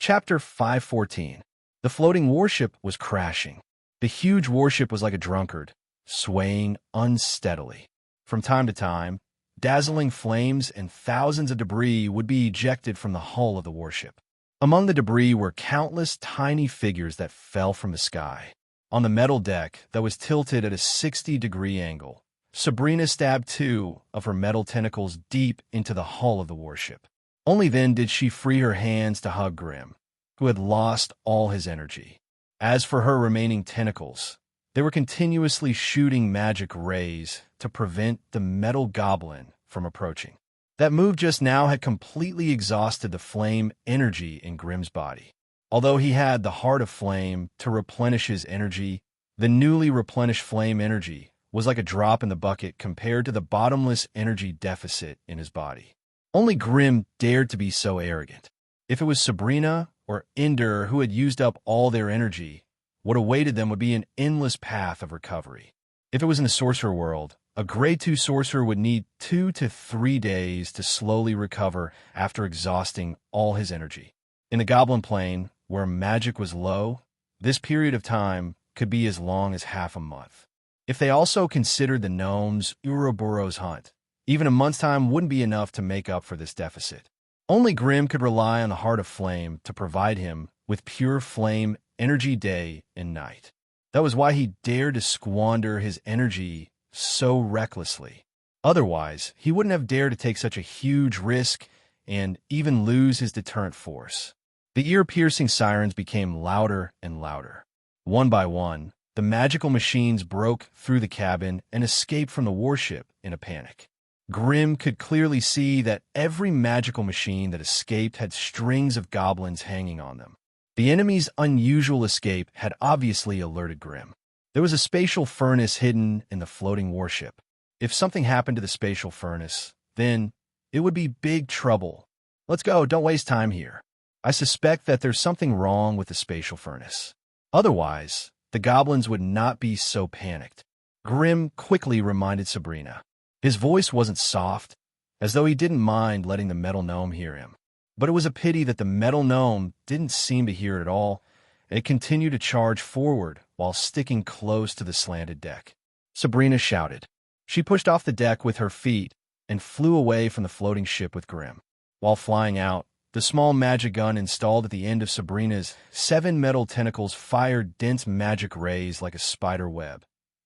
Chapter 514. The floating warship was crashing. The huge warship was like a drunkard, swaying unsteadily. From time to time, dazzling flames and thousands of debris would be ejected from the hull of the warship. Among the debris were countless tiny figures that fell from the sky. On the metal deck that was tilted at a 60-degree angle, Sabrina stabbed two of her metal tentacles deep into the hull of the warship. Only then did she free her hands to hug Grim, who had lost all his energy. As for her remaining tentacles, they were continuously shooting magic rays to prevent the metal goblin from approaching. That move just now had completely exhausted the flame energy in Grim's body. Although he had the heart of flame to replenish his energy, the newly replenished flame energy was like a drop in the bucket compared to the bottomless energy deficit in his body. Only Grim dared to be so arrogant. If it was Sabrina or Ender who had used up all their energy, what awaited them would be an endless path of recovery. If it was in the sorcerer world, a grade 2 sorcerer would need 2 to 3 days to slowly recover after exhausting all his energy. In the goblin plane, where magic was low, this period of time could be as long as half a month. If they also considered the gnomes' Ouroboros hunt, even a month's time wouldn't be enough to make up for this deficit. Only Grim could rely on the Heart of Flame to provide him with pure flame energy day and night. That was why he dared to squander his energy so recklessly. Otherwise, he wouldn't have dared to take such a huge risk and even lose his deterrent force. The ear-piercing sirens became louder and louder. One by one, the magical machines broke through the cabin and escaped from the warship in a panic. Grim could clearly see that every magical machine that escaped had strings of goblins hanging on them. The enemy's unusual escape had obviously alerted Grim. There was a spatial furnace hidden in the floating warship. If something happened to the spatial furnace, then it would be big trouble. Let's go, don't waste time here. I suspect that there's something wrong with the spatial furnace. Otherwise, the goblins would not be so panicked. Grim quickly reminded Sabrina. His voice wasn't soft, as though he didn't mind letting the metal gnome hear him. But it was a pity that the metal gnome didn't seem to hear it at all, and it continued to charge forward while sticking close to the slanted deck. Sabrina shouted. She pushed off the deck with her feet and flew away from the floating ship with Grim. While flying out, the small magic gun installed at the end of Sabrina's 7 metal tentacles fired dense magic rays like a spider web,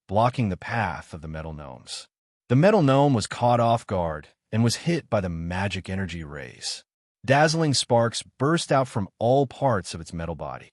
blocking the path of the metal gnomes. The metal gnome was caught off guard and was hit by the magic energy rays. Dazzling sparks burst out from all parts of its metal body.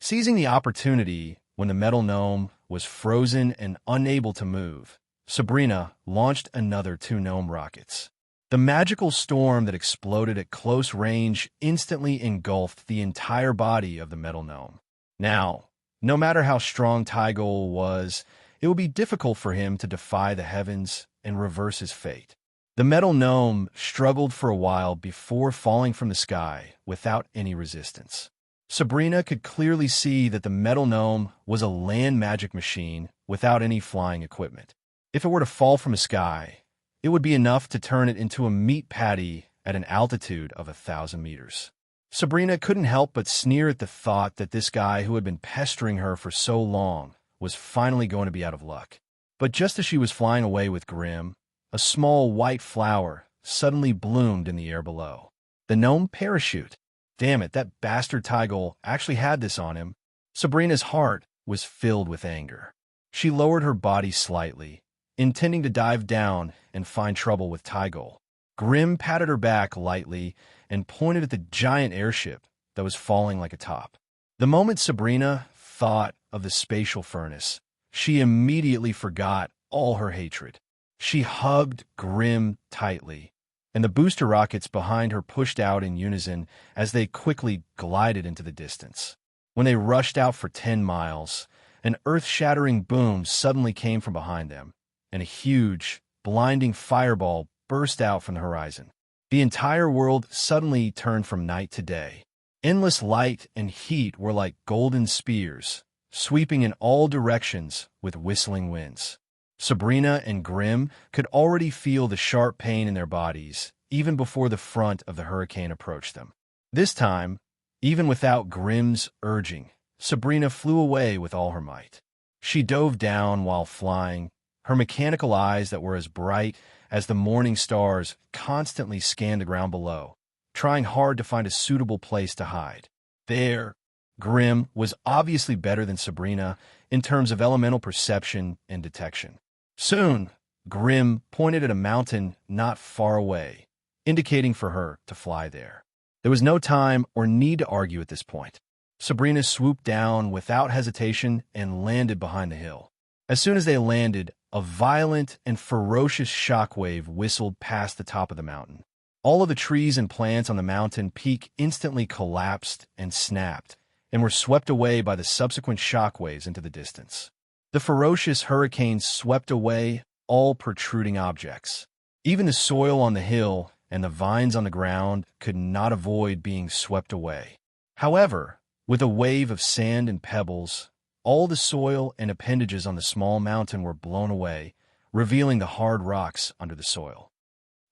Seizing the opportunity when the metal gnome was frozen and unable to move, Sabrina launched another 2 gnome rockets. The magical storm that exploded at close range instantly engulfed the entire body of the metal gnome. Now, no matter how strong Tygol was, it would be difficult for him to defy the heavens and reverse his fate. The metal gnome struggled for a while before falling from the sky without any resistance. Sabrina could clearly see that the metal gnome was a land magic machine without any flying equipment. If it were to fall from the sky, it would be enough to turn it into a meat patty at an altitude of 1,000 meters. Sabrina couldn't help but sneer at the thought that this guy who had been pestering her for so long was finally going to be out of luck. But just as she was flying away with Grim, a small white flower suddenly bloomed in the air below. The gnome parachute. Damn it, that bastard Tygol actually had this on him. Sabrina's heart was filled with anger. She lowered her body slightly, intending to dive down and find trouble with Tygol. Grim patted her back lightly and pointed at the giant airship that was falling like a top. The moment Sabrina thought of the spatial furnace, she immediately forgot all her hatred. She hugged Grim tightly, and the booster rockets behind her pushed out in unison as they quickly glided into the distance. When they rushed out for 10 miles, an earth-shattering boom suddenly came from behind them, and a huge, blinding fireball burst out from the horizon. The entire world suddenly turned from night to day. Endless light and heat were like golden spears, sweeping in all directions with whistling winds. Sabrina and Grim could already feel the sharp pain in their bodies, even before the front of the hurricane approached them. This time, Even without Grimm's urging, Sabrina flew away with all her might. She dove down while flying, her mechanical eyes that were as bright as the morning stars constantly scanned the ground below, trying hard to find a suitable place to hide. There, Grimm was obviously better than Sabrina in terms of elemental perception and detection. Soon, Grimm pointed at a mountain not far away, indicating for her to fly there. There was no time or need to argue at this point. Sabrina swooped down without hesitation and landed behind the hill. As soon as they landed, a violent and ferocious shockwave whistled past the top of the mountain. All of the trees and plants on the mountain peak instantly collapsed and snapped, and were swept away by the subsequent shockwaves into the distance. The ferocious hurricane swept away all protruding objects. Even the soil on the hill and the vines on the ground could not avoid being swept away. However, with a wave of sand and pebbles, all the soil and appendages on the small mountain were blown away, revealing the hard rocks under the soil.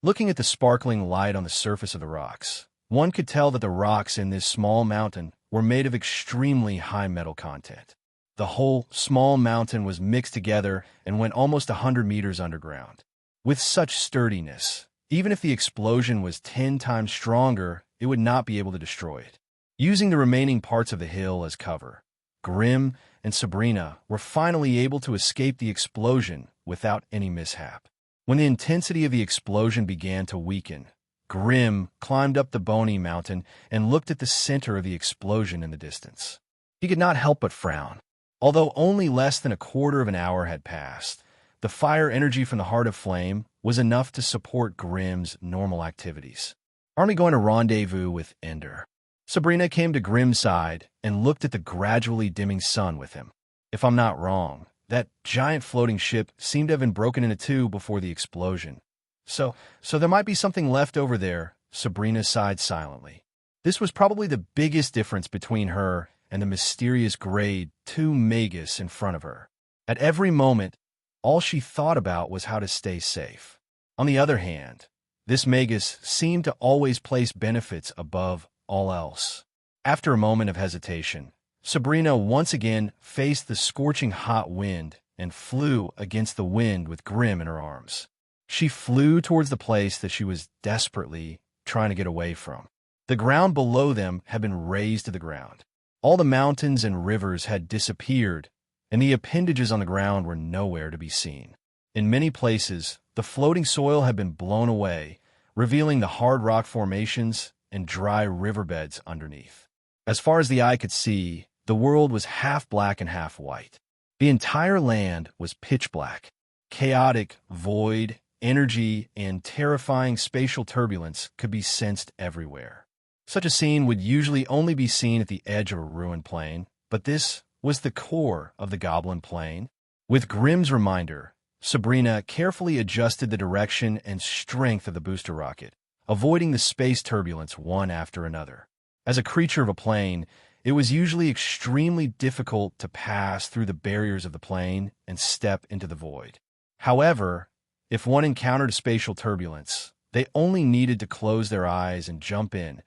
Looking at the sparkling light on the surface of the rocks, one could tell that the rocks in this small mountain were made of extremely high metal content. The whole small mountain was mixed together and went almost 100 meters underground. With such sturdiness, even if the explosion was 10 times stronger, it would not be able to destroy it. Using the remaining parts of the hill as cover, Grimm and Sabrina were finally able to escape the explosion without any mishap. When the intensity of the explosion began to weaken, Grimm climbed up the bony mountain and looked at the center of the explosion in the distance. He could not help but frown. Although only less than a quarter of an hour had passed, the fire energy from the Heart of Flame was enough to support Grimm's normal activities. Aren't we going to rendezvous with Ender? Sabrina came to Grimm's side and looked at the gradually dimming sun with him. If I'm not wrong, that giant floating ship seemed to have been broken into two before the explosion. So there might be something left over there, Sabrina sighed silently. This was probably the biggest difference between her and the mysterious grade 2 Magus in front of her. At every moment, all she thought about was how to stay safe. On the other hand, this Magus seemed to always place benefits above all else. After a moment of hesitation, Sabrina once again faced the scorching hot wind and flew against the wind with Grimm in her arms. She flew towards the place that she was desperately trying to get away from. The ground below them had been razed to the ground. All the mountains and rivers had disappeared, and the appendages on the ground were nowhere to be seen. In many places, the floating soil had been blown away, revealing the hard rock formations and dry riverbeds underneath. As far as the eye could see, the world was half black and half white. The entire land was pitch black. Chaotic, void, energy, and terrifying spatial turbulence could be sensed everywhere. Such a scene would usually only be seen at the edge of a ruined plain, but this was the core of the Goblin Plain. With Grimm's reminder, Sabrina carefully adjusted the direction and strength of the booster rocket, avoiding the space turbulence one after another. As a creature of a plane, it was usually extremely difficult to pass through the barriers of the plane and step into the void. However, if one encountered spatial turbulence, they only needed to close their eyes and jump in,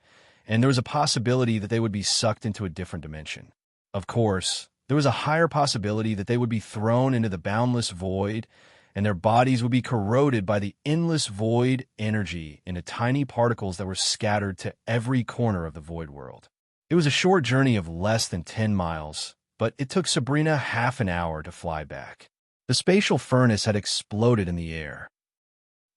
and there was a possibility that they would be sucked into a different dimension. Of course, there was a higher possibility that they would be thrown into the boundless void, and their bodies would be corroded by the endless void energy into tiny particles that were scattered to every corner of the void world. It was a short journey of less than 10 miles, but it took Sabrina half an hour to fly back. The spatial furnace had exploded in the air.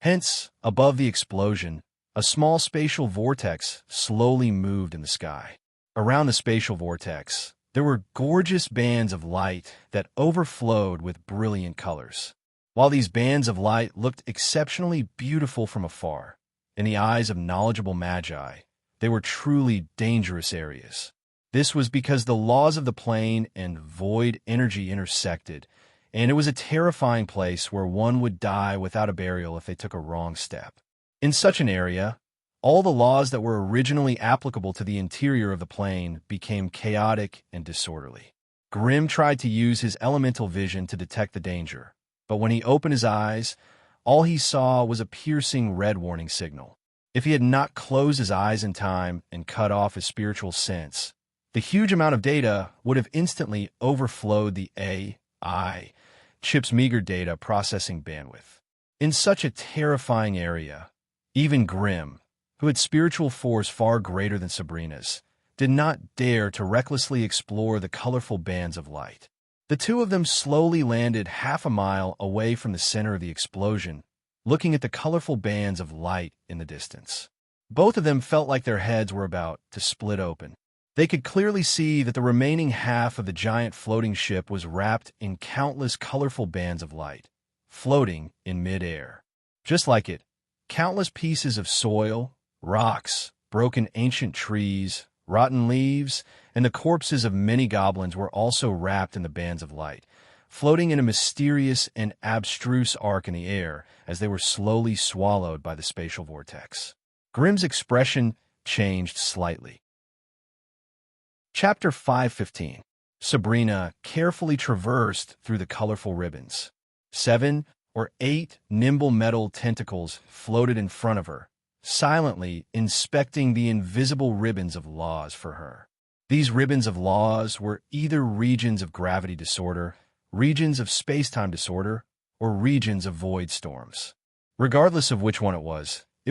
Hence, above the explosion, a small spatial vortex slowly moved in the sky. Around the spatial vortex, there were gorgeous bands of light that overflowed with brilliant colors. While these bands of light looked exceptionally beautiful from afar, in the eyes of knowledgeable magi, they were truly dangerous areas. This was because the laws of the plane and void energy intersected, and it was a terrifying place where one would die without a burial if they took a wrong step. In such an area, all the laws that were originally applicable to the interior of the plane became chaotic and disorderly. Grimm tried to use his elemental vision to detect the danger, but when he opened his eyes, all he saw was a piercing red warning signal. If he had not closed his eyes in time and cut off his spiritual sense, the huge amount of data would have instantly overflowed the AI chip's meager data processing bandwidth. In such a terrifying area, even Grimm, who had spiritual force far greater than Sabrina's, did not dare to recklessly explore the colorful bands of light. The two of them slowly landed half a mile away from the center of the explosion, looking at the colorful bands of light in the distance. Both of them felt like their heads were about to split open. They could clearly see that the remaining half of the giant floating ship was wrapped in countless colorful bands of light, floating in midair. Just like it, countless pieces of soil, rocks, broken ancient trees, rotten leaves, and the corpses of many goblins were also wrapped in the bands of light, floating in a mysterious and abstruse arc in the air as they were slowly swallowed by the spatial vortex. Grimm's expression changed slightly. Chapter 5:15. Sabrina carefully traversed through the colorful ribbons. 7 or 8 nimble metal tentacles floated in front of her, silently inspecting the invisible ribbons of laws for her. These ribbons of laws were either regions of gravity disorder, regions of space-time disorder, or regions of void storms. Regardless of which one it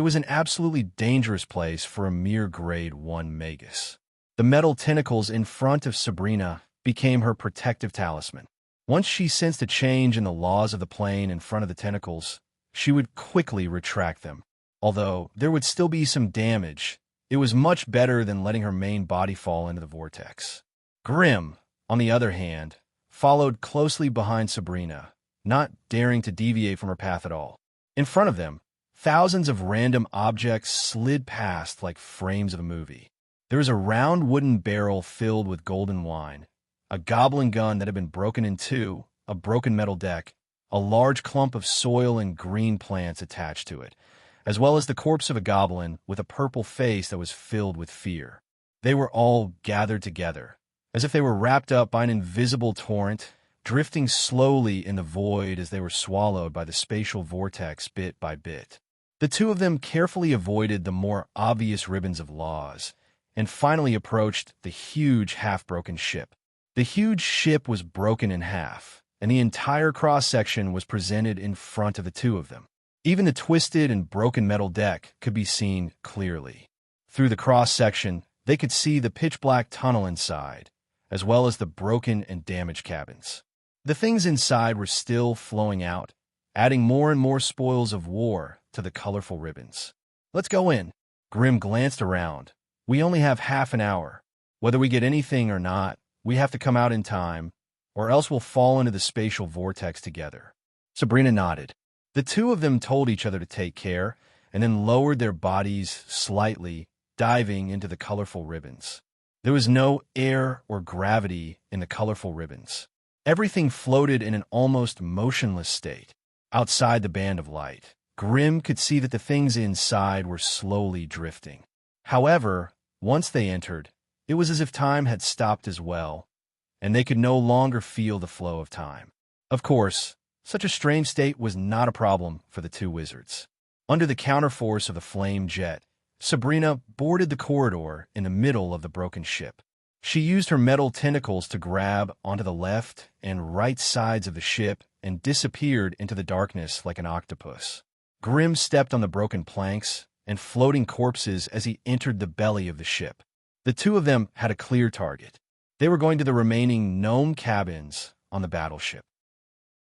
was an absolutely dangerous place for a mere Grade 1 Magus. The metal tentacles in front of Sabrina became her protective talisman. Once she sensed a change in the laws of the plane in front of the tentacles, she would quickly retract them. Although there would still be some damage, it was much better than letting her main body fall into the vortex. Grimm, on the other hand, followed closely behind Sabrina, not daring to deviate from her path at all. In front of them, thousands of random objects slid past like frames of a movie. There was a round wooden barrel filled with golden wine, a goblin gun that had been broken in two, a broken metal deck, a large clump of soil and green plants attached to it, as well as the corpse of a goblin with a purple face that was filled with fear. They were all gathered together, as if they were wrapped up by an invisible torrent, drifting slowly in the void as they were swallowed by the spatial vortex bit by bit. The two of them carefully avoided the more obvious ribbons of laws, and finally approached the huge half-broken ship. The huge ship was broken in half, and the entire cross-section was presented in front of the two of them. Even the twisted and broken metal deck could be seen clearly. Through the cross-section, they could see the pitch-black tunnel inside, as well as the broken and damaged cabins. The things inside were still flowing out, adding more and more spoils of war to the colorful ribbons. "Let's go in." Grimm glanced around. "We only have half an hour. Whether we get anything or not, we have to come out in time, or else we'll fall into the spatial vortex together." Sabrina nodded. The two of them told each other to take care, and then lowered their bodies slightly, diving into the colorful ribbons. There was no air or gravity in the colorful ribbons. Everything floated in an almost motionless state. Outside the band of light, Grimm could see that the things inside were slowly drifting. However, once they entered, it was as if time had stopped as well, and they could no longer feel the flow of time. Of course, such a strange state was not a problem for the two wizards. Under the counterforce of the flame jet, Sabrina boarded the corridor in the middle of the broken ship. She used her metal tentacles to grab onto the left and right sides of the ship and disappeared into the darkness like an octopus. Grimm stepped on the broken planks and floating corpses as he entered the belly of the ship. The two of them had a clear target. They were going to the remaining gnome cabins on the battleship.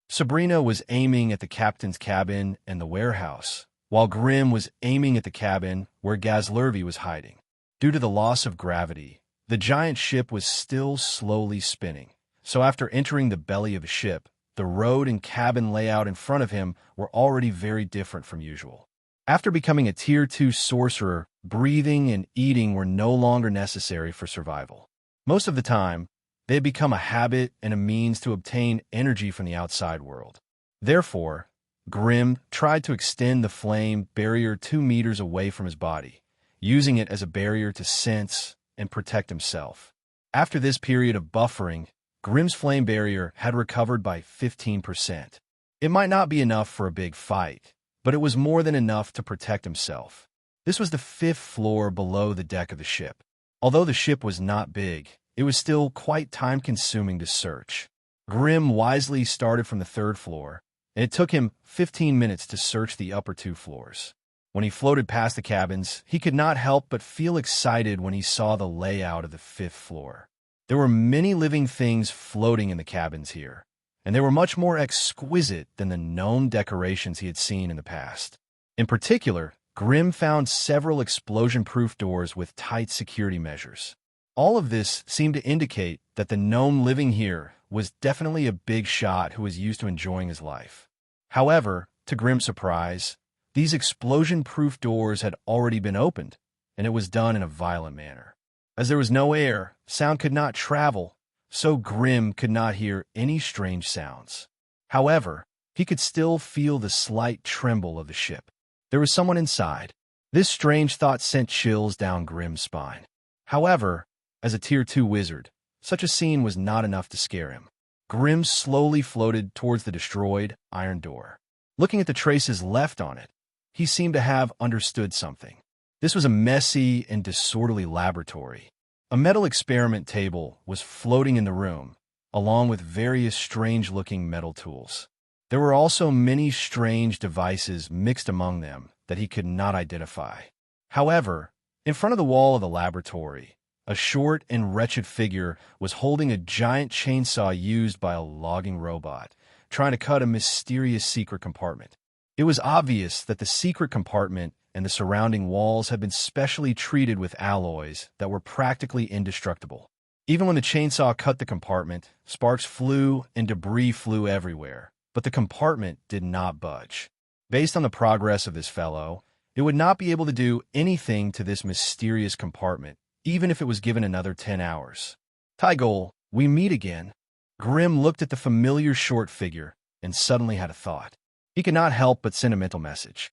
Sabrina was aiming at the captain's cabin and the warehouse, while Grimm was aiming at the cabin where Gazlervi was hiding. Due to the loss of gravity, the giant ship was still slowly spinning, so after entering the belly of the ship, the road and cabin layout in front of him were already very different from usual. After becoming a Tier 2 sorcerer, breathing and eating were no longer necessary for survival. Most of the time, they had become a habit and a means to obtain energy from the outside world. Therefore, Grimm tried to extend the flame barrier 2 meters away from his body, using it as a barrier to sense and protect himself. After this period of buffering, Grimm's flame barrier had recovered by 15%. It might not be enough for a big fight, but it was more than enough to protect himself. This was the 5th floor below the deck of the ship. Although the ship was not big, it was still quite time-consuming to search. Grimm wisely started from the 3rd floor, and it took him 15 minutes to search the upper 2 floors. When he floated past the cabins, he could not help but feel excited when he saw the layout of the 5th floor. There were many living things floating in the cabins here, and they were much more exquisite than the gnome decorations he had seen in the past. In particular, Grimm found several explosion-proof doors with tight security measures. All of this seemed to indicate that the gnome living here was definitely a big shot who was used to enjoying his life. However, to Grimm's surprise, these explosion-proof doors had already been opened, and it was done in a violent manner. As there was no air, sound could not travel, so Grimm could not hear any strange sounds. However, he could still feel the slight tremble of the ship. There was someone inside. This strange thought sent chills down Grimm's spine. However, as a Tier 2 wizard, such a scene was not enough to scare him. Grimm slowly floated towards the destroyed iron door. Looking at the traces left on it, he seemed to have understood something. This was a messy and disorderly laboratory. A metal experiment table was floating in the room, along with various strange-looking metal tools. There were also many strange devices mixed among them that he could not identify. However, in front of the wall of the laboratory, a short and wretched figure was holding a giant chainsaw used by a logging robot, trying to cut a mysterious secret compartment. It was obvious that the secret compartment and the surrounding walls had been specially treated with alloys that were practically indestructible. Even when the chainsaw cut the compartment, sparks flew and debris flew everywhere, but the compartment did not budge. Based on the progress of this fellow, it would not be able to do anything to this mysterious compartment, even if it was given another 10 hours. Tygol, we meet again. Grimm looked at the familiar short figure and suddenly had a thought. He could not help but send a mental message.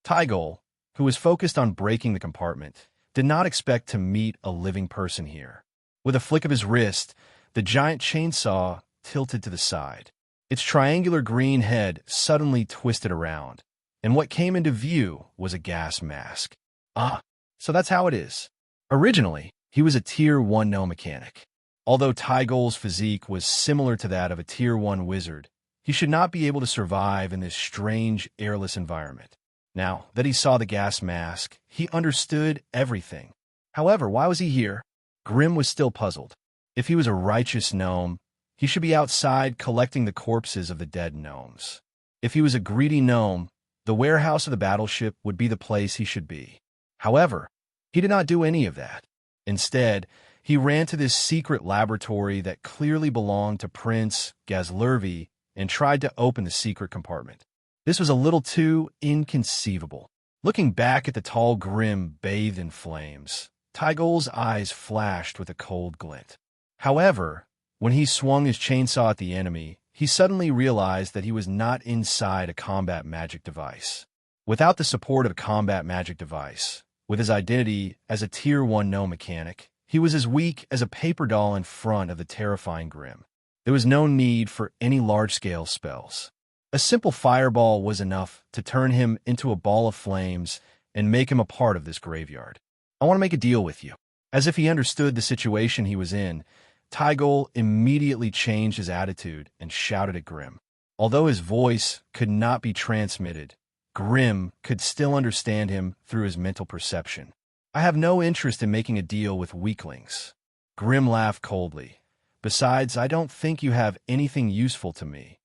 Tygol, who was focused on breaking the compartment, did not expect to meet a living person here. With a flick of his wrist, the giant chainsaw tilted to the side. Its triangular green head suddenly twisted around, and what came into view was a gas mask. Ah, so that's how it is. Originally, he was a Tier 1 gnome mechanic. Although Tygol's physique was similar to that of a Tier 1 wizard, he should not be able to survive in this strange, airless environment. Now that he saw the gas mask, he understood everything. However, why was he here? Grimm was still puzzled. If he was a righteous gnome, he should be outside collecting the corpses of the dead gnomes. If he was a greedy gnome, the warehouse of the battleship would be the place he should be. However, he did not do any of that. Instead, he ran to this secret laboratory that clearly belonged to Prince Gazlervi and tried to open the secret compartment. This was a little too inconceivable. Looking back at the tall Grimm bathed in flames, Tygol's eyes flashed with a cold glint. However, when he swung his chainsaw at the enemy, he suddenly realized that he was not inside a combat magic device. Without the support of a combat magic device, with his identity as a Tier 1 gnome mechanic, he was as weak as a paper doll in front of the terrifying Grimm. There was no need for any large-scale spells. A simple fireball was enough to turn him into a ball of flames and make him a part of this graveyard. I want to make a deal with you. As if he understood the situation he was in, Tygol immediately changed his attitude and shouted at Grimm. Although his voice could not be transmitted, Grimm could still understand him through his mental perception. I have no interest in making a deal with weaklings. Grimm laughed coldly. Besides, I don't think you have anything useful to me.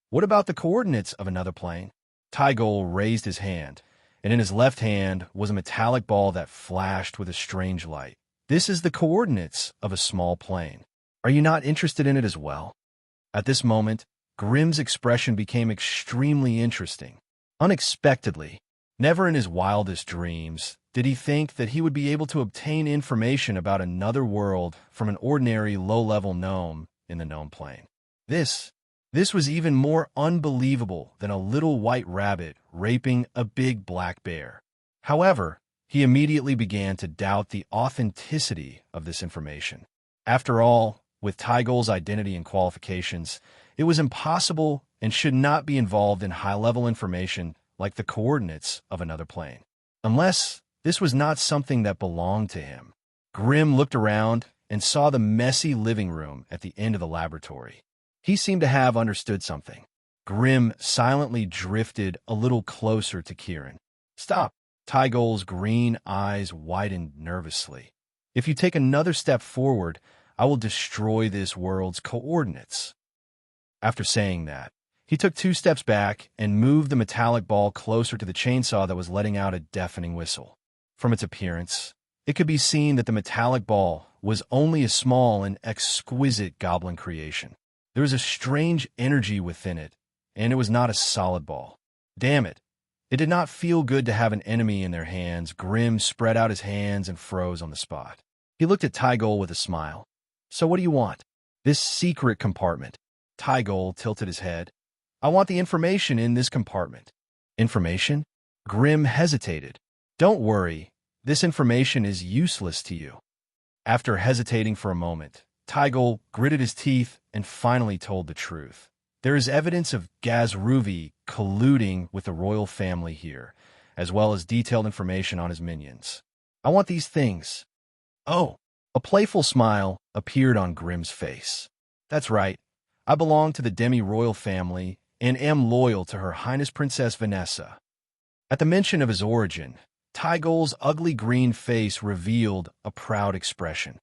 What about the coordinates of another plane? Tygol raised his hand, and in his left hand was a metallic ball that flashed with a strange light. This is the coordinates of a small plane. Are you not interested in it as well? At this moment, Grimm's expression became extremely interesting. Unexpectedly, never in his wildest dreams did he think that he would be able to obtain information about another world from an ordinary low-level gnome in the gnome plane. This was even more unbelievable than a little white rabbit raping a big black bear. However, he immediately began to doubt the authenticity of this information. After all, with Tygol's identity and qualifications, it was impossible and should not be involved in high-level information like the coordinates of another plane. unless this was not something that belonged to him. Grim looked around and saw the messy living room at the end of the laboratory. He seemed to have understood something. Grim silently drifted a little closer to Kieran. "Stop." Tygol's green eyes widened nervously. "If you take another step forward, I will destroy this world's coordinates." After saying that, he took 2 steps back and moved the metallic ball closer to the chainsaw that was letting out a deafening whistle. From its appearance, it could be seen that the metallic ball was only a small and exquisite goblin creation. There was a strange energy within it, and it was not a solid ball. Damn it. It did not feel good to have an enemy in their hands. Grim spread out his hands and froze on the spot. He looked at Tygol with a smile. "So what do you want?" "This secret compartment." Tygol tilted his head. "I want the information in this compartment." "Information?" Grim hesitated. "Don't worry. This information is useless to you." After hesitating for a moment, Tygol gritted his teeth and finally told the truth. "There is evidence of Gazruvi colluding with the royal family here, as well as detailed information on his minions. I want these things." "Oh." A playful smile appeared on Grim's face. "That's right. I belong to the demi-royal family and am loyal to Her Highness Princess Vanessa." At the mention of his origin, Tygol's ugly green face revealed a proud expression.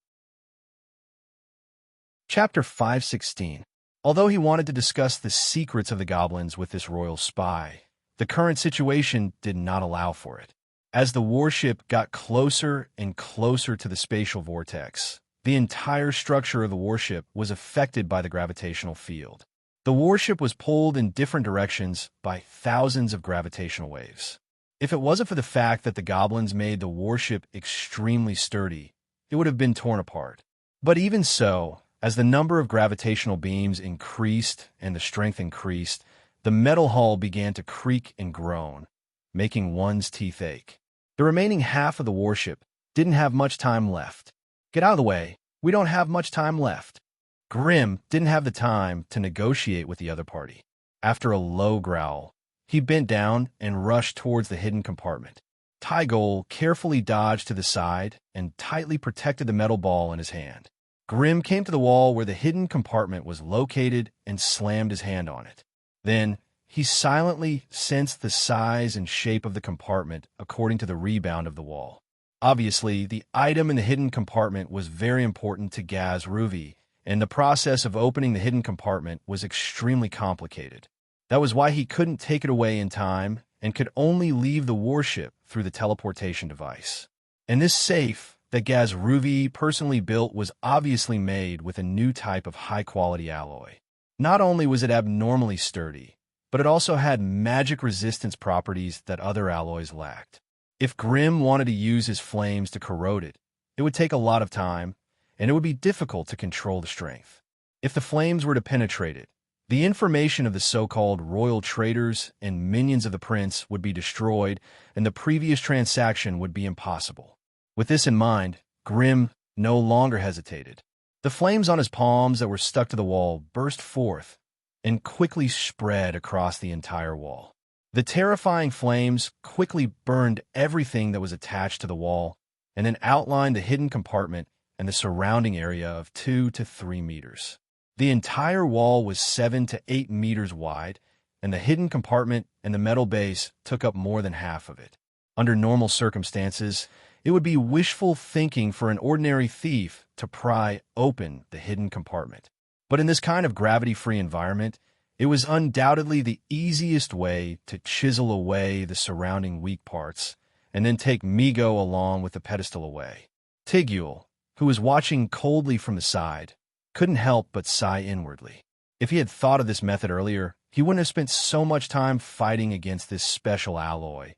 Chapter 516. Although he wanted to discuss the secrets of the goblins with this royal spy, the current situation did not allow for it. As the warship got closer and closer to the spatial vortex, the entire structure of the warship was affected by the gravitational field. The warship was pulled in different directions by thousands of gravitational waves. If it wasn't for the fact that the goblins made the warship extremely sturdy, it would have been torn apart. But even so, as the number of gravitational beams increased and the strength increased, the metal hull began to creak and groan, making one's teeth ache. The remaining half of the warship didn't have much time left. "Get out of the way. We don't have much time left." Grim didn't have the time to negotiate with the other party. After a low growl, he bent down and rushed towards the hidden compartment. Tygol carefully dodged to the side and tightly protected the metal ball in his hand. Grim came to the wall where the hidden compartment was located and slammed his hand on it. Then, he silently sensed the size and shape of the compartment according to the rebound of the wall. Obviously, the item in the hidden compartment was very important to Gazruvi, and the process of opening the hidden compartment was extremely complicated. That was why he couldn't take it away in time and could only leave the warship through the teleportation device. And this safe that Gazruvi personally built was obviously made with a new type of high-quality alloy. Not only was it abnormally sturdy, but it also had magic resistance properties that other alloys lacked. If Grim wanted to use his flames to corrode it, it would take a lot of time, and it would be difficult to control the strength. If the flames were to penetrate it, the information of the so-called royal traders and minions of the prince would be destroyed, and the previous transaction would be impossible. With this in mind, Grim no longer hesitated. The flames on his palms that were stuck to the wall burst forth and quickly spread across the entire wall. The terrifying flames quickly burned everything that was attached to the wall and then outlined the hidden compartment and the surrounding area of 2 to 3 meters. The entire wall was 7 to 8 meters wide, and the hidden compartment and the metal base took up more than half of it. Under normal circumstances, it would be wishful thinking for an ordinary thief to pry open the hidden compartment. But in this kind of gravity-free environment, it was undoubtedly the easiest way to chisel away the surrounding weak parts and then take Migo along with the pedestal away. Tigul, who was watching coldly from the side, couldn't help but sigh inwardly. If he had thought of this method earlier, he wouldn't have spent so much time fighting against this special alloy,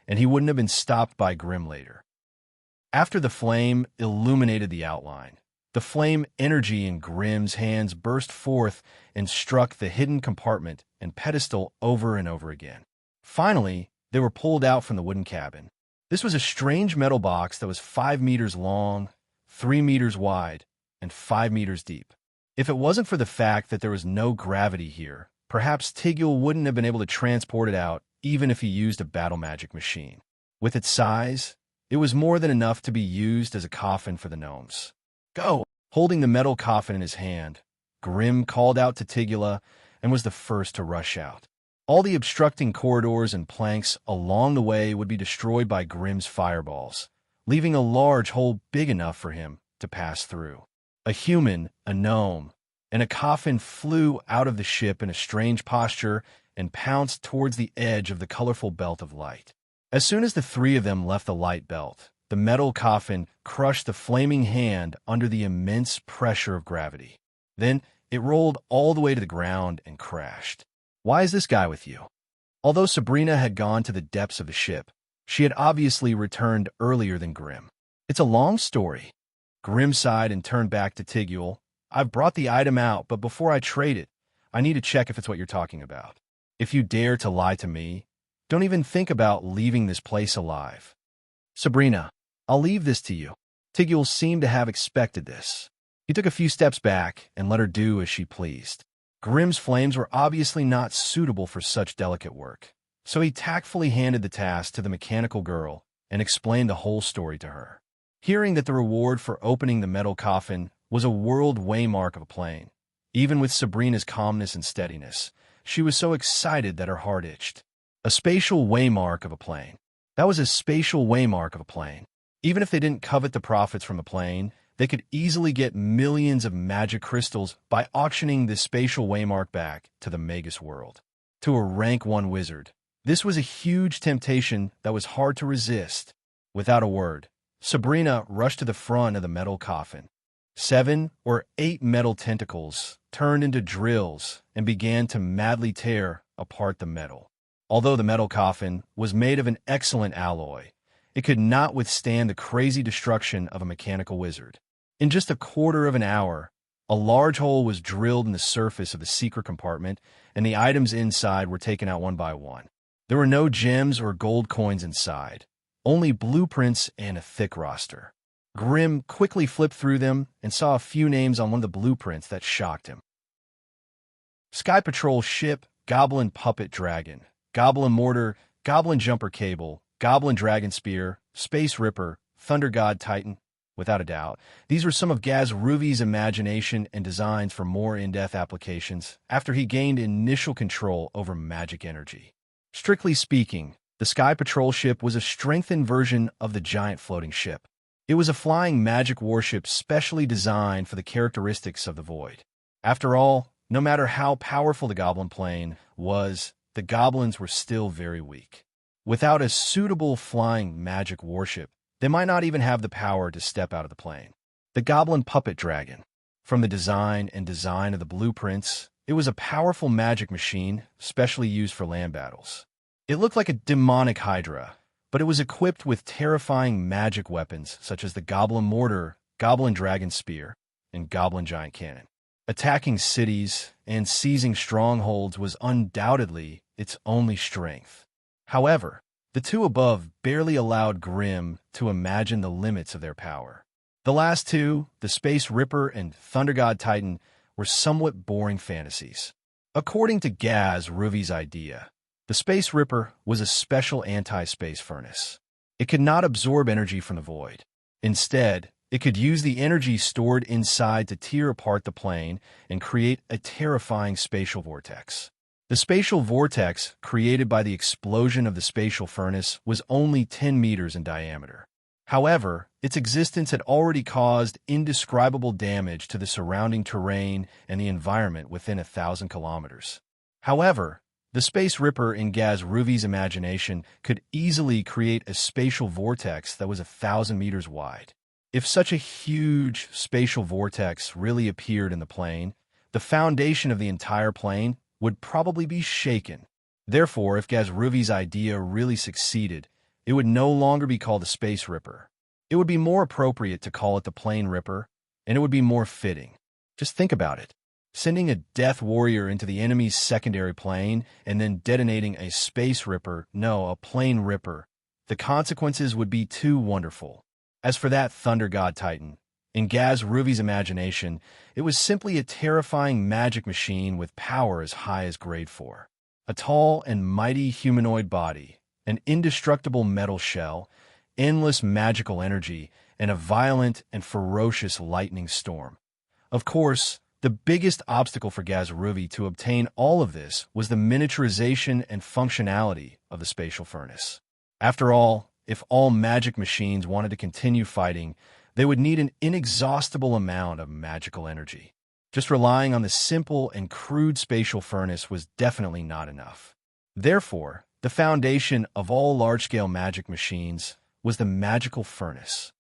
and he wouldn't have been stopped by Grim later. After the flame illuminated the outline, the flame energy in Grim's hands burst forth and struck the hidden compartment and pedestal over and over again. Finally, they were pulled out from the wooden cabin. This was a strange metal box that was 5 meters long, 3 meters wide, and 5 meters deep. If it wasn't for the fact that there was no gravity here, perhaps Tigul wouldn't have been able to transport it out even if he used a battle magic machine. With its size, it was more than enough to be used as a coffin for the gnomes. Go! Holding the metal coffin in his hand, Grimm called out to Tigula and was the first to rush out. All the obstructing corridors and planks along the way would be destroyed by Grimm's fireballs, leaving a large hole big enough for him to pass through. A human, a gnome, and a coffin flew out of the ship in a strange posture and pounced towards the edge of the colorful belt of light. As soon as the three of them left the light belt, the metal coffin crushed the flaming hand under the immense pressure of gravity. Then it rolled all the way to the ground and crashed. Why is this guy with you? Although Sabrina had gone to the depths of the ship, she had obviously returned earlier than Grimm. It's a long story. Grimm sighed and turned back to Tigul. I've brought the item out, but before I trade it, I need to check if it's what you're talking about. If you dare to lie to me, don't even think about leaving this place alive. Sabrina, I'll leave this to you. Tigul seemed to have expected this. He took a few steps back and let her do as she pleased. Grimm's flames were obviously not suitable for such delicate work, so he tactfully handed the task to the mechanical girl and explained the whole story to her. Hearing that the reward for opening the metal coffin was a world waymark of a plane, even with Sabrina's calmness and steadiness, she was so excited that her heart itched. A spatial waymark of a plane. That was a spatial waymark of a plane. Even if they didn't covet the profits from the plane, they could easily get millions of magic crystals by auctioning this spatial waymark back to the Magus world. To a rank 1 wizard, this was a huge temptation that was hard to resist. Without a word, Sabrina rushed to the front of the metal coffin. 7 or 8 metal tentacles turned into drills and began to madly tear apart the metal. Although the metal coffin was made of an excellent alloy, it could not withstand the crazy destruction of a mechanical wizard. In just a quarter of an hour, a large hole was drilled in the surface of the secret compartment, and the items inside were taken out one by one. There were no gems or gold coins inside, only blueprints and a thick roster. Grimm quickly flipped through them and saw a few names on one of the blueprints that shocked him. Sky Patrol Ship, Goblin Puppet Dragon, Goblin Mortar, Goblin Jumper Cable, Goblin Dragon Spear, Space Ripper, Thunder God Titan. Without a doubt, these were some of Gaz Ruvy's imagination and designs for more in-depth applications after he gained initial control over magic energy. Strictly speaking, the Sky Patrol ship was a strengthened version of the giant floating ship. It was a flying magic warship specially designed for the characteristics of the Void. After all, no matter how powerful the Goblin plane was, the goblins were still very weak. Without a suitable flying magic warship, they might not even have the power to step out of the plane. The Goblin Puppet Dragon. From the design of the blueprints, it was a powerful magic machine, specially used for land battles. It looked like a demonic hydra, but it was equipped with terrifying magic weapons such as the Goblin Mortar, Goblin Dragon Spear, and Goblin Giant Cannon. Attacking cities and seizing strongholds was undoubtedly its only strength. However, the two above barely allowed Grimm to imagine the limits of their power. The last two, the Space Ripper and Thunder God Titan, were somewhat boring fantasies. According to Gaz Ruvy's idea, the Space Ripper was a special anti-space furnace. It could not absorb energy from the void. Instead, it could use the energy stored inside to tear apart the plane and create a terrifying spatial vortex. The spatial vortex, created by the explosion of the spatial furnace, was only 10 meters in diameter. However, its existence had already caused indescribable damage to the surrounding terrain and the environment within 1,000 kilometers. However, the Space Ripper in Gaz Ruvy's imagination could easily create a spatial vortex that was 1,000 meters wide. If such a huge spatial vortex really appeared in the plane, the foundation of the entire plane would probably be shaken. Therefore, if Gaz Ruvy's idea really succeeded, it would no longer be called the Space Ripper. It would be more appropriate to call it the Plane Ripper, and it would be more fitting. Just think about it. Sending a Death Warrior into the enemy's secondary plane and then detonating a Space Ripper, no, a Plane Ripper. The consequences would be too wonderful. As for that Thunder God Titan, in Gaz Ruvy's imagination, it was simply a terrifying magic machine with power as high as grade 4. A tall and mighty humanoid body, an indestructible metal shell, endless magical energy, and a violent and ferocious lightning storm. Of course, the biggest obstacle for Gazruvi to obtain all of this was the miniaturization and functionality of the spatial furnace. After all, if all magic machines wanted to continue fighting, they would need an inexhaustible amount of magical energy. Just relying on the simple and crude spatial furnace was definitely not enough. Therefore, the foundation of all large-scale magic machines was the magical furnace.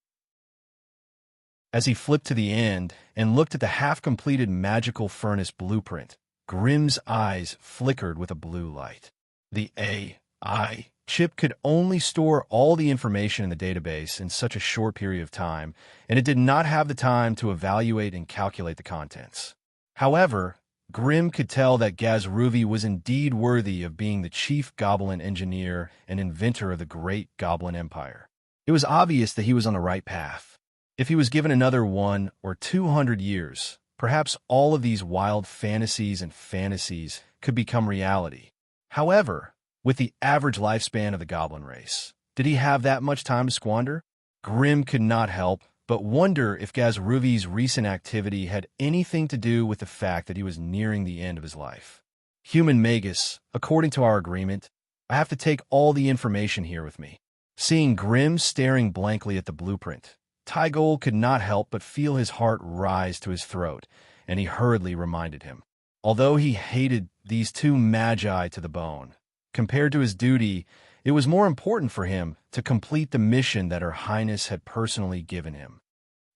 As he flipped to the end and looked at the half-completed magical furnace blueprint, Grimm's eyes flickered with a blue light. The AI chip could only store all the information in the database in such a short period of time, and it did not have the time to evaluate and calculate the contents. However, Grimm could tell that Gazruvi was indeed worthy of being the chief goblin engineer and inventor of the great Goblin Empire. It was obvious that he was on the right path. If he was given another 100 or 200 years, perhaps all of these wild fantasies could become reality. However, with the average lifespan of the goblin race, did he have that much time to squander? Grimm could not help but wonder if Gazruvi's recent activity had anything to do with the fact that he was nearing the end of his life. Human Magus, according to our agreement, I have to take all the information here with me. Seeing Grimm staring blankly at the blueprint, Tygol could not help but feel his heart rise to his throat, and he hurriedly reminded him. Although he hated these two magi to the bone, compared to his duty, it was more important for him to complete the mission that Her Highness had personally given him.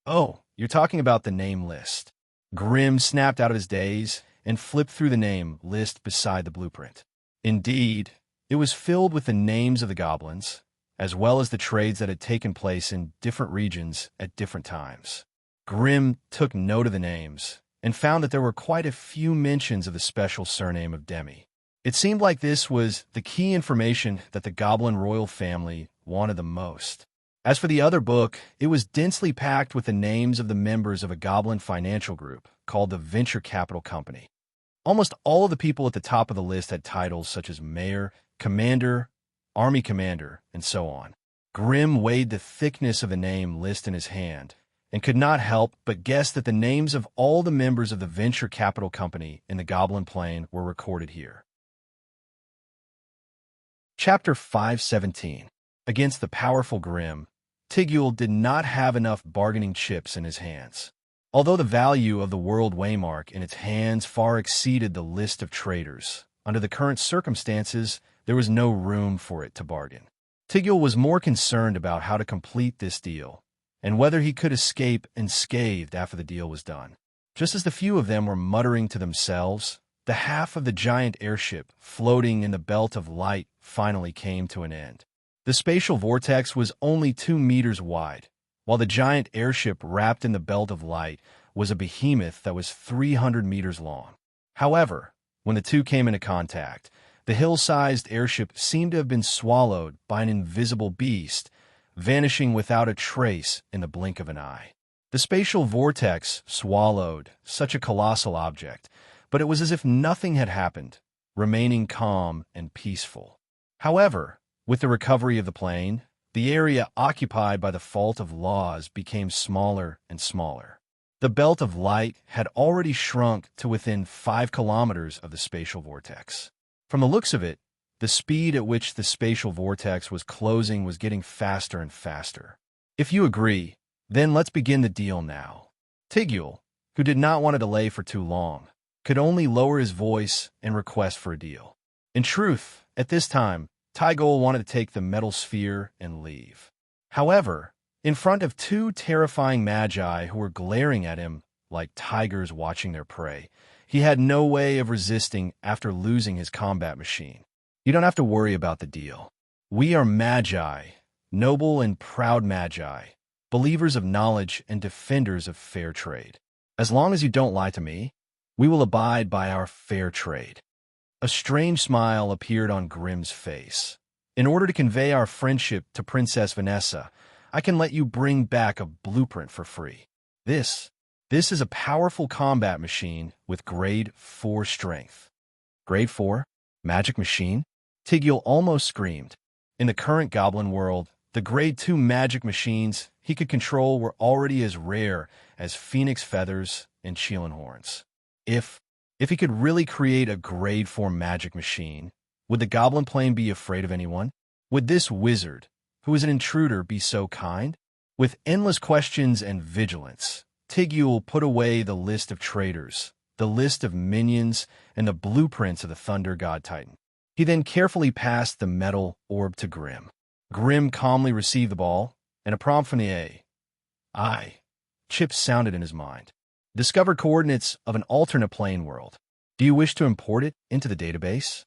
Oh, you're talking about the name list. Grimm snapped out of his daze and flipped through the name list beside the blueprint. Indeed, it was filled with the names of the goblins, as well as the trades that had taken place in different regions at different times. Grimm took note of the names and found that there were quite a few mentions of the special surname of Demi. It seemed like this was the key information that the Goblin royal family wanted the most. As for the other book, it was densely packed with the names of the members of a Goblin financial group called the Venture Capital Company. Almost all of the people at the top of the list had titles such as Mayor, Commander, Army Commander, and so on. Grimm weighed the thickness of the name list in his hand and could not help but guess that the names of all the members of the Venture Capital Company in the Goblin Plain were recorded here. Chapter 517. Against the powerful Grimm, Tigul did not have enough bargaining chips in his hands. Although the value of the world waymark in its hands far exceeded the list of traders, under the current circumstances, there was no room for it to bargain. Tigul was more concerned about how to complete this deal, and whether he could escape unscathed after the deal was done. Just as the few of them were muttering to themselves, the half of the giant airship floating in the belt of light finally came to an end. The spatial vortex was only 2 meters wide, while the giant airship wrapped in the belt of light was a behemoth that was 300 meters long. However, when the two came into contact, the hill-sized airship seemed to have been swallowed by an invisible beast, vanishing without a trace in the blink of an eye. The spatial vortex swallowed such a colossal object, but it was as if nothing had happened, remaining calm and peaceful. However, with the recovery of the plane, the area occupied by the fault of laws became smaller and smaller. The belt of light had already shrunk to within 5 kilometers of the spatial vortex. From the looks of it, the speed at which the spatial vortex was closing was getting faster and faster. If you agree, then let's begin the deal now. Tigul, who did not want to delay for too long, could only lower his voice and request for a deal. In truth, at this time, Tygol wanted to take the metal sphere and leave. However, in front of 2 terrifying magi who were glaring at him like tigers watching their prey, he had no way of resisting after losing his combat machine. You don't have to worry about the deal. We are magi, noble and proud magi, believers of knowledge and defenders of fair trade. As long as you don't lie to me, we will abide by our fair trade. A strange smile appeared on Grimm's face. In order to convey our friendship to Princess Vanessa, I can let you bring back a blueprint for free. This is a powerful combat machine with grade 4 strength. Grade 4? Magic machine? Tigul almost screamed. In the current goblin world, the Grade 2 magic machines he could control were already as rare as phoenix feathers and Sheelan horns. If he could really create a Grade 4 magic machine, would the goblin plane be afraid of anyone? Would this wizard, who is an intruder, be so kind? With endless questions and vigilance, Tigul put away the list of traitors, the list of minions, and the blueprints of the Thunder God Titan. He then carefully passed the metal orb to Grim. Grim calmly received the ball, and a prompt from the AI chip sounded in his mind. Discover coordinates of an alternate plane world. Do you wish to import it into the database?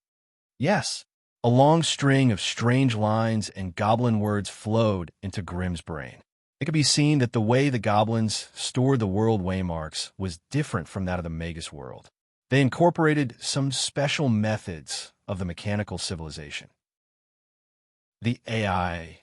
Yes. A long string of strange lines and goblin words flowed into Grim's brain. It could be seen that the way the goblins stored the world waymarks was different from that of the Magus world. They incorporated some special methods of the mechanical civilization. The AI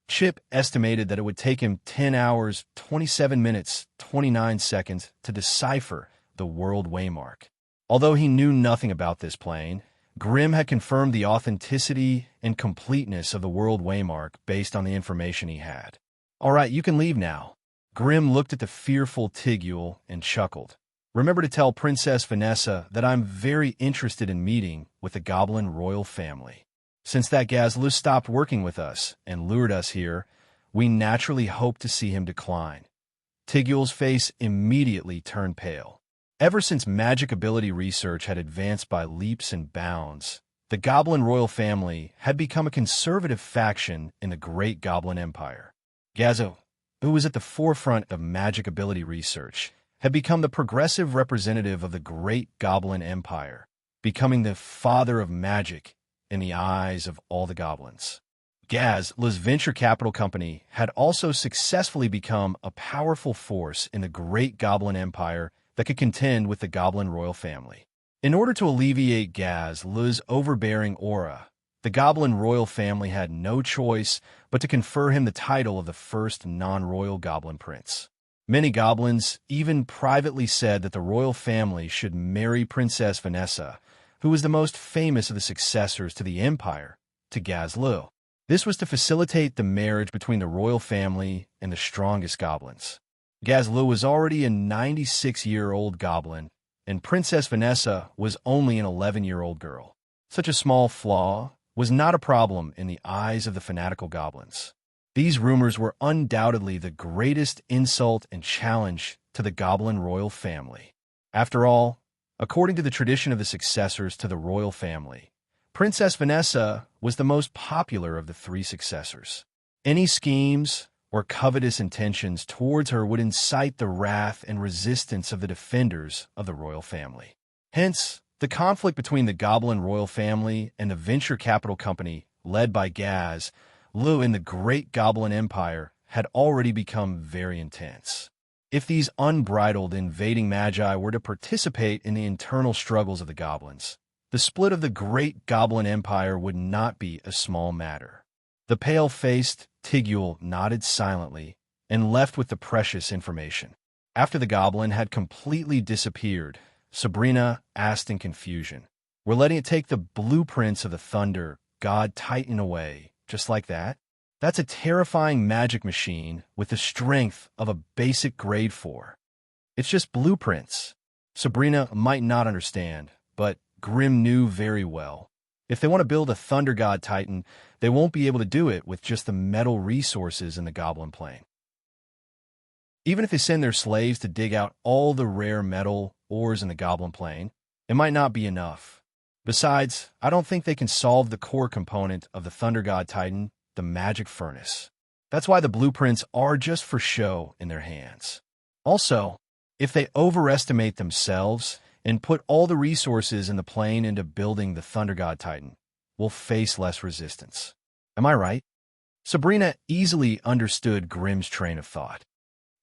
chip estimated that it would take him 10 hours, 27 minutes, 29 seconds to decipher the world waymark. Although he knew nothing about this plane, Grim had confirmed the authenticity and completeness of the world waymark based on the information he had. All right, you can leave now. Grim looked at the fearful Tigul and chuckled. Remember to tell Princess Vanessa that I'm very interested in meeting with the Goblin royal family. Since that Gazlu stopped working with us and lured us here, we naturally hope to see him decline. Tigul's face immediately turned pale. Ever since magic ability research had advanced by leaps and bounds, the Goblin royal family had become a conservative faction in the Great Goblin Empire. Gazzu, who was at the forefront of magic ability research, had become the progressive representative of the Great Goblin Empire, becoming the father of magic in the eyes of all the goblins. Gazlu's venture capital company had also successfully become a powerful force in the Great Goblin Empire that could contend with the Goblin royal family. In order to alleviate Gazlu's overbearing aura, the Goblin royal family had no choice but to confer him the title of the first non-royal goblin prince. Many goblins even privately said that the royal family should marry Princess Vanessa, who was the most famous of the successors to the empire, to Gazlu. This was to facilitate the marriage between the royal family and the strongest goblins. Gazlu was already a 96-year-old goblin, and Princess Vanessa was only an 11-year-old girl. Such a small flaw was not a problem in the eyes of the fanatical goblins. These rumors were undoubtedly the greatest insult and challenge to the Goblin royal family. After all, according to the tradition of the successors to the royal family, Princess Vanessa was the most popular of the three successors. Any schemes or covetous intentions towards her would incite the wrath and resistance of the defenders of the royal family. Hence, the conflict between the Goblin royal family and the venture capital company led by Gazlu in the Great Goblin Empire had already become very intense. If these unbridled invading magi were to participate in the internal struggles of the goblins, the split of the Great Goblin Empire would not be a small matter. The pale-faced Tigul nodded silently and left with the precious information. After the goblin had completely disappeared, Sabrina asked in confusion, "We're letting it take the blueprints of the Thunder God Titan away, just like that? That's a terrifying magic machine with the strength of a basic grade 4. It's just blueprints." Sabrina might not understand, but Grim knew very well. If they want to build a Thunder God Titan, they won't be able to do it with just the metal resources in the Goblin plane. Even if they send their slaves to dig out all the rare metal ores in the Goblin plane, it might not be enough. Besides, I don't think they can solve the core component of the Thunder God Titan, the magic furnace. That's why the blueprints are just for show in their hands. Also, if they overestimate themselves and put all the resources in the plane into building the Thunder God Titan, we'll face less resistance. Am I right? Sabrina easily understood Grim's train of thought.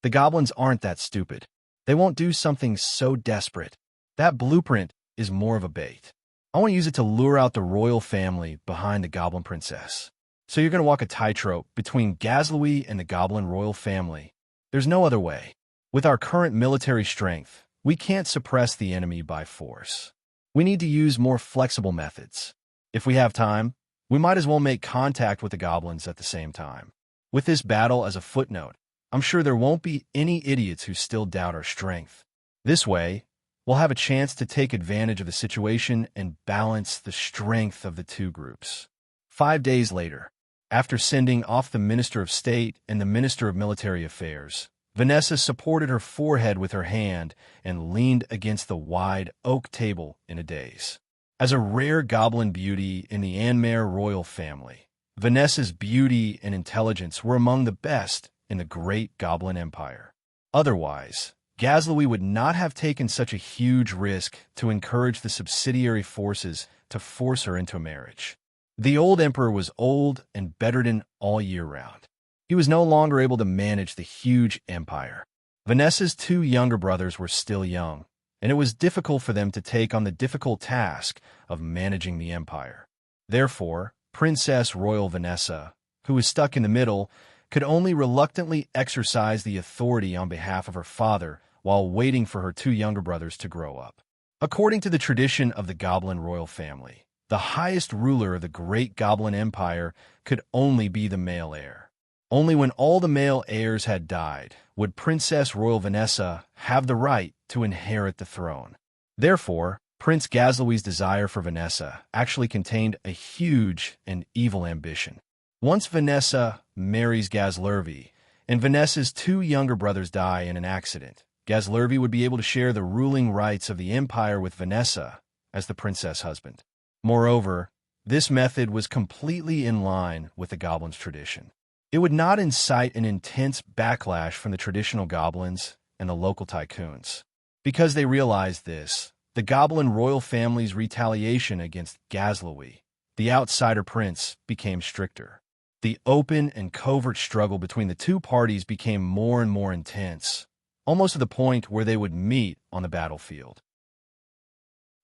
The goblins aren't that stupid. They won't do something so desperate. That blueprint is more of a bait. I want to use it to lure out the royal family behind the Goblin Princess. So you're going to walk a tightrope between Gazlu and the Goblin royal family. There's no other way. With our current military strength, we can't suppress the enemy by force. We need to use more flexible methods. If we have time, We might as well make contact with the goblins at the same time. With this battle as a footnote, I'm sure there won't be any idiots who still doubt our strength. This way, we'll have a chance to take advantage of the situation and balance the strength of the two groups. 5 days later, after sending off the Minister of State and the Minister of Military Affairs, Vanessa supported her forehead with her hand and leaned against the wide oak table in a daze. As a rare goblin beauty in the Anmare royal family, Vanessa's beauty and intelligence were among the best in the great Goblin Empire. Otherwise, Gazlowe would not have taken such a huge risk to encourage the subsidiary forces to force her into marriage. The old emperor was old and bedridden all year round. He was no longer able to manage the huge empire. Vanessa's 2 younger brothers were still young, and it was difficult for them to take on the difficult task of managing the empire. Therefore, Princess Royal Vanessa, who was stuck in the middle, could only reluctantly exercise the authority on behalf of her father while waiting for her 2 younger brothers to grow up. According to the tradition of the Goblin royal family, the highest ruler of the great Goblin Empire could only be the male heir. Only when all the male heirs had died would Princess Royal Vanessa have the right to inherit the throne. Therefore, Prince Gazlowe's desire for Vanessa actually contained a huge and evil ambition. Once Vanessa marries Gazlervi, and Vanessa's 2 younger brothers die in an accident, Gazlervi would be able to share the ruling rights of the empire with Vanessa as the princess husband. Moreover, this method was completely in line with the goblins' tradition. It would not incite an intense backlash from the traditional goblins and the local tycoons. Because they realized this, the Goblin royal family's retaliation against Gazlowe, the outsider prince, became stricter. The open and covert struggle between the 2 parties became more and more intense, almost to the point where they would meet on the battlefield.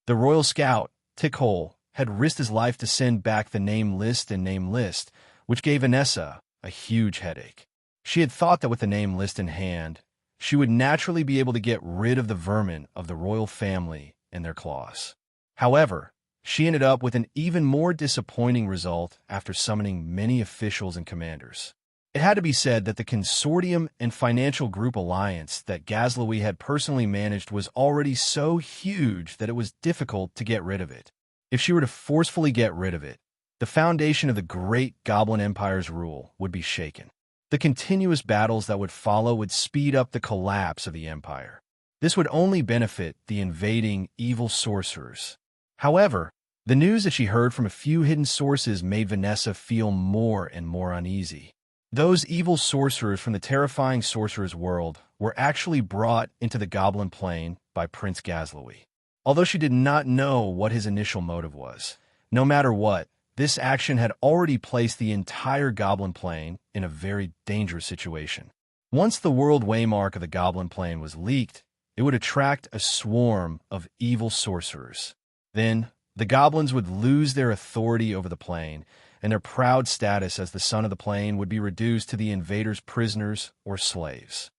The royal scout, Tickole, had risked his life to send back the name list, which gave Vanessa a huge headache. She had thought that with the name list in hand, she would naturally be able to get rid of the vermin of the royal family and their claws. However, she ended up with an even more disappointing result after summoning many officials and commanders. It had to be said that the consortium and financial group alliance that Gazlowe had personally managed was already so huge that it was difficult to get rid of it. If she were to forcefully get rid of it, the foundation of the great Goblin Empire's rule would be shaken. The continuous battles that would follow would speed up the collapse of the empire. This would only benefit the invading evil sorcerers. However, the news that she heard from a few hidden sources made Vanessa feel more and more uneasy. Those evil sorcerers from the terrifying sorcerer's world were actually brought into the Goblin Plain by Prince Gazlowe. Although she did not know what his initial motive was, no matter what, this action had already placed the entire Goblin Plain in a very dangerous situation. Once the world waymark of the Goblin Plain was leaked, it would attract a swarm of evil sorcerers. Then, the goblins would lose their authority over the plain, and their proud status as the son of the plain would be reduced to the invaders' prisoners or slaves.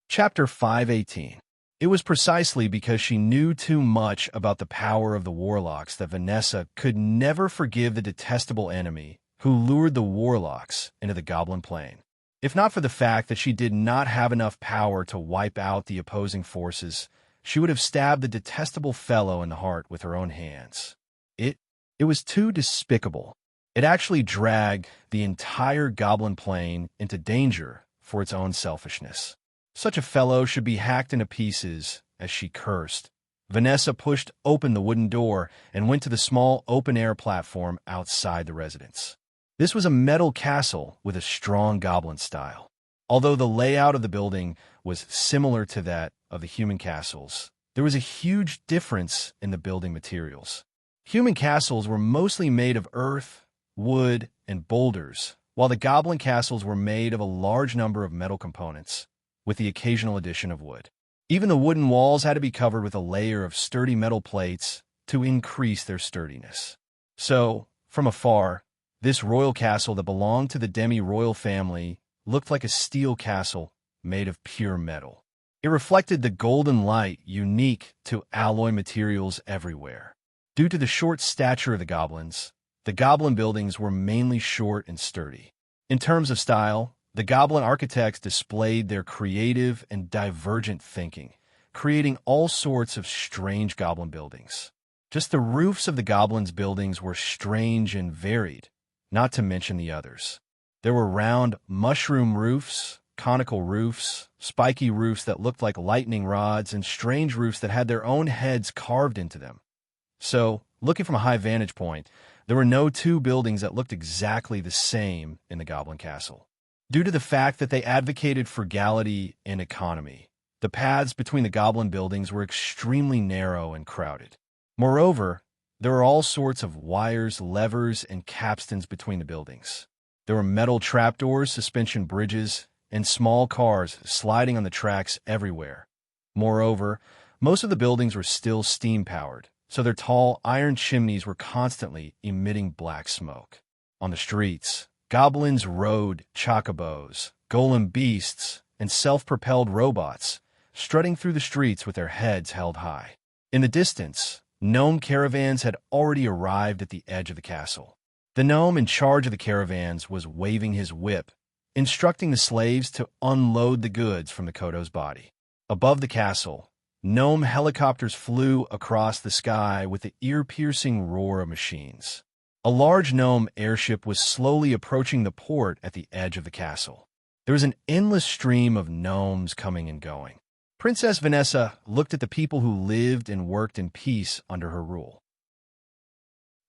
Chapter 518. It was precisely because she knew too much about the power of the warlocks that Vanessa could never forgive the detestable enemy who lured the warlocks into the Goblin Plain. If not for the fact that she did not have enough power to wipe out the opposing forces, she would have stabbed the detestable fellow in the heart with her own hands. It was too despicable. It actually dragged the entire Goblin Plain into danger for its own selfishness. Such a fellow should be hacked into pieces, as she cursed. Vanessa pushed open the wooden door and went to the small open-air platform outside the residence. This was a metal castle with a strong goblin style. Although the layout of the building was similar to that of the human castles, there was a huge difference in the building materials. Human castles were mostly made of earth, wood, and boulders, while the goblin castles were made of a large number of metal components, with the occasional addition of wood. Even the wooden walls had to be covered with a layer of sturdy metal plates to increase their sturdiness. So, from afar, this royal castle that belonged to the demi-royal family looked like a steel castle made of pure metal. It reflected the golden light unique to alloy materials everywhere. Due to the short stature of the goblin buildings were mainly short and sturdy. In terms of style, the goblin architects displayed their creative and divergent thinking, creating all sorts of strange goblin buildings. Just the roofs of the goblins' buildings were strange and varied, not to mention the others. There were round mushroom roofs, conical roofs, spiky roofs that looked like lightning rods, and strange roofs that had their own heads carved into them. So, looking from a high vantage point, there were no two buildings that looked exactly the same in the Goblin Castle. Due to the fact that they advocated frugality and economy, the paths between the goblin buildings were extremely narrow and crowded. Moreover, there were all sorts of wires, levers, and capstans between the buildings. There were metal trapdoors, suspension bridges, and small cars sliding on the tracks everywhere. Moreover, most of the buildings were still steam-powered, so their tall iron chimneys were constantly emitting black smoke. On the streets, goblins rode chocobos, golem beasts, and self-propelled robots, strutting through the streets with their heads held high. In the distance, gnome caravans had already arrived at the edge of the castle. The gnome in charge of the caravans was waving his whip, instructing the slaves to unload the goods from the Kodo's body. Above the castle, gnome helicopters flew across the sky with the ear-piercing roar of machines. A large gnome airship was slowly approaching the port at the edge of the castle. There was an endless stream of gnomes coming and going. Princess Vanessa looked at the people who lived and worked in peace under her rule.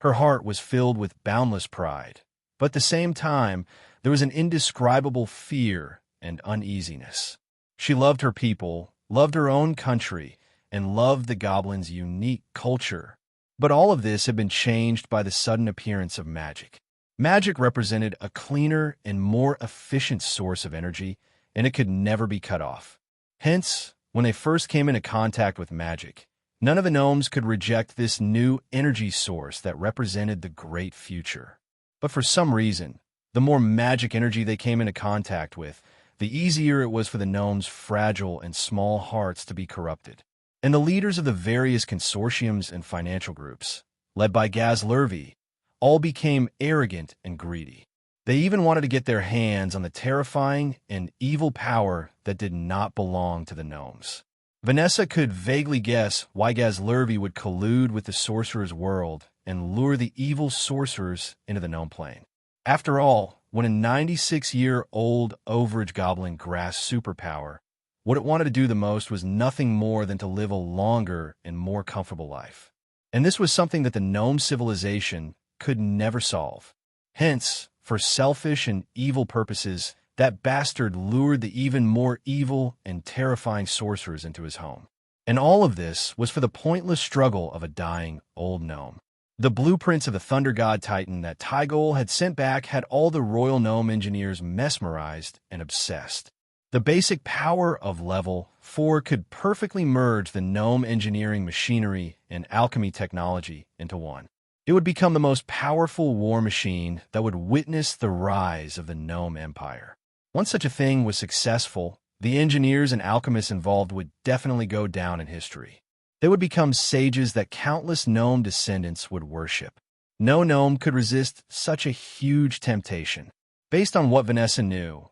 Her heart was filled with boundless pride, but at the same time, there was an indescribable fear and uneasiness. She loved her people, loved her own country, and loved the goblins' unique culture. But all of this had been changed by the sudden appearance of magic. Magic represented a cleaner and more efficient source of energy, and it could never be cut off. Hence, when they first came into contact with magic, none of the gnomes could reject this new energy source that represented the great future. But for some reason, the more magic energy they came into contact with, the easier it was for the gnomes' fragile and small hearts to be corrupted. And the leaders of the various consortiums and financial groups, led by Gaz Lurvy, all became arrogant and greedy. They even wanted to get their hands on the terrifying and evil power that did not belong to the gnomes. Vanessa could vaguely guess why Gaz Lurvy would collude with the sorcerer's world and lure the evil sorcerers into the gnome plane. After all, when a 96-year-old overage goblin grasped superpower, what it wanted to do the most was nothing more than to live a longer and more comfortable life. And this was something that the gnome civilization could never solve. Hence, for selfish and evil purposes, that bastard lured the even more evil and terrifying sorcerers into his home. And all of this was for the pointless struggle of a dying old gnome. The blueprints of the Thunder God Titan that Tygol had sent back had all the Royal Gnome engineers mesmerized and obsessed. The basic power of Level 4 could perfectly merge the gnome engineering machinery and alchemy technology into one. It would become the most powerful war machine that would witness the rise of the gnome empire. Once such a thing was successful, the engineers and alchemists involved would definitely go down in history. They would become sages that countless gnome descendants would worship. No gnome could resist such a huge temptation. Based on what Vanessa knew,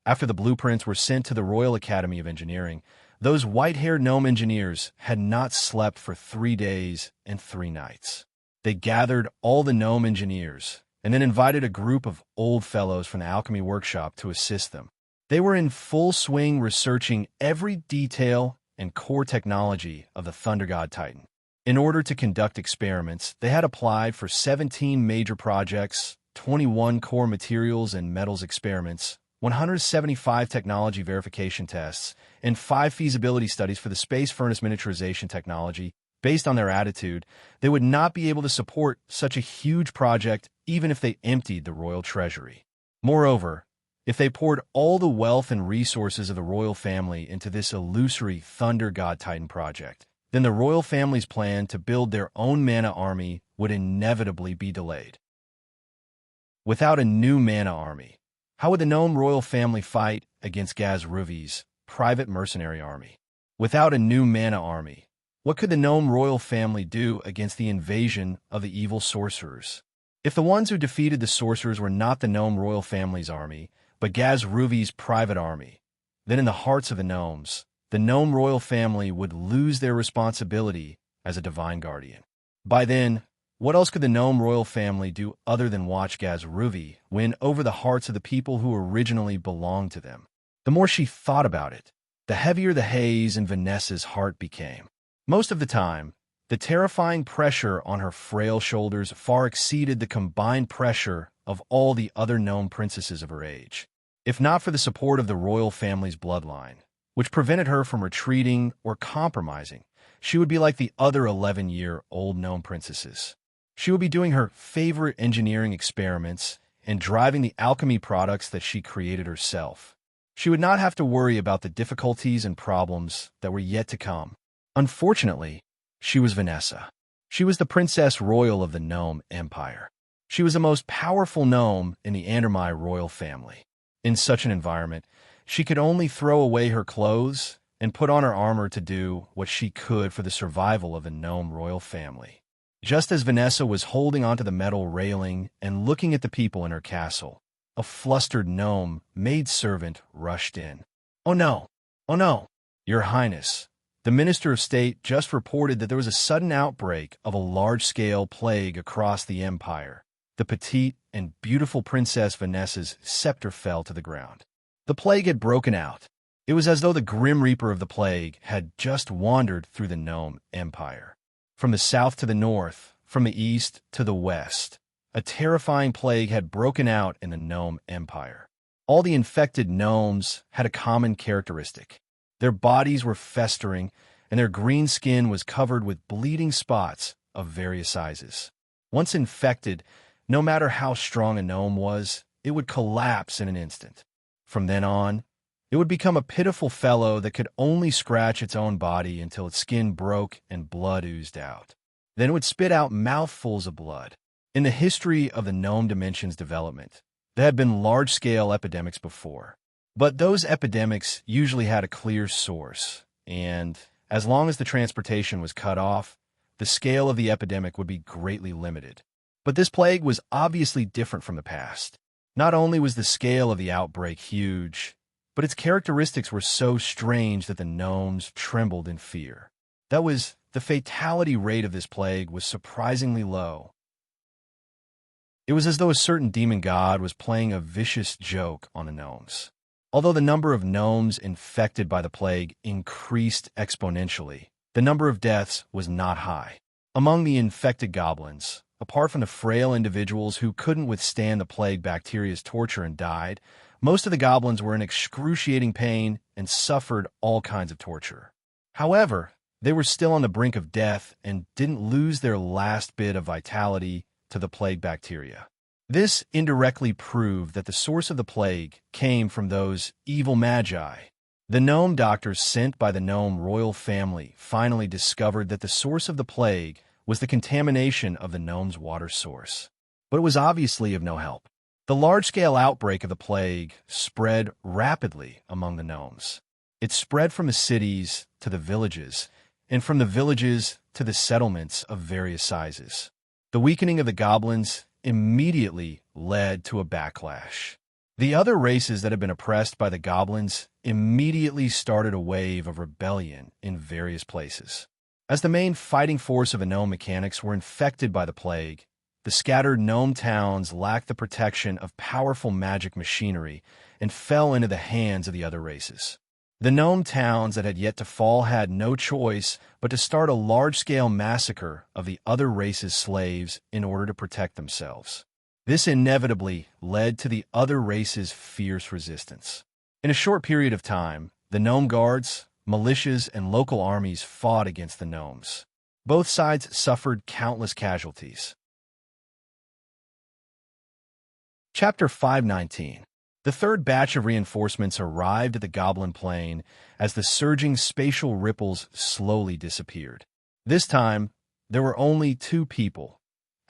after the blueprints were sent to the Royal Academy of Engineering, those white-haired gnome engineers had not slept for 3 days and 3 nights. They gathered all the gnome engineers and then invited a group of old fellows from the alchemy workshop to assist them. They were in full swing researching every detail and core technology of the Thunder God Titan. In order to conduct experiments, they had applied for 17 major projects, 21 core materials and metals experiments, 175 technology verification tests, and 5 feasibility studies for the space furnace miniaturization technology. Based on their attitude, they would not be able to support such a huge project even if they emptied the royal treasury. Moreover, if they poured all the wealth and resources of the royal family into this illusory Thunder God Titan project, then the royal family's plan to build their own mana army would inevitably be delayed. Without a new mana army, how would the gnome royal family fight against Gaz Ruvy's private mercenary army? Without a new mana army, What could the gnome royal family do against the invasion of the evil sorcerers? If the ones who defeated the sorcerers were not the gnome royal family's army, but Gazruvi's private army, then in the hearts of the gnome royal family would lose their responsibility as a divine guardian. By then, what else could the gnome royal family do other than watch Gazruvi win over the hearts of the people who originally belonged to them? The more she thought about it, the heavier the haze in Vanessa's heart became. Most of the time, the terrifying pressure on her frail shoulders far exceeded the combined pressure of all the other gnome princesses of her age. If not for the support of the royal family's bloodline, which prevented her from retreating or compromising, she would be like the other 11-year-old gnome princesses. She would be doing her favorite engineering experiments and driving the alchemy products that she created herself. She would not have to worry about the difficulties and problems that were yet to come. Unfortunately, she was Vanessa. She was the princess royal of the gnome empire. She was the most powerful gnome in the Andermai royal family. In such an environment, she could only throw away her clothes and put on her armor to do what she could for the survival of the gnome royal family. Just as Vanessa was holding onto the metal railing and looking at the people in her castle, a flustered gnome maidservant rushed in. "Oh no! Oh no! Your Highness, the Minister of State just reported that there was a sudden outbreak of a large-scale plague across the empire." The petite and beautiful Princess Vanessa's scepter fell to the ground. The plague had broken out. It was as though the Grim Reaper of the plague had just wandered through the gnome empire. From the south to the north, from the east to the west, a terrifying plague had broken out in the gnome empire. All the infected gnomes had a common characteristic. Their bodies were festering, and their green skin was covered with bleeding spots of various sizes. Once infected, no matter how strong a gnome was, it would collapse in an instant. From then on, it would become a pitiful fellow that could only scratch its own body until its skin broke and blood oozed out. Then it would spit out mouthfuls of blood. In the history of the gnome dimension's development, there had been large-scale epidemics before, but those epidemics usually had a clear source, and as long as the transportation was cut off, the scale of the epidemic would be greatly limited. But this plague was obviously different from the past. Not only was the scale of the outbreak huge, but its characteristics were so strange that the gnomes trembled in fear. That was, the fatality rate of this plague was surprisingly low. It was as though a certain demon god was playing a vicious joke on the gnomes. Although the number of gnomes infected by the plague increased exponentially, the number of deaths was not high. Among the infected goblins, apart from the frail individuals who couldn't withstand the plague bacteria's torture and died, most of the goblins were in excruciating pain and suffered all kinds of torture. However, they were still on the brink of death and didn't lose their last bit of vitality to the plague bacteria. This indirectly proved that the source of the plague came from those evil magi. The gnome doctors sent by the gnome royal family finally discovered that the source of the plague was the contamination of the gnome's water source. But it was obviously of no help. The large-scale outbreak of the plague spread rapidly among the gnomes. It spread from the cities to the villages, and from the villages to the settlements of various sizes. The weakening of the goblins immediately led to a backlash. The other races that had been oppressed by the goblins immediately started a wave of rebellion in various places. As the main fighting force of the gnome mechanics were infected by the plague, the scattered gnome towns lacked the protection of powerful magic machinery and fell into the hands of the other races. The gnome towns that had yet to fall had no choice but to start a large-scale massacre of the other races' slaves in order to protect themselves. This inevitably led to the other races' fierce resistance. In a short period of time, the gnome guards, militias, and local armies fought against the gnomes. Both sides suffered countless casualties. Chapter 519. The third batch of reinforcements arrived at the Goblin Plain as the surging spatial ripples slowly disappeared. This time, there were only two people,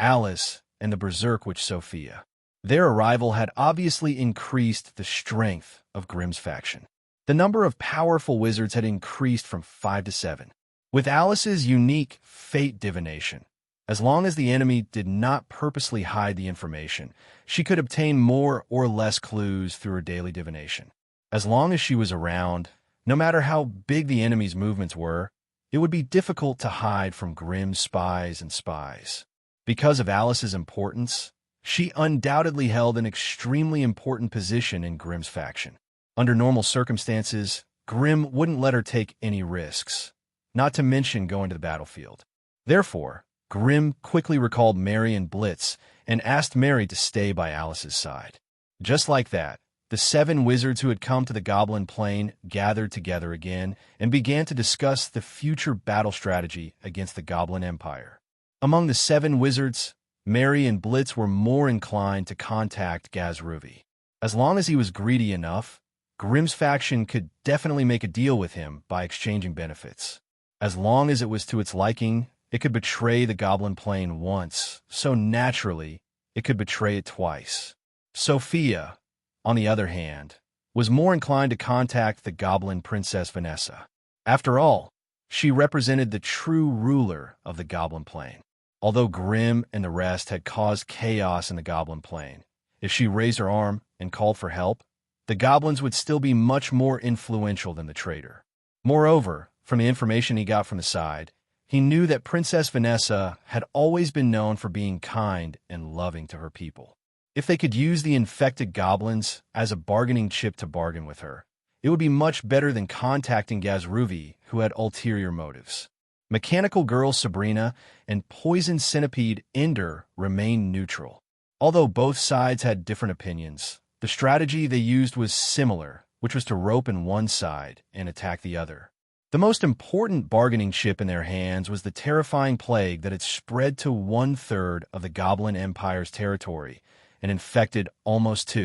Alice and the Berserk Witch Sophia. Their arrival had obviously increased the strength of Grimm's faction. The number of powerful wizards had increased from 5 to 7. With Alice's unique fate divination, as long as the enemy did not purposely hide the information, she could obtain more or less clues through her daily divination. As long as she was around, no matter how big the enemy's movements were, it would be difficult to hide from Grimm's spies and spies. Because of Alice's importance, she undoubtedly held an extremely important position in Grimm's faction. Under normal circumstances, Grimm wouldn't let her take any risks, not to mention going to the battlefield. Therefore, Grimm quickly recalled Mary and Blitz and asked Mary to stay by Alice's side. Just like that, the 7 wizards who had come to the Goblin Plain gathered together again and began to discuss the future battle strategy against the Goblin Empire. Among the 7 wizards, Mary and Blitz were more inclined to contact Gazruvi. As long as he was greedy enough, Grimm's faction could definitely make a deal with him by exchanging benefits. As long as it was to its liking, it could betray the Goblin Plain once, so naturally, it could betray it twice. Sophia, on the other hand, was more inclined to contact the Goblin Princess Vanessa. After all, she represented the true ruler of the Goblin Plain. Although Grimm and the rest had caused chaos in the Goblin Plain, if she raised her arm and called for help, the goblins would still be much more influential than the traitor. Moreover, from the information he got from the side, he knew that Princess Vanessa had always been known for being kind and loving to her people. If they could use the infected goblins as a bargaining chip to bargain with her, it would be much better than contacting Gazruvi, who had ulterior motives. Mechanical Girl Sabrina and Poison Centipede Ender remained neutral. Although both sides had different opinions, the strategy they used was similar, which was to rope in one side and attack the other. The most important bargaining chip in their hands was the terrifying plague that had spread to 1/3 of the Goblin Empire's territory and infected almost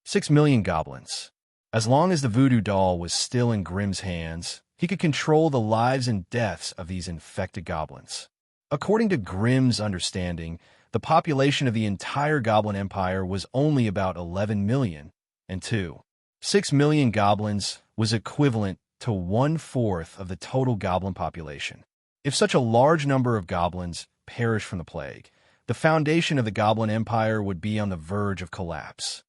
6 million goblins. As long as the voodoo doll was still in Grimm's hands, he could control the lives and deaths of these infected goblins. According to Grimm's understanding, the population of the entire Goblin Empire was only about 11 million, and 6 million goblins was equivalent to 1/4 of the total goblin population. If such a large number of goblins perished from the plague, the foundation of the Goblin Empire would be on the verge of collapse.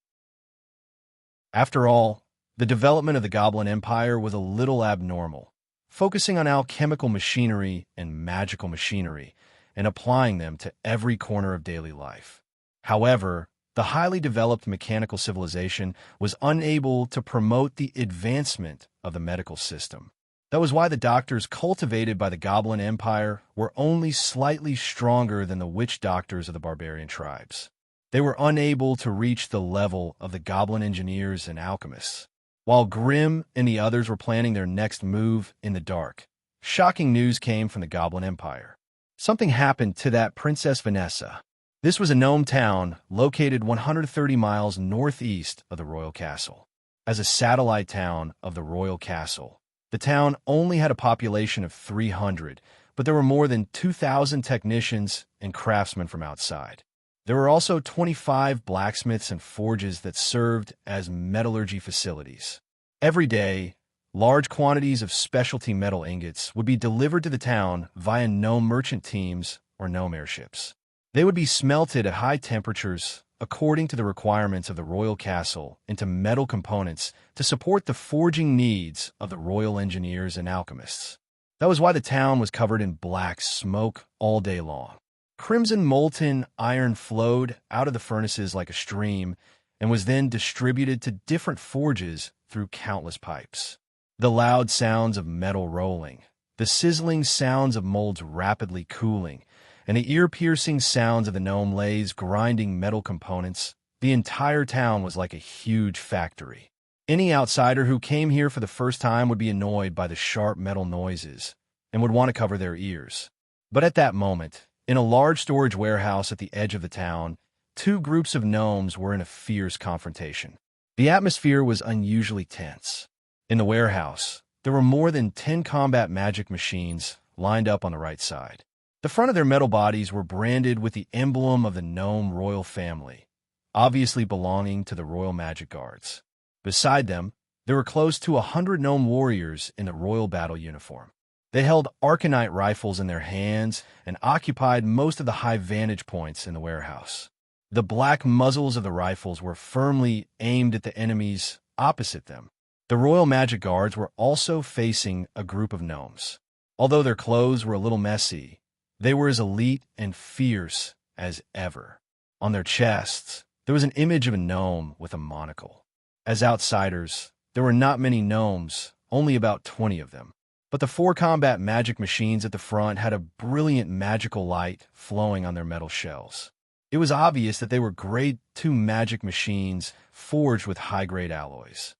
After all, the development of the Goblin Empire was a little abnormal, focusing on alchemical machinery and magical machinery, and applying them to every corner of daily life. However, the highly developed mechanical civilization was unable to promote the advancement of the medical system. That was why the doctors cultivated by the Goblin Empire were only slightly stronger than the witch doctors of the barbarian tribes. They were unable to reach the level of the goblin engineers and alchemists. While Grimm and the others were planning their next move in the dark, shocking news came from the Goblin Empire. Something happened to that Princess Vanessa. This was a gnome town located 130 miles northeast of the royal castle. As a satellite town of the royal castle, the town only had a population of 300, but there were more than 2,000 technicians and craftsmen from outside. There were also 25 blacksmiths and forges that served as metallurgy facilities. Every day, large quantities of specialty metal ingots would be delivered to the town via gnome merchant teams or gnome airships. They would be smelted at high temperatures according to the requirements of the royal castle into metal components to support the forging needs of the royal engineers and alchemists. That was why the town was covered in black smoke all day long. Crimson molten iron flowed out of the furnaces like a stream and was then distributed to different forges through countless pipes. The loud sounds of metal rolling, the sizzling sounds of molds rapidly cooling, and the ear-piercing sounds of the gnome lathes grinding metal components, the entire town was like a huge factory. Any outsider who came here for the first time would be annoyed by the sharp metal noises and would want to cover their ears. But at that moment, in a large storage warehouse at the edge of the town, 2 groups of gnomes were in a fierce confrontation. The atmosphere was unusually tense. In the warehouse, there were more than 10 combat magic machines lined up on the right side. The front of their metal bodies were branded with the emblem of the gnome royal family, obviously belonging to the royal magic guards. Beside them, there were close to 100 gnome warriors in the royal battle uniform. They held arcanite rifles in their hands and occupied most of the high vantage points in the warehouse. The black muzzles of the rifles were firmly aimed at the enemies opposite them. The Royal Magic Guards were also facing a group of gnomes. Although their clothes were a little messy, they were as elite and fierce as ever. On their chests, there was an image of a gnome with a monocle. As outsiders, there were not many gnomes, only about 20 of them. But the 4 combat magic machines at the front had a brilliant magical light flowing on their metal shells. It was obvious that they were Grade 2 magic machines forged with high-grade alloys.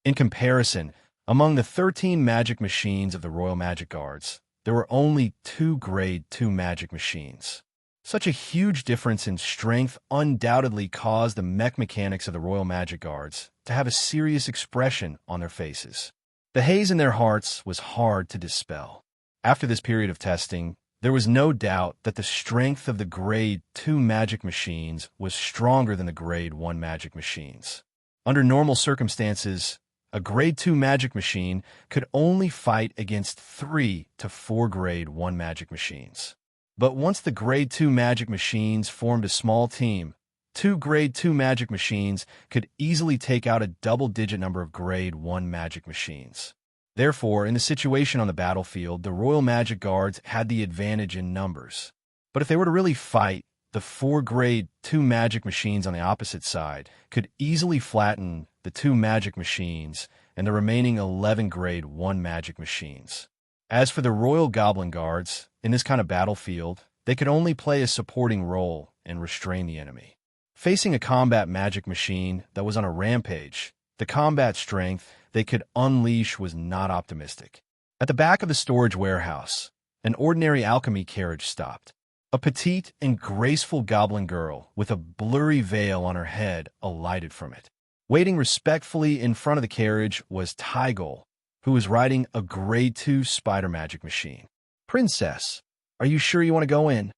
In comparison, among the 13 magic machines of the Royal Magic Guards, there were only 2 Grade 2 magic machines. Such a huge difference in strength undoubtedly caused the mech mechanics of the Royal Magic Guards to have a serious expression on their faces. The haze in their hearts was hard to dispel. After this period of testing, there was no doubt that the strength of the Grade 2 magic machines was stronger than the Grade 1 magic machines. Under normal circumstances, a Grade 2 magic machine could only fight against 3 to 4 Grade 1 magic machines. But once the Grade 2 magic machines formed a small team, 2 Grade 2 magic machines could easily take out a double-digit number of Grade 1 magic machines. Therefore, in the situation on the battlefield, the Royal Magic Guards had the advantage in numbers. But if they were to really fight, the 4 Grade 2 magic machines on the opposite side could easily flatten the 2 magic machines and the remaining 11 Grade 1 magic machines. As for the Royal Goblin Guards, in this kind of battlefield, they could only play a supporting role and restrain the enemy. Facing a combat magic machine that was on a rampage, the combat strength they could unleash was not optimistic. At the back of the storage warehouse, an ordinary alchemy carriage stopped. A petite and graceful goblin girl with a blurry veil on her head alighted from it. Waiting respectfully in front of the carriage was Tygol, who was riding a Grade 2 spider magic machine. "Princess, are you sure you want to go in?"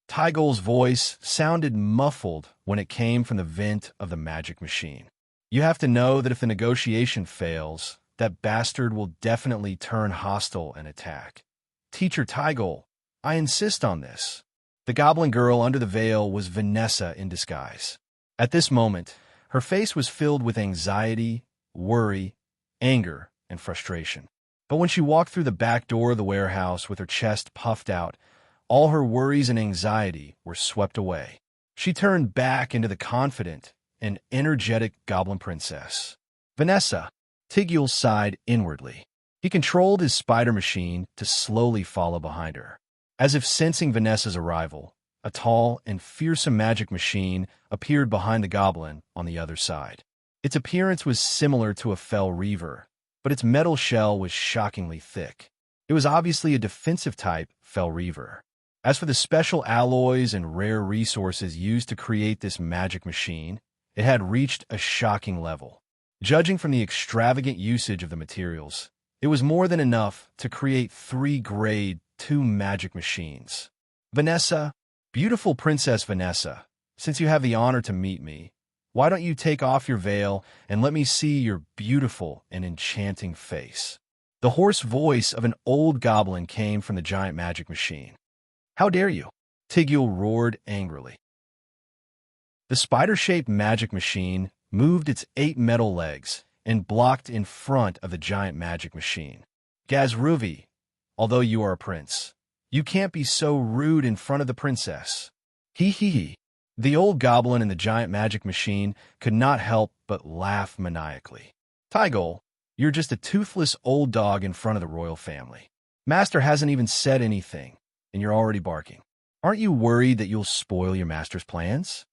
Tygol's voice sounded muffled when it came from the vent of the magic machine. "You have to know that if the negotiation fails, that bastard will definitely turn hostile and attack. Teacher Tygol, I insist on this." The goblin girl under the veil was Vanessa in disguise. At this moment, her face was filled with anxiety, worry, anger, and frustration. But when she walked through the back door of the warehouse with her chest puffed out, all her worries and anxiety were swept away. She turned back into the confident and energetic goblin princess. "Vanessa," Tigul sighed inwardly. He controlled his spider machine to slowly follow behind her. As if sensing Vanessa's arrival, a tall and fearsome magic machine appeared behind the goblin on the other side. Its appearance was similar to a fell reaver, but its metal shell was shockingly thick. It was obviously a defensive type fell reaver. As for the special alloys and rare resources used to create this magic machine, it had reached a shocking level. Judging from the extravagant usage of the materials, it was more than enough to create 3 Grade 2 magic machines. "Vanessa, beautiful Princess Vanessa, since you have the honor to meet me, why don't you take off your veil and let me see your beautiful and enchanting face?" The hoarse voice of an old goblin came from the giant magic machine. "How dare you?" Tigul roared angrily. The spider-shaped magic machine moved its 8 metal legs and blocked in front of the giant magic machine. "Gazruvi, although you are a prince, you can't be so rude in front of the princess." Hee hee hee. The old goblin and the giant magic machine could not help but laugh maniacally. "Tygol, you're just a toothless old dog in front of the royal family. Master hasn't even said anything, and you're already barking. Aren't you worried that you'll spoil your master's plans?"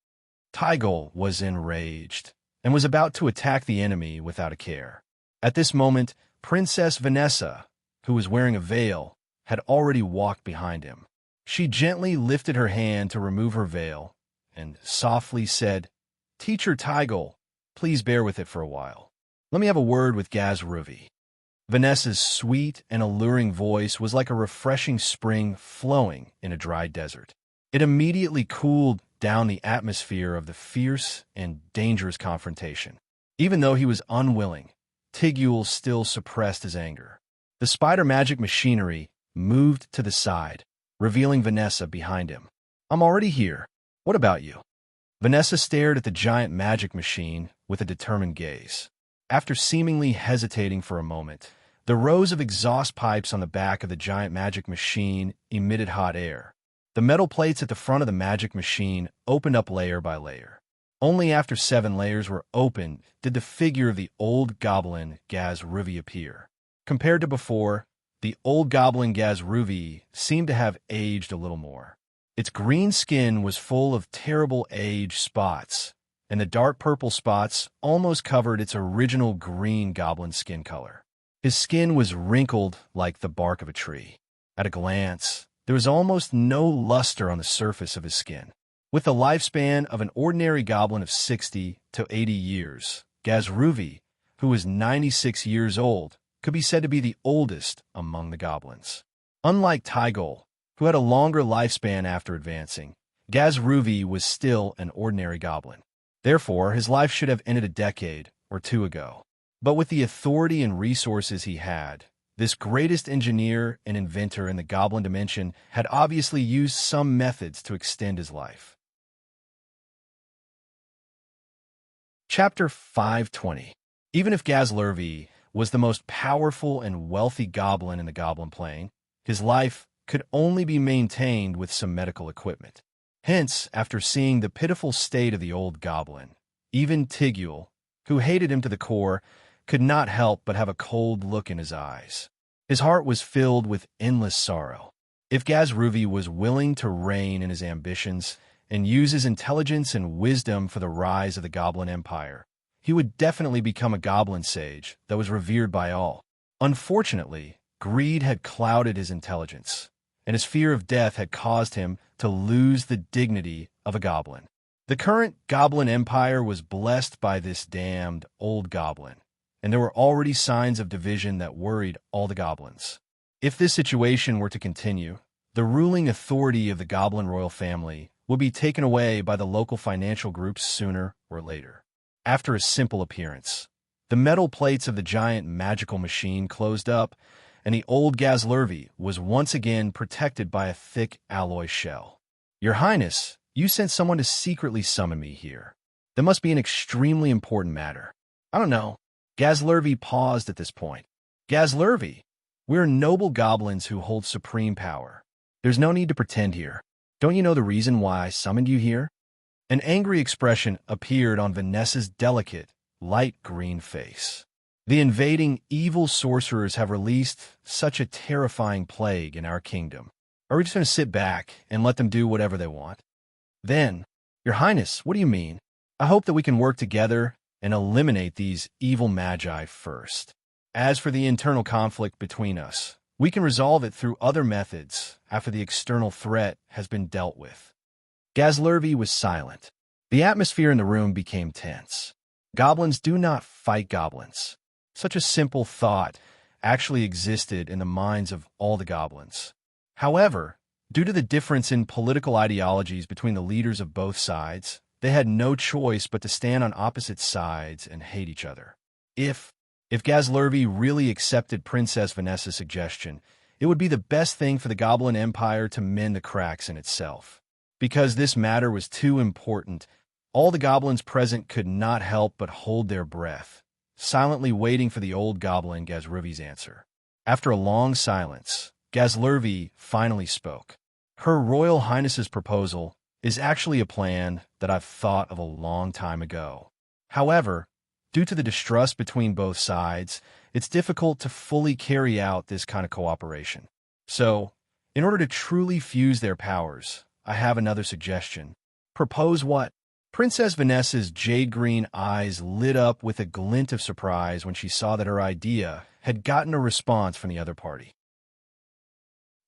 Tygol was enraged and was about to attack the enemy without a care. At this moment, Princess Vanessa, who was wearing a veil, had already walked behind him. She gently lifted her hand to remove her veil and softly said, "Teacher Tygol, please bear with it for a while. Let me have a word with Gazruvi." Vanessa's sweet and alluring voice was like a refreshing spring flowing in a dry desert. It immediately cooled down the atmosphere of the fierce and dangerous confrontation. Even though he was unwilling, Tigul still suppressed his anger. The spider magic machinery moved to the side, revealing Vanessa behind him. I'm already here. What about you? Vanessa stared at the giant magic machine with a determined gaze. After seemingly hesitating for a moment, the rows of exhaust pipes on the back of the giant magic machine emitted hot air. The metal plates at the front of the magic machine opened up layer by layer. Only after 7 layers were opened did the figure of the old goblin Gazruvi appear. Compared to before, the old goblin Gazruvi seemed to have aged a little more. Its green skin was full of terrible age spots, and the dark purple spots almost covered its original green goblin skin color. His skin was wrinkled like the bark of a tree. At a glance, there was almost no luster on the surface of his skin. With the lifespan of an ordinary goblin of 60 to 80 years, Gazruvi, who was 96 years old, could be said to be the oldest among the goblins. Unlike Tygol, who had a longer lifespan after advancing, Gazruvi was still an ordinary goblin. Therefore, his life should have ended a decade or 2 ago. But with the authority and resources he had, this greatest engineer and inventor in the goblin dimension had obviously used some methods to extend his life. Chapter 520. Even if Gazlurvi was the most powerful and wealthy goblin in the goblin plane, his life could only be maintained with some medical equipment. Hence, after seeing the pitiful state of the old goblin, even Tigul, who hated him to the core, could not help but have a cold look in his eyes. His heart was filled with endless sorrow. If Gazruvi was willing to rein in his ambitions and use his intelligence and wisdom for the rise of the Goblin Empire, he would definitely become a goblin sage that was revered by all. Unfortunately, greed had clouded his intelligence, and his fear of death had caused him to lose the dignity of a goblin. The current Goblin Empire was blessed by this damned old goblin, and there were already signs of division that worried all the goblins. If this situation were to continue, the ruling authority of the goblin royal family would be taken away by the local financial groups sooner or later. After a simple appearance, the metal plates of the giant magical machine closed up, and the old Gazlurvi was once again protected by a thick alloy shell. Your Highness, you sent someone to secretly summon me here. That must be an extremely important matter. I don't know. Gazlurvi paused at this point. Gazlurvi, we're noble goblins who hold supreme power. There's no need to pretend here. Don't you know the reason why I summoned you here? An angry expression appeared on Vanessa's delicate, light green face. The invading evil sorcerers have released such a terrifying plague in our kingdom. Are we just going to sit back and let them do whatever they want? Then, Your Highness, what do you mean? I hope that we can work together and eliminate these evil magi first. As for the internal conflict between us, we can resolve it through other methods after the external threat has been dealt with. Gazlurvi was silent. The atmosphere in the room became tense. Goblins do not fight goblins. Such a simple thought actually existed in the minds of all the goblins. However, due to the difference in political ideologies between the leaders of both sides, they had no choice but to stand on opposite sides and hate each other. If Gazlurvi really accepted Princess Vanessa's suggestion, it would be the best thing for the Goblin Empire to mend the cracks in itself. Because this matter was too important, all the goblins present could not help but hold their breath, silently waiting for the old goblin Gazruvi's answer. After a long silence, Gazlurvi finally spoke. Her Royal Highness's proposal is actually a plan that I've thought of a long time ago. However, due to the distrust between both sides, it's difficult to fully carry out this kind of cooperation. So, in order to truly fuse their powers, I have another suggestion. Propose what? Princess Vanessa's jade-green eyes lit up with a glint of surprise when she saw that her idea had gotten a response from the other party.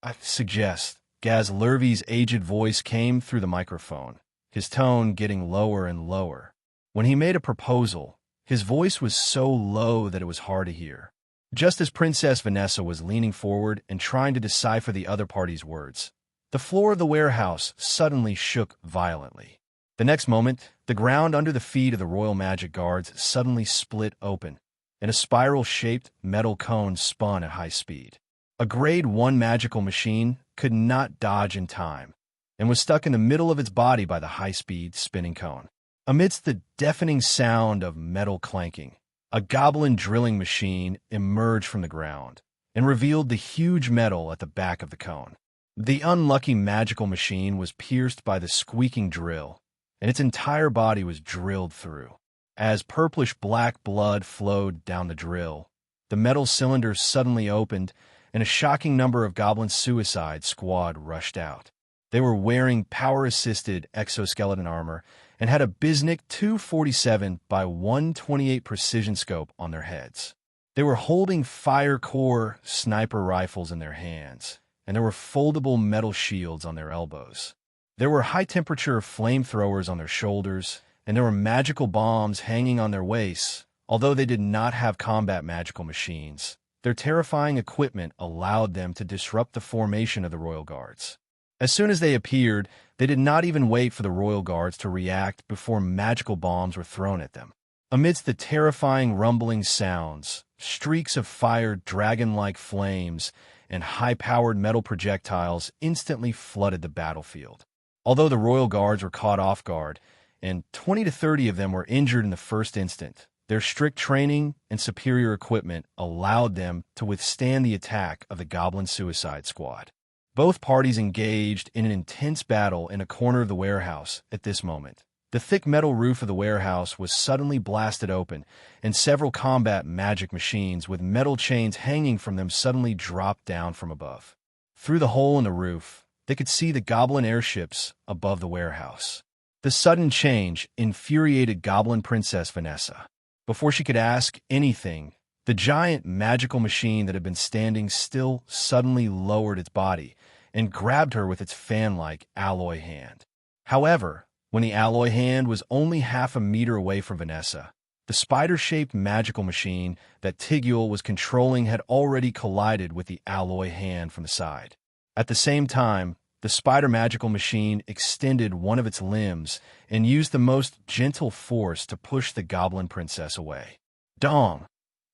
I suggest. Gazlurvi's aged voice came through the microphone, his tone getting lower and lower. When he made a proposal, his voice was so low that it was hard to hear. Just as Princess Vanessa was leaning forward and trying to decipher the other party's words, the floor of the warehouse suddenly shook violently. The next moment, the ground under the feet of the royal magic guards suddenly split open, and a spiral-shaped metal cone spun at high speed. A Grade 1 magical machine could not dodge in time, and was stuck in the middle of its body by the high-speed spinning cone. Amidst the deafening sound of metal clanking, a goblin drilling machine emerged from the ground and revealed the huge metal at the back of the cone. The unlucky magical machine was pierced by the squeaking drill, and its entire body was drilled through. As purplish-black blood flowed down the drill, the metal cylinder suddenly opened, and a shocking number of Goblin Suicide Squad rushed out. They were wearing power-assisted exoskeleton armor and had a Biznik 247 by 128 precision scope on their heads. They were holding fire core sniper rifles in their hands, and there were foldable metal shields on their elbows. There were high-temperature flamethrowers on their shoulders, and there were magical bombs hanging on their waists. Although they did not have combat magical machines, their terrifying equipment allowed them to disrupt the formation of the Royal Guards. As soon as they appeared, they did not even wait for the Royal Guards to react before magical bombs were thrown at them. Amidst the terrifying rumbling sounds, streaks of fire, dragon-like flames, and high-powered metal projectiles instantly flooded the battlefield. Although the Royal Guards were caught off guard, and 20 to 30 of them were injured in the first instant, their strict training and superior equipment allowed them to withstand the attack of the Goblin Suicide Squad. Both parties engaged in an intense battle in a corner of the warehouse at this moment. The thick metal roof of the warehouse was suddenly blasted open, and several combat magic machines with metal chains hanging from them suddenly dropped down from above. Through the hole in the roof, they could see the goblin airships above the warehouse. The sudden change infuriated Goblin Princess Vanessa. Before she could ask anything, the giant magical machine that had been standing still suddenly lowered its body and grabbed her with its fan-like alloy hand. However, when the alloy hand was only half a meter away from Vanessa, the spider-shaped magical machine that Tigul was controlling had already collided with the alloy hand from the side. At the same time, the spider magical machine extended one of its limbs and used the most gentle force to push the Goblin Princess away. Dong!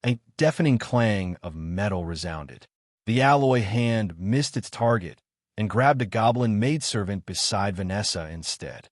A deafening clang of metal resounded. The alloy hand missed its target and grabbed a goblin maidservant beside Vanessa instead.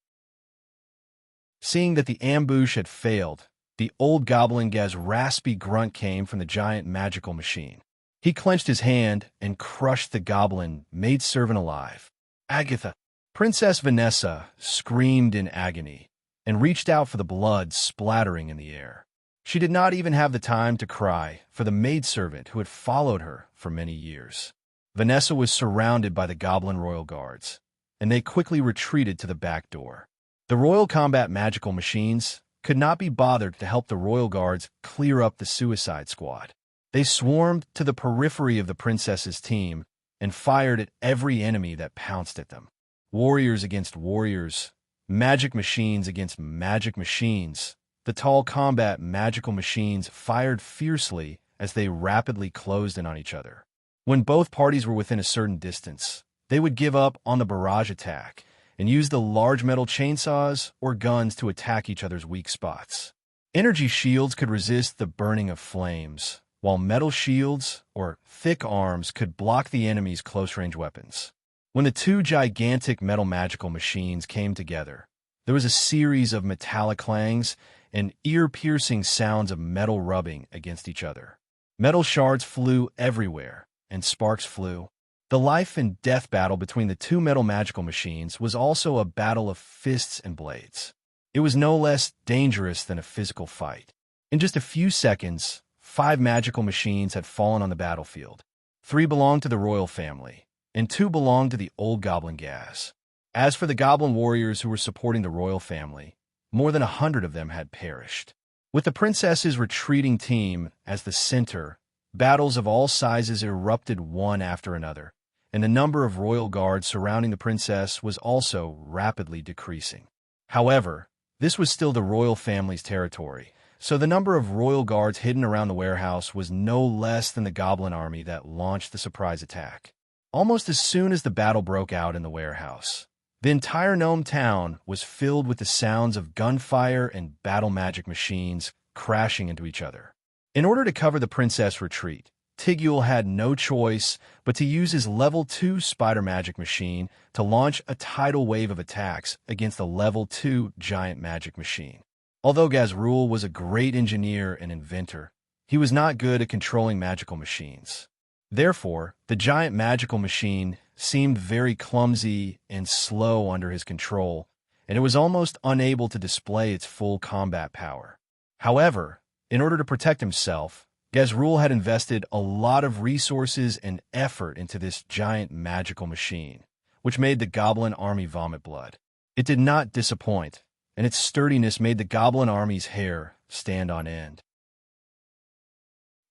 Seeing that the ambush had failed, the old goblin guy's raspy grunt came from the giant magical machine. He clenched his hand and crushed the goblin maidservant alive. Agatha! Princess Vanessa screamed in agony and reached out for the blood splattering in the air. She did not even have the time to cry for the maidservant who had followed her for many years. Vanessa was surrounded by the Goblin Royal Guards, and they quickly retreated to the back door. The Royal Combat Magical Machines could not be bothered to help the Royal Guards clear up the Suicide Squad. They swarmed to the periphery of the princess's team and fired at every enemy that pounced at them. Warriors against warriors, magic machines against magic machines. The tall combat magical machines fired fiercely as they rapidly closed in on each other. When both parties were within a certain distance, they would give up on the barrage attack and use the large metal chainsaws or guns to attack each other's weak spots. Energy shields could resist the burning of flames, while metal shields or thick arms could block the enemy's close-range weapons. When the two gigantic metal magical machines came together, there was a series of metallic clangs and ear-piercing sounds of metal rubbing against each other. Metal shards flew everywhere, and sparks flew. The life and death battle between the two metal magical machines was also a battle of fists and blades. It was no less dangerous than a physical fight. In just a few seconds, 5 magical machines had fallen on the battlefield. 3 belonged to the royal family, and 2 belonged to the old goblin gas. As for the goblin warriors who were supporting the royal family, more than 100 of them had perished. With the princess's retreating team as the center, battles of all sizes erupted one after another, and the number of royal guards surrounding the princess was also rapidly decreasing. However, this was still the royal family's territory, so the number of royal guards hidden around the warehouse was no less than the goblin army that launched the surprise attack. Almost as soon as the battle broke out in the warehouse, the entire gnome town was filled with the sounds of gunfire and battle magic machines crashing into each other. In order to cover the princess' retreat, Tigul had no choice but to use his level 2 spider magic machine to launch a tidal wave of attacks against the level 2 giant magic machine. Although Gazrul was a great engineer and inventor, he was not good at controlling magical machines. Therefore, the giant magical machine seemed very clumsy and slow under his control, and it was almost unable to display its full combat power. However, in order to protect himself, Gazrul had invested a lot of resources and effort into this giant magical machine, which made the goblin army vomit blood. It did not disappoint, and its sturdiness made the goblin army's hair stand on end.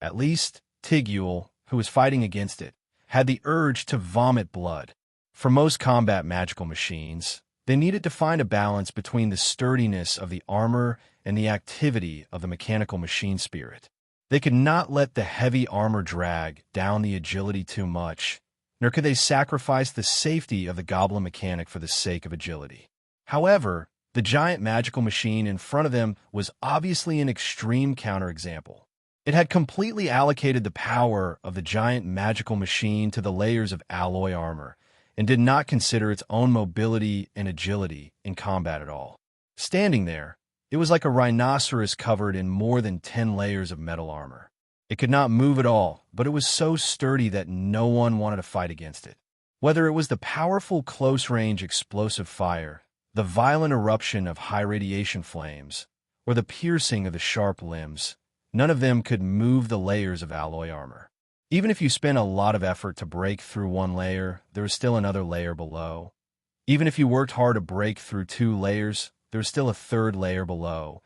At least, Tigul, who was fighting against it, had the urge to vomit blood. For most combat magical machines, they needed to find a balance between the sturdiness of the armor and the activity of the mechanical machine spirit. They could not let the heavy armor drag down the agility too much, nor could they sacrifice the safety of the goblin mechanic for the sake of agility. However, the giant magical machine in front of them was obviously an extreme counterexample. It had completely allocated the power of the giant magical machine to the layers of alloy armor, and did not consider its own mobility and agility in combat at all. Standing there, it was like a rhinoceros covered in more than 10 layers of metal armor. It could not move at all, but it was so sturdy that no one wanted to fight against it. Whether it was the powerful close-range explosive fire, the violent eruption of high radiation flames, or the piercing of the sharp limbs, none of them could move the layers of alloy armor. Even if you spent a lot of effort to break through one layer, there was still another layer below. Even if you worked hard to break through 2 layers, there was still a 3rd layer below.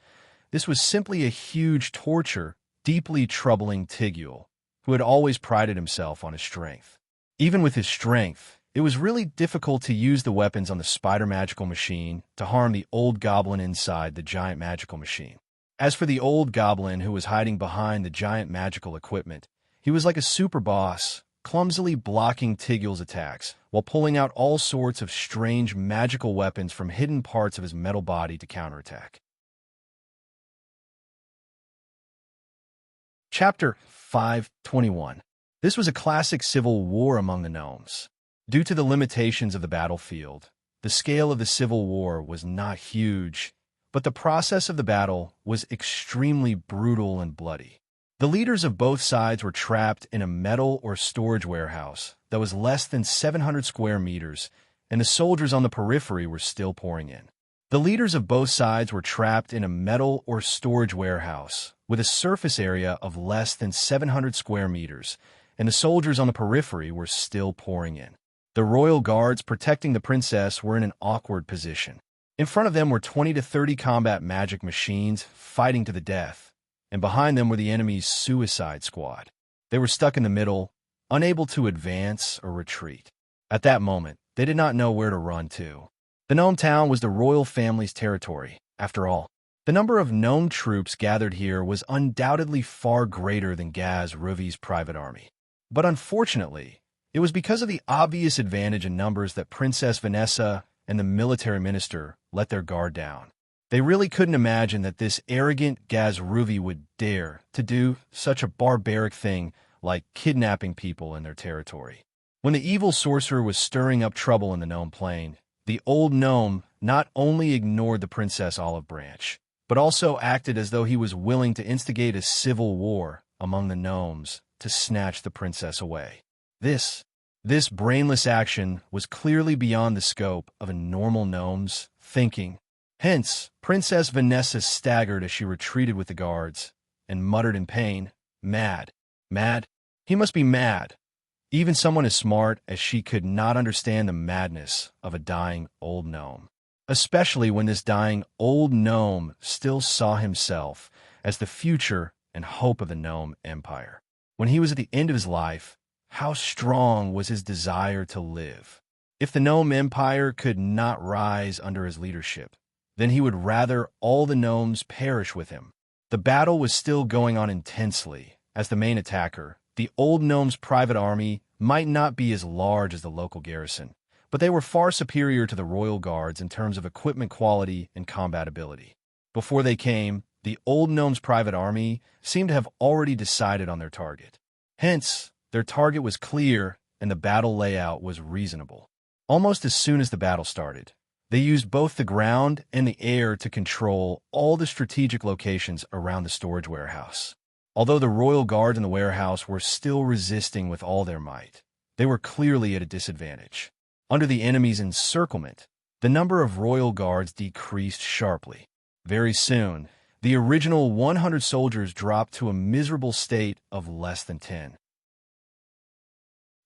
This was simply a huge torture, deeply troubling Tigul, who had always prided himself on his strength. Even with his strength, it was really difficult to use the weapons on the spider magical machine to harm the old goblin inside the giant magical machine. As for the old goblin who was hiding behind the giant magical equipment, he was like a super boss, clumsily blocking Tigul's attacks, while pulling out all sorts of strange magical weapons from hidden parts of his metal body to counterattack. Chapter 521. This was a classic civil war among the gnomes. Due to the limitations of the battlefield, the scale of the civil war was not huge, but the process of the battle was extremely brutal and bloody. The leaders of both sides were trapped in a metal or storage warehouse that was less than 700 square meters, and the soldiers on the periphery were still pouring in. The leaders of both sides were trapped in a metal or storage warehouse with a surface area of less than 700 square meters, and the soldiers on the periphery were still pouring in. The royal guards protecting the princess were in an awkward position. In front of them were 20 to 30 combat magic machines fighting to the death, and behind them were the enemy's suicide squad. They were stuck in the middle, unable to advance or retreat. At that moment, they did not know where to run to. The gnome town was the royal family's territory, after all. The number of gnome troops gathered here was undoubtedly far greater than Gaz-Ruvi's private army. But unfortunately, it was because of the obvious advantage in numbers that Princess Vanessa and the military minister let their guard down. They really couldn't imagine that this arrogant Gaz-Ruvi would dare to do such a barbaric thing like kidnapping people in their territory. When the evil sorcerer was stirring up trouble in the gnome plain, the old gnome not only ignored the Princess Olive Branch, but also acted as though he was willing to instigate a civil war among the gnomes to snatch the princess away. This brainless action was clearly beyond the scope of a normal gnome's thinking. Hence, Princess Vanessa staggered as she retreated with the guards, and muttered in pain, "Mad. Mad? He must be mad." Even someone as smart as she could not understand the madness of a dying old gnome, especially when this dying old gnome still saw himself as the future and hope of the gnome empire. When he was at the end of his life, how strong was his desire to live? If the gnome empire could not rise under his leadership, then he would rather all the gnomes perish with him. The battle was still going on intensely, as the main attacker, the old gnome's private army, might not be as large as the local garrison, but they were far superior to the royal guards in terms of equipment quality and combat ability. Before they came, The old gnome's private army seemed to have already decided on their target. Hence, their target was clear and the battle layout was reasonable. Almost as soon as the battle started, they used both the ground and the air to control all the strategic locations around the storage warehouse. Although the royal guards in the warehouse were still resisting with all their might, they were clearly at a disadvantage. Under the enemy's encirclement, the number of royal guards decreased sharply. Very soon, the original 100 soldiers dropped to a miserable state of less than 10.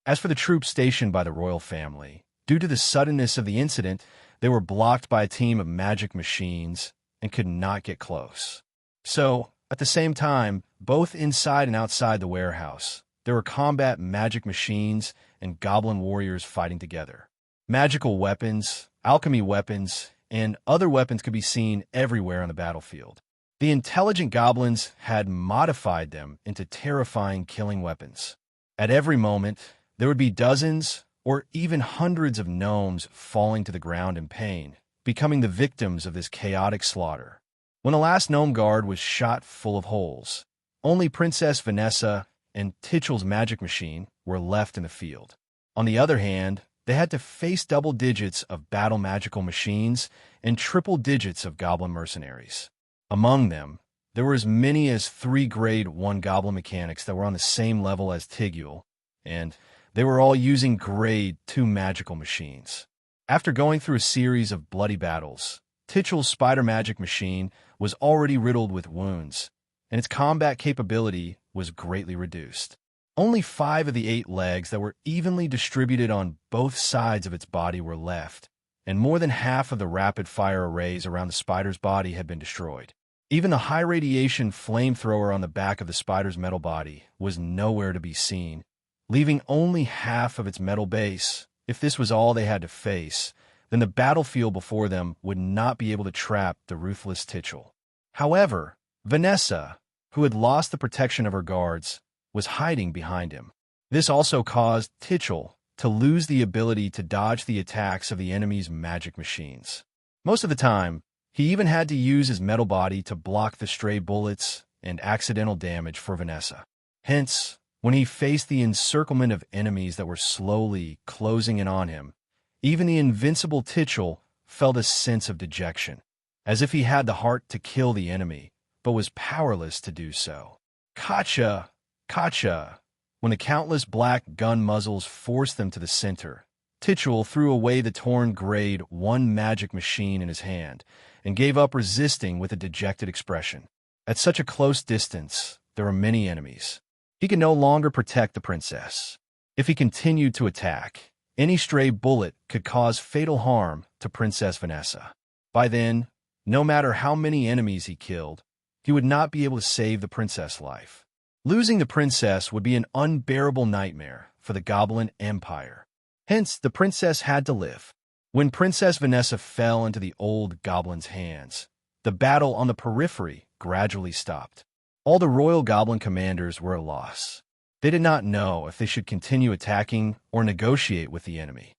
As for the troops stationed by the royal family, due to the suddenness of the incident, they were blocked by a team of magic machines and could not get close. So, at the same time, both inside and outside the warehouse, there were combat magic machines and goblin warriors fighting together. Magical weapons, alchemy weapons, and other weapons could be seen everywhere on the battlefield. The intelligent goblins had modified them into terrifying killing weapons. At every moment, there would be dozens or even hundreds of gnomes falling to the ground in pain, becoming the victims of this chaotic slaughter. When the last gnome guard was shot full of holes, only Princess Vanessa and Tichel's magic machine were left in the field. On the other hand, they had to face double digits of battle magical machines and triple digits of goblin mercenaries. Among them, there were as many as 3 grade 1 goblin mechanics that were on the same level as Tigul, and they were all using grade 2 magical machines. After going through a series of bloody battles, Tichel's spider magic machine was already riddled with wounds, and its combat capability was greatly reduced. Only 5 of the 8 legs that were evenly distributed on both sides of its body were left, and more than half of the rapid-fire arrays around the spider's body had been destroyed. Even the high-radiation flamethrower on the back of the spider's metal body was nowhere to be seen, leaving only half of its metal base. If this was all they had to face, then the battlefield before them would not be able to trap the ruthless Tichel. However, Vanessa, who had lost the protection of her guards, was hiding behind him. This also caused Tichel to lose the ability to dodge the attacks of the enemy's magic machines. Most of the time, he even had to use his metal body to block the stray bullets and accidental damage for Vanessa. Hence, when he faced the encirclement of enemies that were slowly closing in on him, even the invincible Tichel felt a sense of dejection, as if he had the heart to kill the enemy, but was powerless to do so. Kacha! Kacha! When the countless black gun muzzles forced them to the center, Tichel threw away the torn grade 1 magic machine in his hand and gave up resisting with a dejected expression. At such a close distance, there were many enemies. He could no longer protect the princess. If he continued to attack, any stray bullet could cause fatal harm to Princess Vanessa. By then, no matter how many enemies he killed, he would not be able to save the princess' life. Losing the princess would be an unbearable nightmare for the Goblin Empire. Hence, the princess had to live. When Princess Vanessa fell into the old goblin's hands, the battle on the periphery gradually stopped. All the royal goblin commanders were at a loss. They did not know if they should continue attacking or negotiate with the enemy.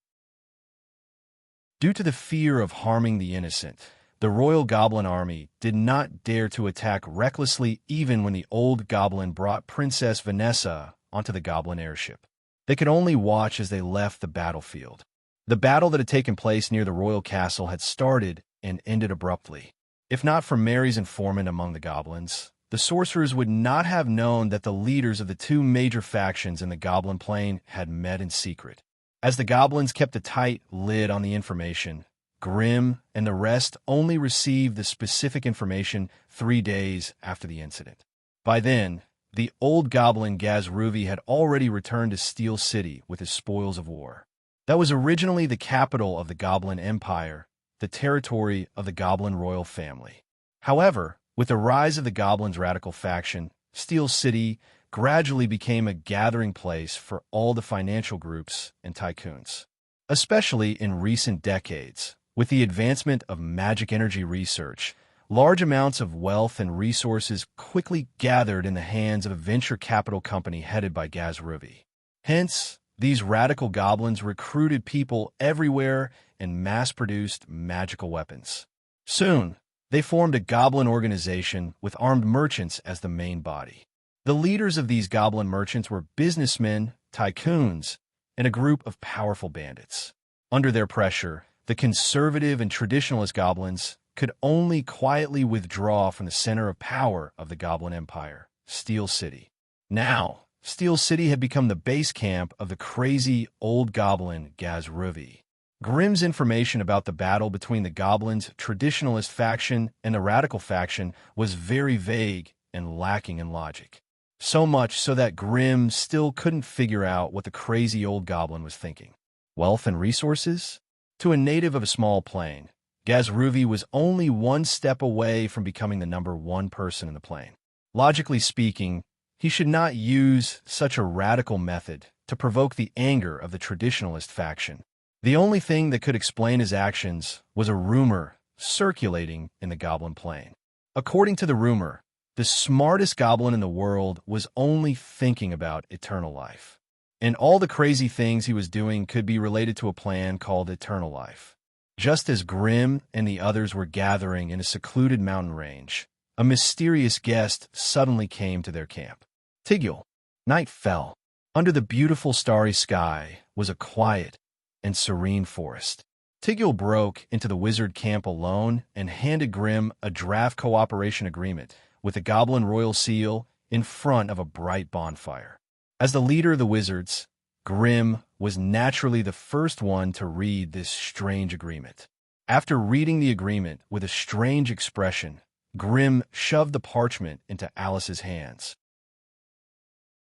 Due to the fear of harming the innocent, the royal goblin army did not dare to attack recklessly even when the old goblin brought Princess Vanessa onto the goblin airship. They could only watch as they left the battlefield. The battle that had taken place near the royal castle had started and ended abruptly. If not for Mary's informant among the goblins, the sorcerers would not have known that the leaders of the 2 major factions in the Goblin Plain had met in secret. As the goblins kept a tight lid on the information, Grimm and the rest only received the specific information 3 days after the incident. By then, the old goblin Gazruvi had already returned to Steel City with his spoils of war. That was originally the capital of the Goblin Empire, the territory of the Goblin royal family. However, with the rise of the Goblins' radical faction, Steel City gradually became a gathering place for all the financial groups and tycoons. Especially in recent decades, with the advancement of magic energy research, large amounts of wealth and resources quickly gathered in the hands of a venture capital company headed by Gazruvi. Hence, these radical goblins recruited people everywhere and mass-produced magical weapons. Soon, They formed a goblin organization with armed merchants as the main body. The leaders of these goblin merchants were businessmen, tycoons, and a group of powerful bandits. Under their pressure, the conservative and traditionalist goblins could only quietly withdraw from the center of power of the Goblin Empire, Steel City. Now, Steel City had become the base camp of the crazy old goblin Gazruvi. Grimm's information about the battle between the goblins' traditionalist faction and the radical faction was very vague and lacking in logic. So much so that Grimm still couldn't figure out what the crazy old goblin was thinking. Wealth and resources? To a native of a small plane, Gazruvi was only one step away from becoming the #1 person in the plane. Logically speaking, he should not use such a radical method to provoke the anger of the traditionalist faction. The only thing that could explain his actions was a rumor circulating in the goblin plane. According to the rumor, the smartest goblin in the world was only thinking about eternal life. And all the crazy things he was doing could be related to a plan called eternal life. Just as Grimm and the others were gathering in a secluded mountain range, a mysterious guest suddenly came to their camp. Tigul. Night fell. Under the beautiful starry sky was a quiet and serene forest. Tigul broke into the wizard camp alone and handed Grimm a draft cooperation agreement with the goblin royal seal in front of a bright bonfire. As the leader of the wizards, Grimm was naturally the first one to read this strange agreement. After reading the agreement with a strange expression, Grimm shoved the parchment into Alice's hands.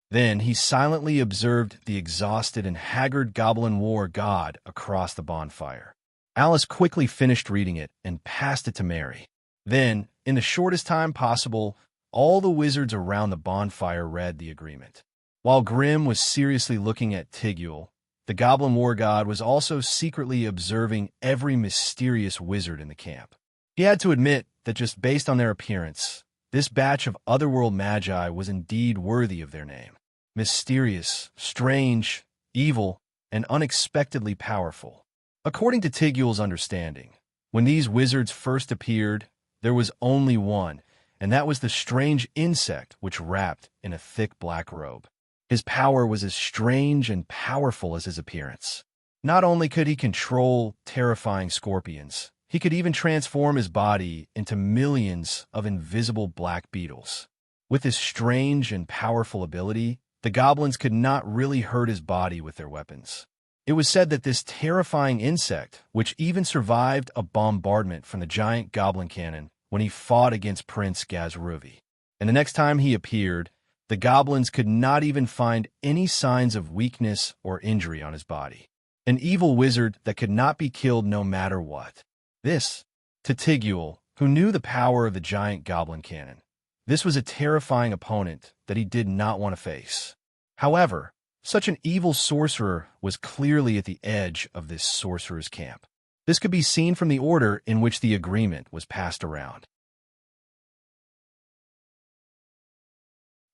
Then he silently observed the exhausted and haggard goblin war god across the bonfire. Alice quickly finished reading it and passed it to Mary. Then, in the shortest time possible, all the wizards around the bonfire read the agreement. While Grimm was seriously looking at Tigul, the goblin war god was also secretly observing every mysterious wizard in the camp. He had to admit that just based on their appearance, this batch of otherworld magi was indeed worthy of their name. Mysterious, strange, evil, and unexpectedly powerful. According to Tigul's understanding, when these wizards first appeared, there was only one, and that was the strange insect which wrapped in a thick black robe. His power was as strange and powerful as his appearance. Not only could he control terrifying scorpions, he could even transform his body into millions of invisible black beetles. With this strange and powerful ability, the goblins could not really hurt his body with their weapons. It was said that this terrifying insect, which even survived a bombardment from the giant goblin cannon when he fought against Prince Gazruvi. And the next time he appeared, the goblins could not even find any signs of weakness or injury on his body. An evil wizard that could not be killed no matter what. This, to Tigul, who knew the power of the giant goblin cannon, this was a terrifying opponent that he did not want to face. However, such an evil sorcerer was clearly at the edge of this sorcerer's camp. This could be seen from the order in which the agreement was passed around.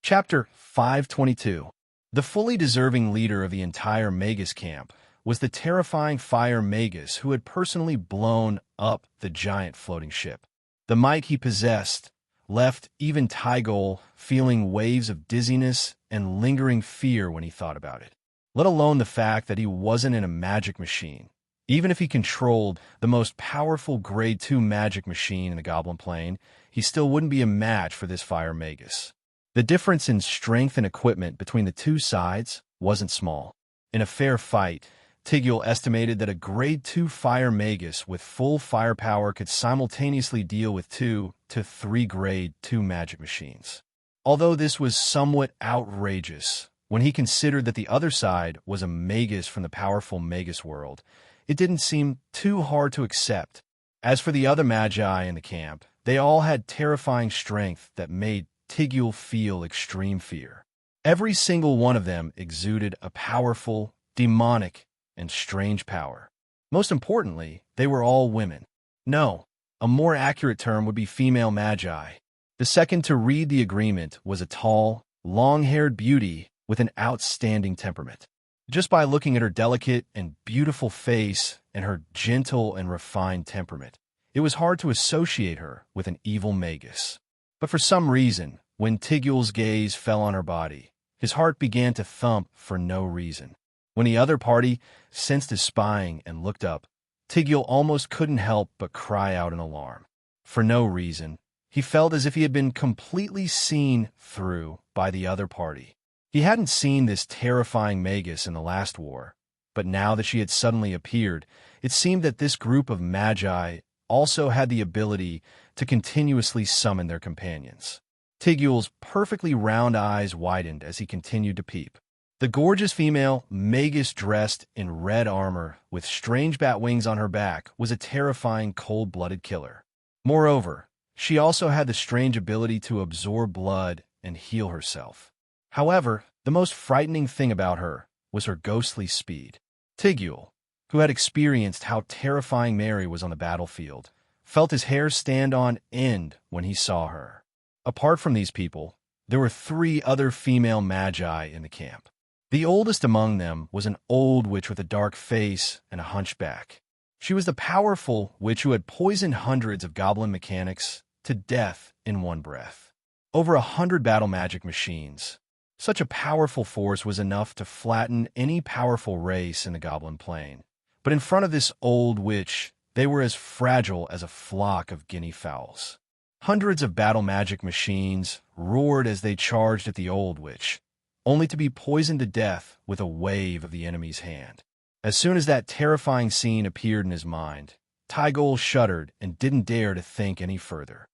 Chapter 522. The fully deserving leader of the entire Magus camp was the terrifying fire Magus who had personally blown up the giant floating ship. The might he possessed left even Tigul feeling waves of dizziness and lingering fear when he thought about it, let alone the fact that he wasn't in a magic machine. Even if he controlled the most powerful Grade 2 magic machine in the Goblin Plane, he still wouldn't be a match for this fire Magus. The difference in strength and equipment between the two sides wasn't small. In a fair fight, Tigul estimated that a Grade 2 fire Magus with full firepower could simultaneously deal with 2 to 3 Grade 2 magic machines. Although this was somewhat outrageous, when he considered that the other side was a Magus from the powerful Magus world, it didn't seem too hard to accept. As for the other magi in the camp, they all had terrifying strength that made Tigul feel extreme fear. Every single one of them exuded a powerful, demonic, and strange power. Most importantly, they were all women. No, a more accurate term would be female magi. The second to read the agreement was a tall, long-haired beauty with an outstanding temperament. Just by looking at her delicate and beautiful face and her gentle and refined temperament, it was hard to associate her with an evil magus. But for some reason, when Tigul's gaze fell on her body, his heart began to thump for no reason. When the other party sensed his spying and looked up, Tigul almost couldn't help but cry out in alarm. For no reason, he felt as if he had been completely seen through by the other party. He hadn't seen this terrifying magus in the last war, but now that she had suddenly appeared, it seemed that this group of magi also had the ability to continuously summon their companions. Tigul's perfectly round eyes widened as he continued to peep. The gorgeous female magus dressed in red armor with strange bat wings on her back was a terrifying cold-blooded killer. Moreover, she also had the strange ability to absorb blood and heal herself. However, the most frightening thing about her was her ghostly speed. Tigul, who had experienced how terrifying Mary was on the battlefield, felt his hair stand on end when he saw her. Apart from these people, there were 3 other female magi in the camp. The oldest among them was an old witch with a dark face and a hunchback. She was the powerful witch who had poisoned hundreds of goblin mechanics to death in one breath. Over 100 battle magic machines. Such a powerful force was enough to flatten any powerful race in the goblin plane. But in front of this old witch, they were as fragile as a flock of guinea fowls. Hundreds of battle magic machines roared as they charged at the old witch, only to be poisoned to death with a wave of the enemy's hand. As soon as that terrifying scene appeared in his mind, Tigul shuddered and didn't dare to think any further.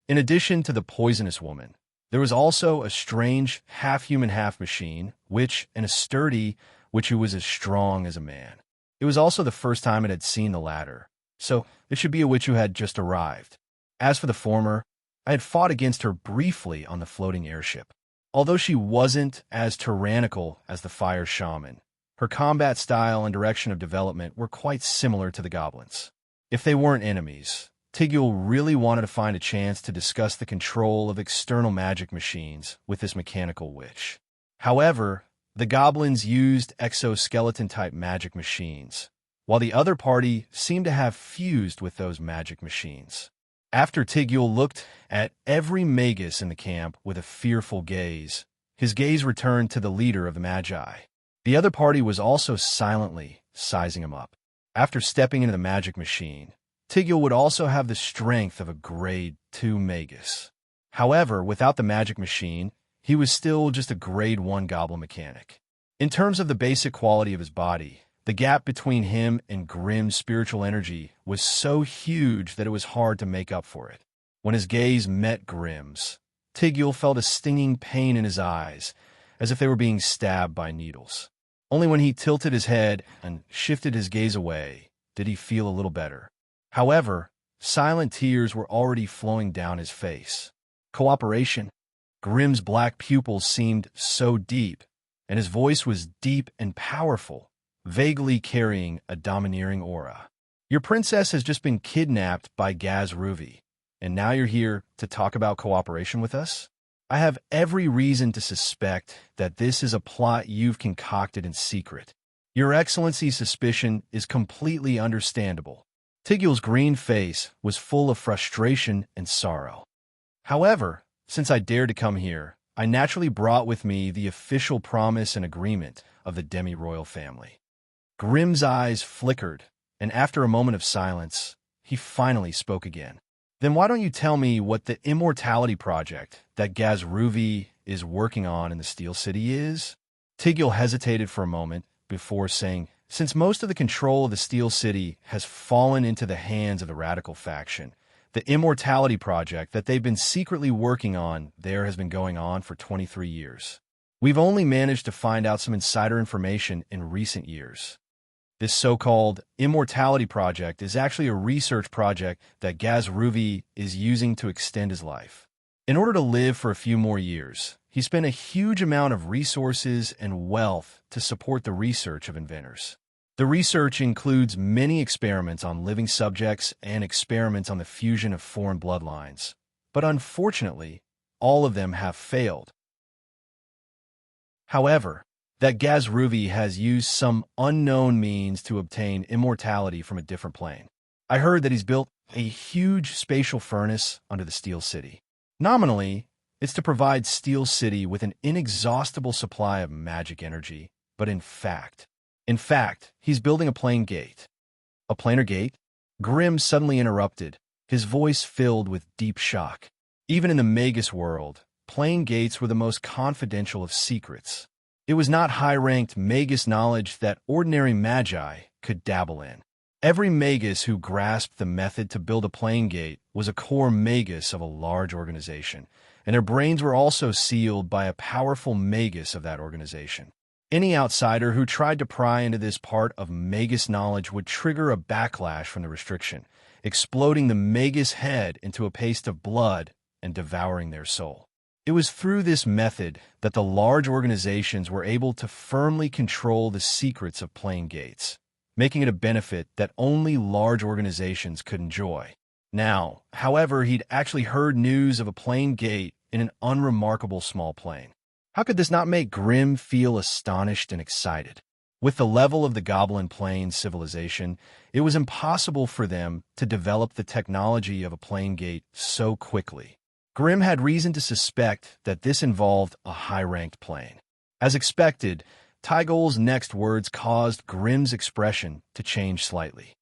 In addition to the poisonous woman, there was also a strange half-human, half-machine witch and a sturdy witch who was as strong as a man. It was also the first time it had seen the latter, so it should be a witch who had just arrived. As for the former, I had fought against her briefly on the floating airship. Although she wasn't as tyrannical as the fire shaman, her combat style and direction of development were quite similar to the goblins. If they weren't enemies, Tigul really wanted to find a chance to discuss the control of external magic machines with this mechanical witch. However, the goblins used exoskeleton-type magic machines, while the other party seemed to have fused with those magic machines. After Tigul looked at every magus in the camp with a fearful gaze, his gaze returned to the leader of the magi. The other party was also silently sizing him up. After stepping into the magic machine, Tigul would also have the strength of a grade 2 magus. However, without the magic machine, he was still just a grade 1 goblin mechanic. In terms of the basic quality of his body, the gap between him and Grimm's spiritual energy was so huge that it was hard to make up for it. When his gaze met Grimm's, Tigul felt a stinging pain in his eyes, as if they were being stabbed by needles. Only when he tilted his head and shifted his gaze away did he feel a little better. However, silent tears were already flowing down his face. Cooperation. Grimm's black pupils seemed so deep, and his voice was deep and powerful, vaguely carrying a domineering aura. Your princess has just been kidnapped by Gazruvi, and now you're here to talk about cooperation with us? I have every reason to suspect that this is a plot you've concocted in secret. Your Excellency's suspicion is completely understandable. Tigul's green face was full of frustration and sorrow. However, since I dared to come here, I naturally brought with me the official promise and agreement of the demi-royal family. Grimm's eyes flickered, and after a moment of silence, he finally spoke again. Then why don't you tell me what the immortality project that Gazruvi is working on in the Steel City is? Tigul hesitated for a moment before saying, since most of the control of the Steel City has fallen into the hands of the radical faction, the immortality project that they've been secretly working on there has been going on for 23 years. We've only managed to find out some insider information in recent years. This so-called immortality project is actually a research project that Gazruvi is using to extend his life. In order to live for a few more years, he spent a huge amount of resources and wealth to support the research of inventors. The research includes many experiments on living subjects and experiments on the fusion of foreign bloodlines, but unfortunately, all of them have failed. However, that Gazruvi has used some unknown means to obtain immortality from a different plane. I heard that he's built a huge spatial furnace under the Steel City. Nominally, it's to provide Steel City with an inexhaustible supply of magic energy, but in fact, he's building a plane gate. A planar gate? Grimm suddenly interrupted, his voice filled with deep shock. Even in the Magus world, plane gates were the most confidential of secrets. It was not high-ranked Magus knowledge that ordinary magi could dabble in. Every Magus who grasped the method to build a plane gate was a core Magus of a large organization, and their brains were also sealed by a powerful Magus of that organization. Any outsider who tried to pry into this part of Magus knowledge would trigger a backlash from the restriction, exploding the Magus head into a paste of blood and devouring their soul. It was through this method that the large organizations were able to firmly control the secrets of plane gates, making it a benefit that only large organizations could enjoy. Now, however, he'd actually heard news of a plane gate in an unremarkable small plane. How could this not make Grimm feel astonished and excited? With the level of the Goblin Plains civilization, it was impossible for them to develop the technology of a plane gate so quickly. Grimm had reason to suspect that this involved a high-ranked plane. As expected, Tygol's next words caused Grimm's expression to change slightly.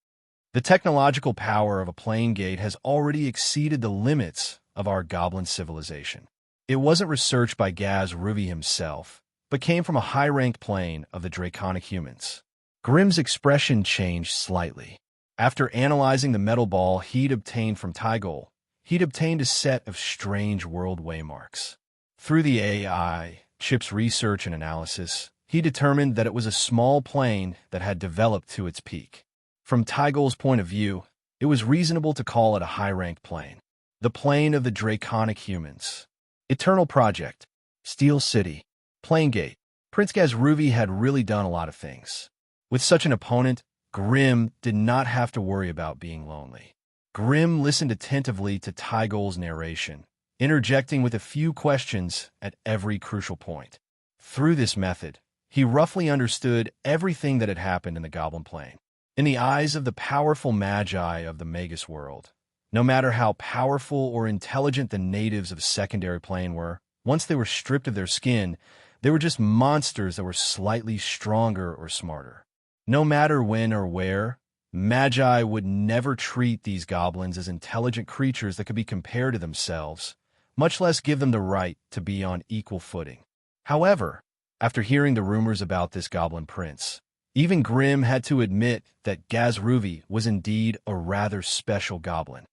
The technological power of a plane gate has already exceeded the limits of our goblin civilization. It wasn't researched by Gaz Ruvi himself, but came from a high-ranked plane of the draconic humans. Grimm's expression changed slightly. After analyzing the metal ball he'd obtained from Tygol, he'd obtained a set of strange world waymarks. Through the AI, chip's research and analysis, he determined that it was a small plane that had developed to its peak. From Tygol's point of view, it was reasonable to call it a high-ranked plane. The plane of the draconic humans. Eternal Project, Steel City, Plane Gate. Prince Gazruvi had really done a lot of things. With such an opponent, Grimm did not have to worry about being lonely. Grimm listened attentively to Tygol's narration, interjecting with a few questions at every crucial point. Through this method, he roughly understood everything that had happened in the Goblin Plain. In the eyes of the powerful magi of the Magus world, no matter how powerful or intelligent the natives of Secondary Plane were, once they were stripped of their skin, they were just monsters that were slightly stronger or smarter. No matter when or where, magi would never treat these goblins as intelligent creatures that could be compared to themselves, much less give them the right to be on equal footing. However, after hearing the rumors about this goblin prince, even Grimm had to admit that Gazruvi was indeed a rather special goblin.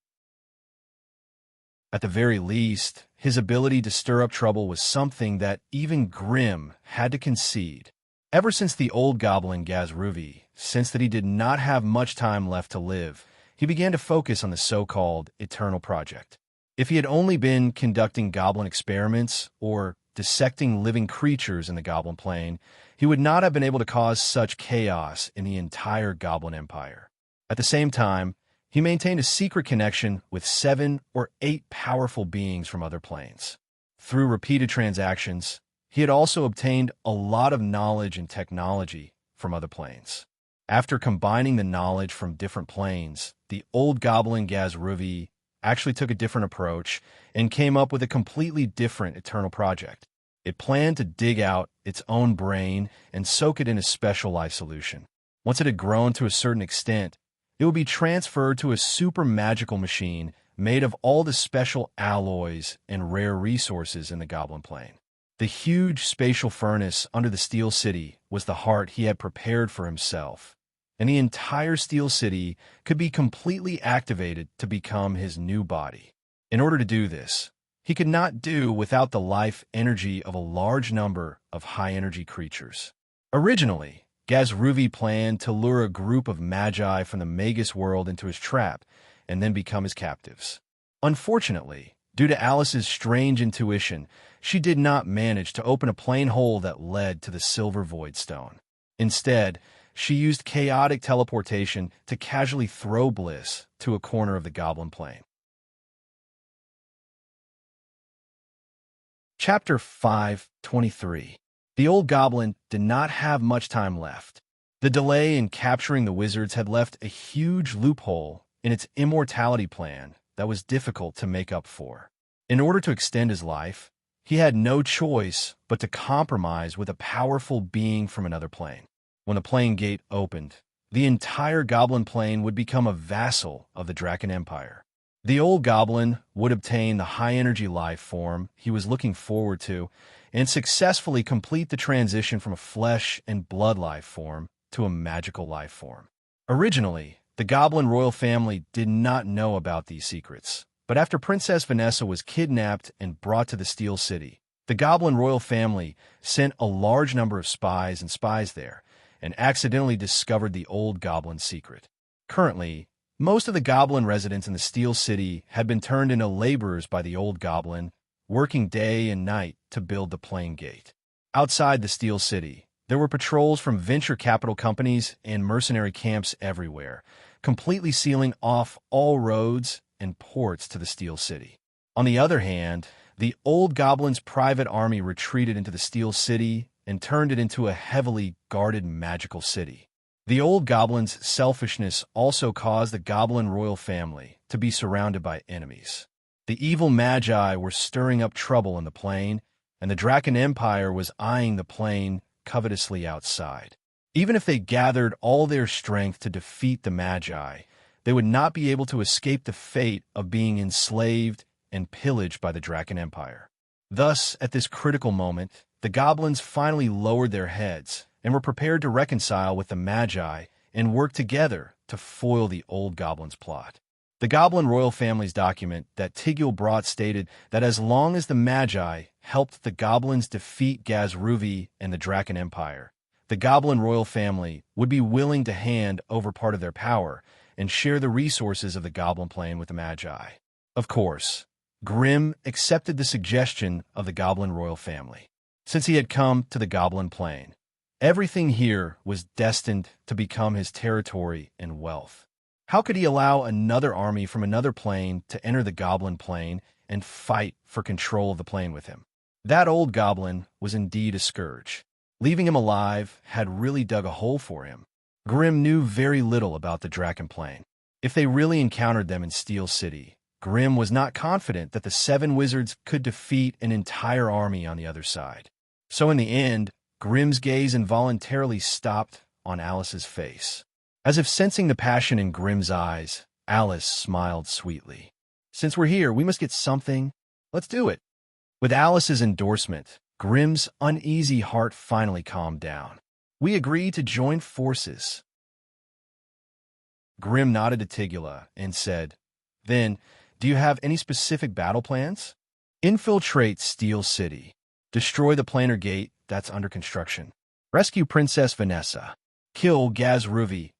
At the very least, his ability to stir up trouble was something that even Grimm had to concede. Ever since the old goblin Gazruvi sensed that he did not have much time left to live, he began to focus on the so-called Eternal Project. If he had only been conducting goblin experiments or dissecting living creatures in the Goblin Plain, he would not have been able to cause such chaos in the entire Goblin Empire. At the same time, he maintained a secret connection with 7 or 8 powerful beings from other planes. Through repeated transactions, he had also obtained a lot of knowledge and technology from other planes. After combining the knowledge from different planes, the old goblin Gazruvi actually took a different approach and came up with a completely different Eternal Project. It planned to dig out its own brain and soak it in a special life solution. Once it had grown to a certain extent, it would be transferred to a super magical machine made of all the special alloys and rare resources in the Goblin Plain. The huge spatial furnace under the Steel City was the heart he had prepared for himself, and the entire Steel City could be completely activated to become his new body. In order to do this, he could not do without the life energy of a large number of high-energy creatures. Originally, Gazruvi planned to lure a group of magi from the Magus world into his trap and then become his captives. Unfortunately, due to Alice's strange intuition, she did not manage to open a plain hole that led to the Silver Void Stone. Instead, she used chaotic teleportation to casually throw Bliss to a corner of the Goblin Plain. Chapter 5:23. The old goblin did not have much time left. The delay in capturing the wizards had left a huge loophole in its immortality plan that was difficult to make up for. In order to extend his life, he had no choice but to compromise with a powerful being from another plane. When the plane gate opened, the entire goblin plane would become a vassal of the Draken Empire. The old goblin would obtain the high-energy life form he was looking forward to and successfully complete the transition from a flesh and blood life form to a magical life form. Originally, the goblin royal family did not know about these secrets, but after Princess Vanessa was kidnapped and brought to the Steel City, the goblin royal family sent a large number of spies there and accidentally discovered the old goblin secret. Currently, most of the goblin residents in the Steel City had been turned into laborers by the old goblin, working day and night to build the plane gate. Outside the Steel City, there were patrols from venture capital companies and mercenary camps everywhere, completely sealing off all roads and ports to the Steel City. On the other hand, the old goblin's private army retreated into the Steel City and turned it into a heavily guarded magical city. The old goblin's selfishness also caused the goblin royal family to be surrounded by enemies. The evil magi were stirring up trouble in the plane, and the Draken Empire was eyeing the plane covetously outside. Even if they gathered all their strength to defeat the magi, they would not be able to escape the fate of being enslaved and pillaged by the Draken Empire. Thus, at this critical moment, the goblins finally lowered their heads and were prepared to reconcile with the Magi and work together to foil the old goblin's plot. The goblin royal family's document that Tigul brought stated that as long as the Magi helped the goblins defeat Gazruvi and the Draken Empire, the goblin royal family would be willing to hand over part of their power and share the resources of the goblin plane with the Magi. Of course, Grimm accepted the suggestion of the goblin royal family. Since he had come to the goblin plane, everything here was destined to become his territory and wealth. How could he allow another army from another plane to enter the goblin plane and fight for control of the plane with him? That old goblin was indeed a scourge. Leaving him alive had really dug a hole for him. Grimm knew very little about the Draken plane. If they really encountered them in Steel City, Grimm was not confident that the 7 wizards could defeat an entire army on the other side. So in the end, Grimm's gaze involuntarily stopped on Alice's face. As if sensing the passion in Grimm's eyes, Alice smiled sweetly. "Since we're here, we must get something. Let's do it." With Alice's endorsement, Grimm's uneasy heart finally calmed down. "We agree to join forces." Grimm nodded to Tigula and said, "Then, do you have any specific battle plans?" "Infiltrate Steel City. Destroy the planar gate that's under construction. Rescue Princess Vanessa. Kill Gazruvi."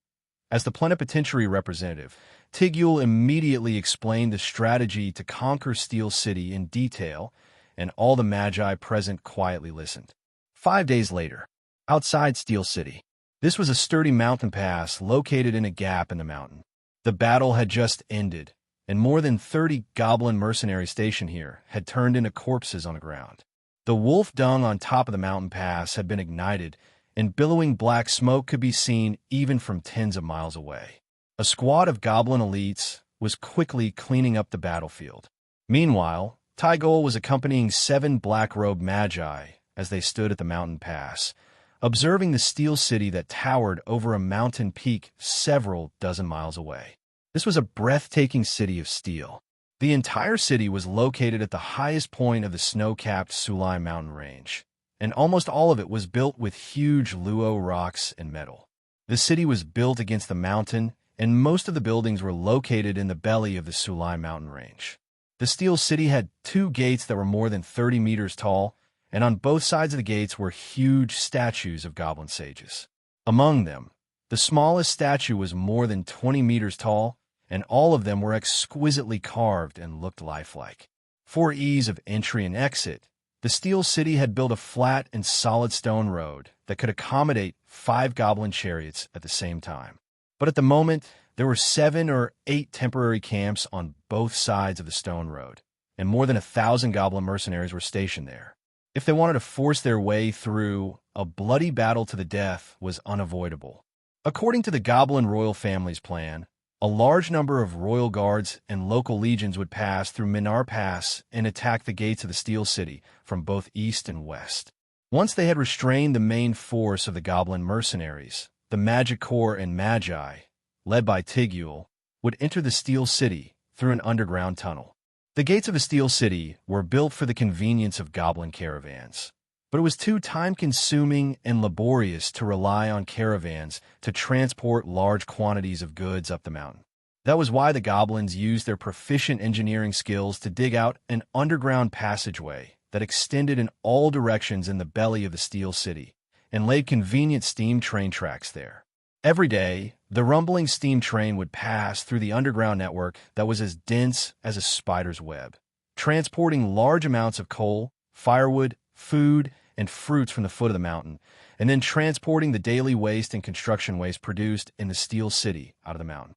As the plenipotentiary representative, Tigul immediately explained the strategy to conquer Steel City in detail, and all the Magi present quietly listened. 5 days later, outside Steel City, this was a sturdy mountain pass located in a gap in the mountain. The battle had just ended, and more than 30 goblin mercenaries stationed here had turned into corpses on the ground. The wolf dung on top of the mountain pass had been ignited, and billowing black smoke could be seen even from tens of miles away. A squad of goblin elites was quickly cleaning up the battlefield. Meanwhile, Tygol was accompanying 7 black-robed magi as they stood at the mountain pass, observing the Steel City that towered over a mountain peak several dozen miles away. This was a breathtaking city of steel. The entire city was located at the highest point of the snow-capped Sulai mountain range, and almost all of it was built with huge luo rocks and metal. The city was built against the mountain, and most of the buildings were located in the belly of the Sulai mountain range. The Steel City had 2 gates that were more than 30 meters tall, and on both sides of the gates were huge statues of goblin sages. Among them, the smallest statue was more than 20 meters tall, and all of them were exquisitely carved and looked lifelike. For ease of entry and exit, the Steel City had built a flat and solid stone road that could accommodate 5 goblin chariots at the same time. But at the moment, there were 7 or 8 temporary camps on both sides of the stone road, and more than 1,000 goblin mercenaries were stationed there. If they wanted to force their way through, a bloody battle to the death was unavoidable. According to the goblin royal family's plan, A large number of royal guards and local legions would pass through Minar Pass and attack the gates of the Steel City from both east and west. Once they had restrained the main force of the goblin mercenaries, the Magic Corps and Magi, led by Tigul, would enter the Steel City through an underground tunnel. The gates of the Steel City were built for the convenience of goblin caravans, but it was too time-consuming and laborious to rely on caravans to transport large quantities of goods up the mountain. That was why the goblins used their proficient engineering skills to dig out an underground passageway that extended in all directions in the belly of the Steel City and laid convenient steam train tracks there. Every day, the rumbling steam train would pass through the underground network that was as dense as a spider's web, transporting large amounts of coal, firewood, food, and fruits from the foot of the mountain, and then transporting the daily waste and construction waste produced in the Steel City out of the mountain.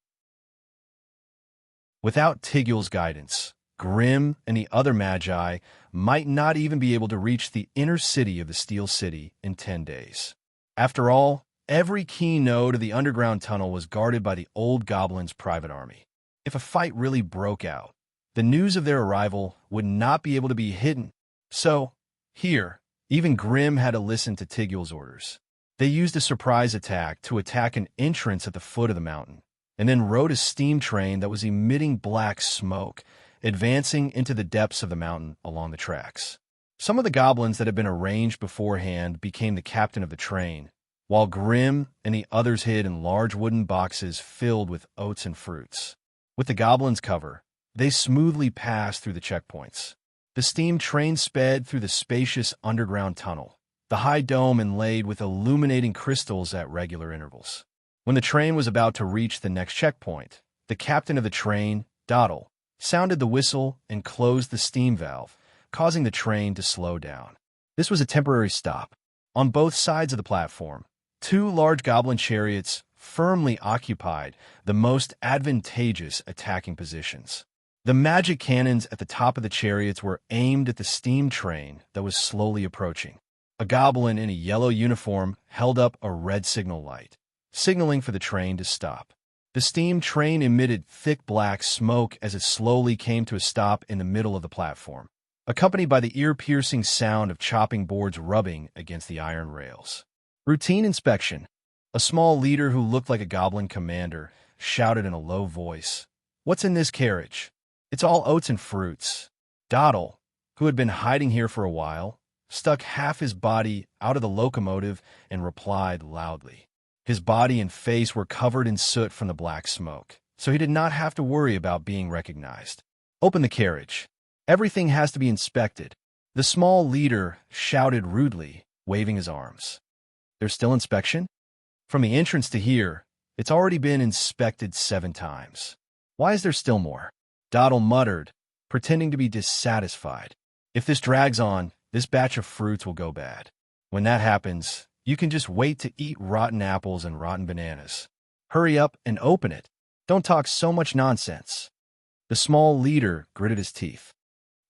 Without Tigul's guidance, Grimm and the other Magi might not even be able to reach the inner city of the Steel City in 10 days. After all, every key node of the underground tunnel was guarded by the old goblins' private army. If a fight really broke out, the news of their arrival would not be able to be hidden. So, here, even Grimm had to listen to Tigul's orders. They used a surprise attack to attack an entrance at the foot of the mountain, and then rode a steam train that was emitting black smoke, advancing into the depths of the mountain along the tracks. Some of the goblins that had been arranged beforehand became the captain of the train, while Grimm and the others hid in large wooden boxes filled with oats and fruits. With the goblins' cover, they smoothly passed through the checkpoints. The steam train sped through the spacious underground tunnel, the high dome inlaid with illuminating crystals at regular intervals. When the train was about to reach the next checkpoint, the captain of the train, Dottle, sounded the whistle and closed the steam valve, causing the train to slow down. This was a temporary stop. On both sides of the platform, 2 large goblin chariots firmly occupied the most advantageous attacking positions. The magic cannons at the top of the chariots were aimed at the steam train that was slowly approaching. A goblin in a yellow uniform held up a red signal light, signaling for the train to stop. The steam train emitted thick black smoke as it slowly came to a stop in the middle of the platform, accompanied by the ear-piercing sound of chopping boards rubbing against the iron rails. Routine inspection. A small leader who looked like a goblin commander shouted in a low voice, "What's in this carriage?" "It's all oats and fruits." Dottle, who had been hiding here for a while, stuck half his body out of the locomotive and replied loudly. His body and face were covered in soot from the black smoke, so he did not have to worry about being recognized. "Open the carriage. Everything has to be inspected." The small leader shouted rudely, waving his arms. "There's still inspection? From the entrance to here, it's already been inspected 7 times. Why is there still more?" Dottle muttered, pretending to be dissatisfied. "If this drags on, this batch of fruits will go bad. When that happens, you can just wait to eat rotten apples and rotten bananas. Hurry up and open it. Don't talk so much nonsense." The small leader gritted his teeth.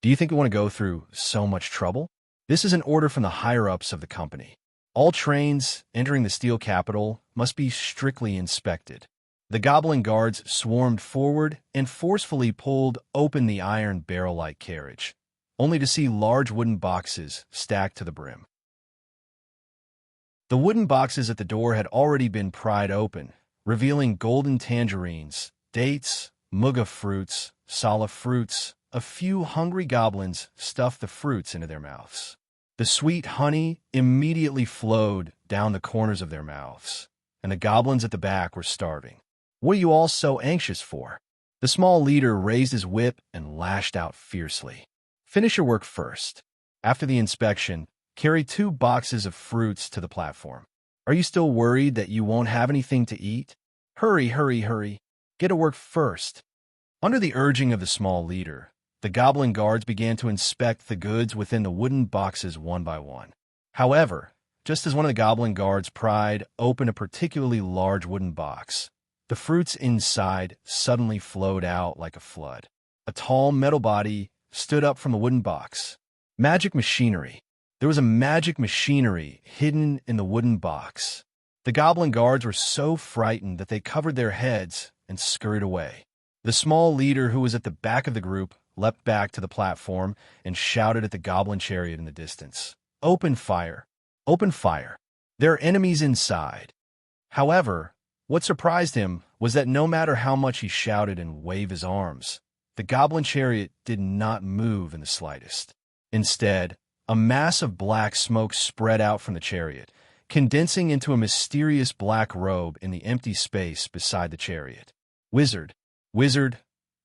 "Do you think we want to go through so much trouble? This is an order from the higher-ups of the company. All trains entering the Steel Capital must be strictly inspected." The goblin guards swarmed forward and forcefully pulled open the iron barrel-like carriage, only to see large wooden boxes stacked to the brim. The wooden boxes at the door had already been pried open, revealing golden tangerines, dates, muga fruits, sala fruits. A few hungry goblins stuffed the fruits into their mouths. The sweet honey immediately flowed down the corners of their mouths, and the goblins at the back were starving. "What are you all so anxious for?" The small leader raised his whip and lashed out fiercely. "Finish your work first. After the inspection, carry 2 boxes of fruits to the platform. Are you still worried that you won't have anything to eat? Hurry, hurry, hurry. Get to work first." Under the urging of the small leader, the goblin guards began to inspect the goods within the wooden boxes one by one. However, just as one of the goblin guards pried open a particularly large wooden box, the fruits inside suddenly flowed out like a flood. A tall metal body stood up from the wooden box. Magic machinery. There was a magic machinery hidden in the wooden box. The goblin guards were so frightened that they covered their heads and scurried away. The small leader, who was at the back of the group, leapt back to the platform and shouted at the goblin chariot in the distance. "Open fire! Open fire! There are enemies inside!" However, what surprised him was that no matter how much he shouted and waved his arms, the goblin chariot did not move in the slightest. Instead, a mass of black smoke spread out from the chariot, condensing into a mysterious black robe in the empty space beside the chariot. Wizard,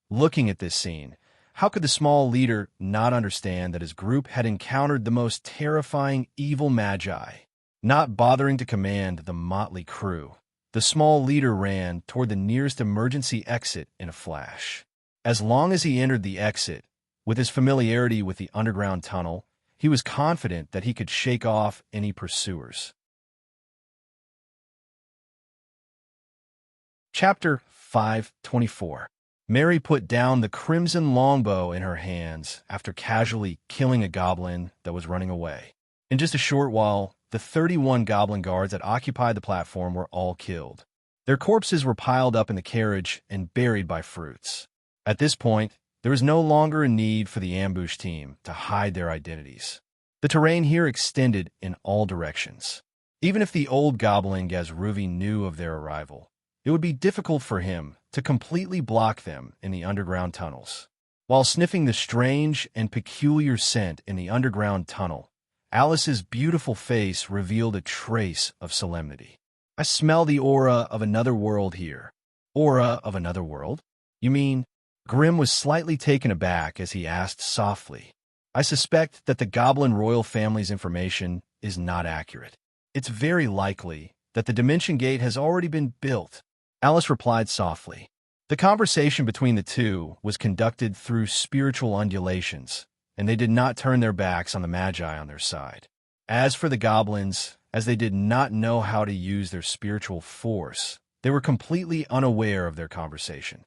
looking at this scene, how could the small leader not understand that his group had encountered the most terrifying evil magi? Not bothering to command the motley crew, the small leader ran toward the nearest emergency exit in a flash. As long as he entered the exit, with his familiarity with the underground tunnel, he was confident that he could shake off any pursuers. Chapter 5:24. Mary put down the crimson longbow in her hands after casually killing a goblin that was running away. In just a short while, the 31 goblin guards that occupied the platform were all killed. Their corpses were piled up in the carriage and buried by fruits. At this point, there was no longer a need for the ambush team to hide their identities. The terrain here extended in all directions. Even if the old goblin Gazruvi knew of their arrival, it would be difficult for him to completely block them in the underground tunnels. While sniffing the strange and peculiar scent in the underground tunnel, Alice's beautiful face revealed a trace of solemnity. "I smell the aura of another world here." "Aura of another world? You mean?" Grim was slightly taken aback as he asked softly. "I suspect that the goblin royal family's information is not accurate. It's very likely that the Dimension Gate has already been built." Alice replied softly. The conversation between the two was conducted through spiritual undulations, and they did not turn their backs on the Magi on their side. As for the goblins, as they did not know how to use their spiritual force, they were completely unaware of their conversation.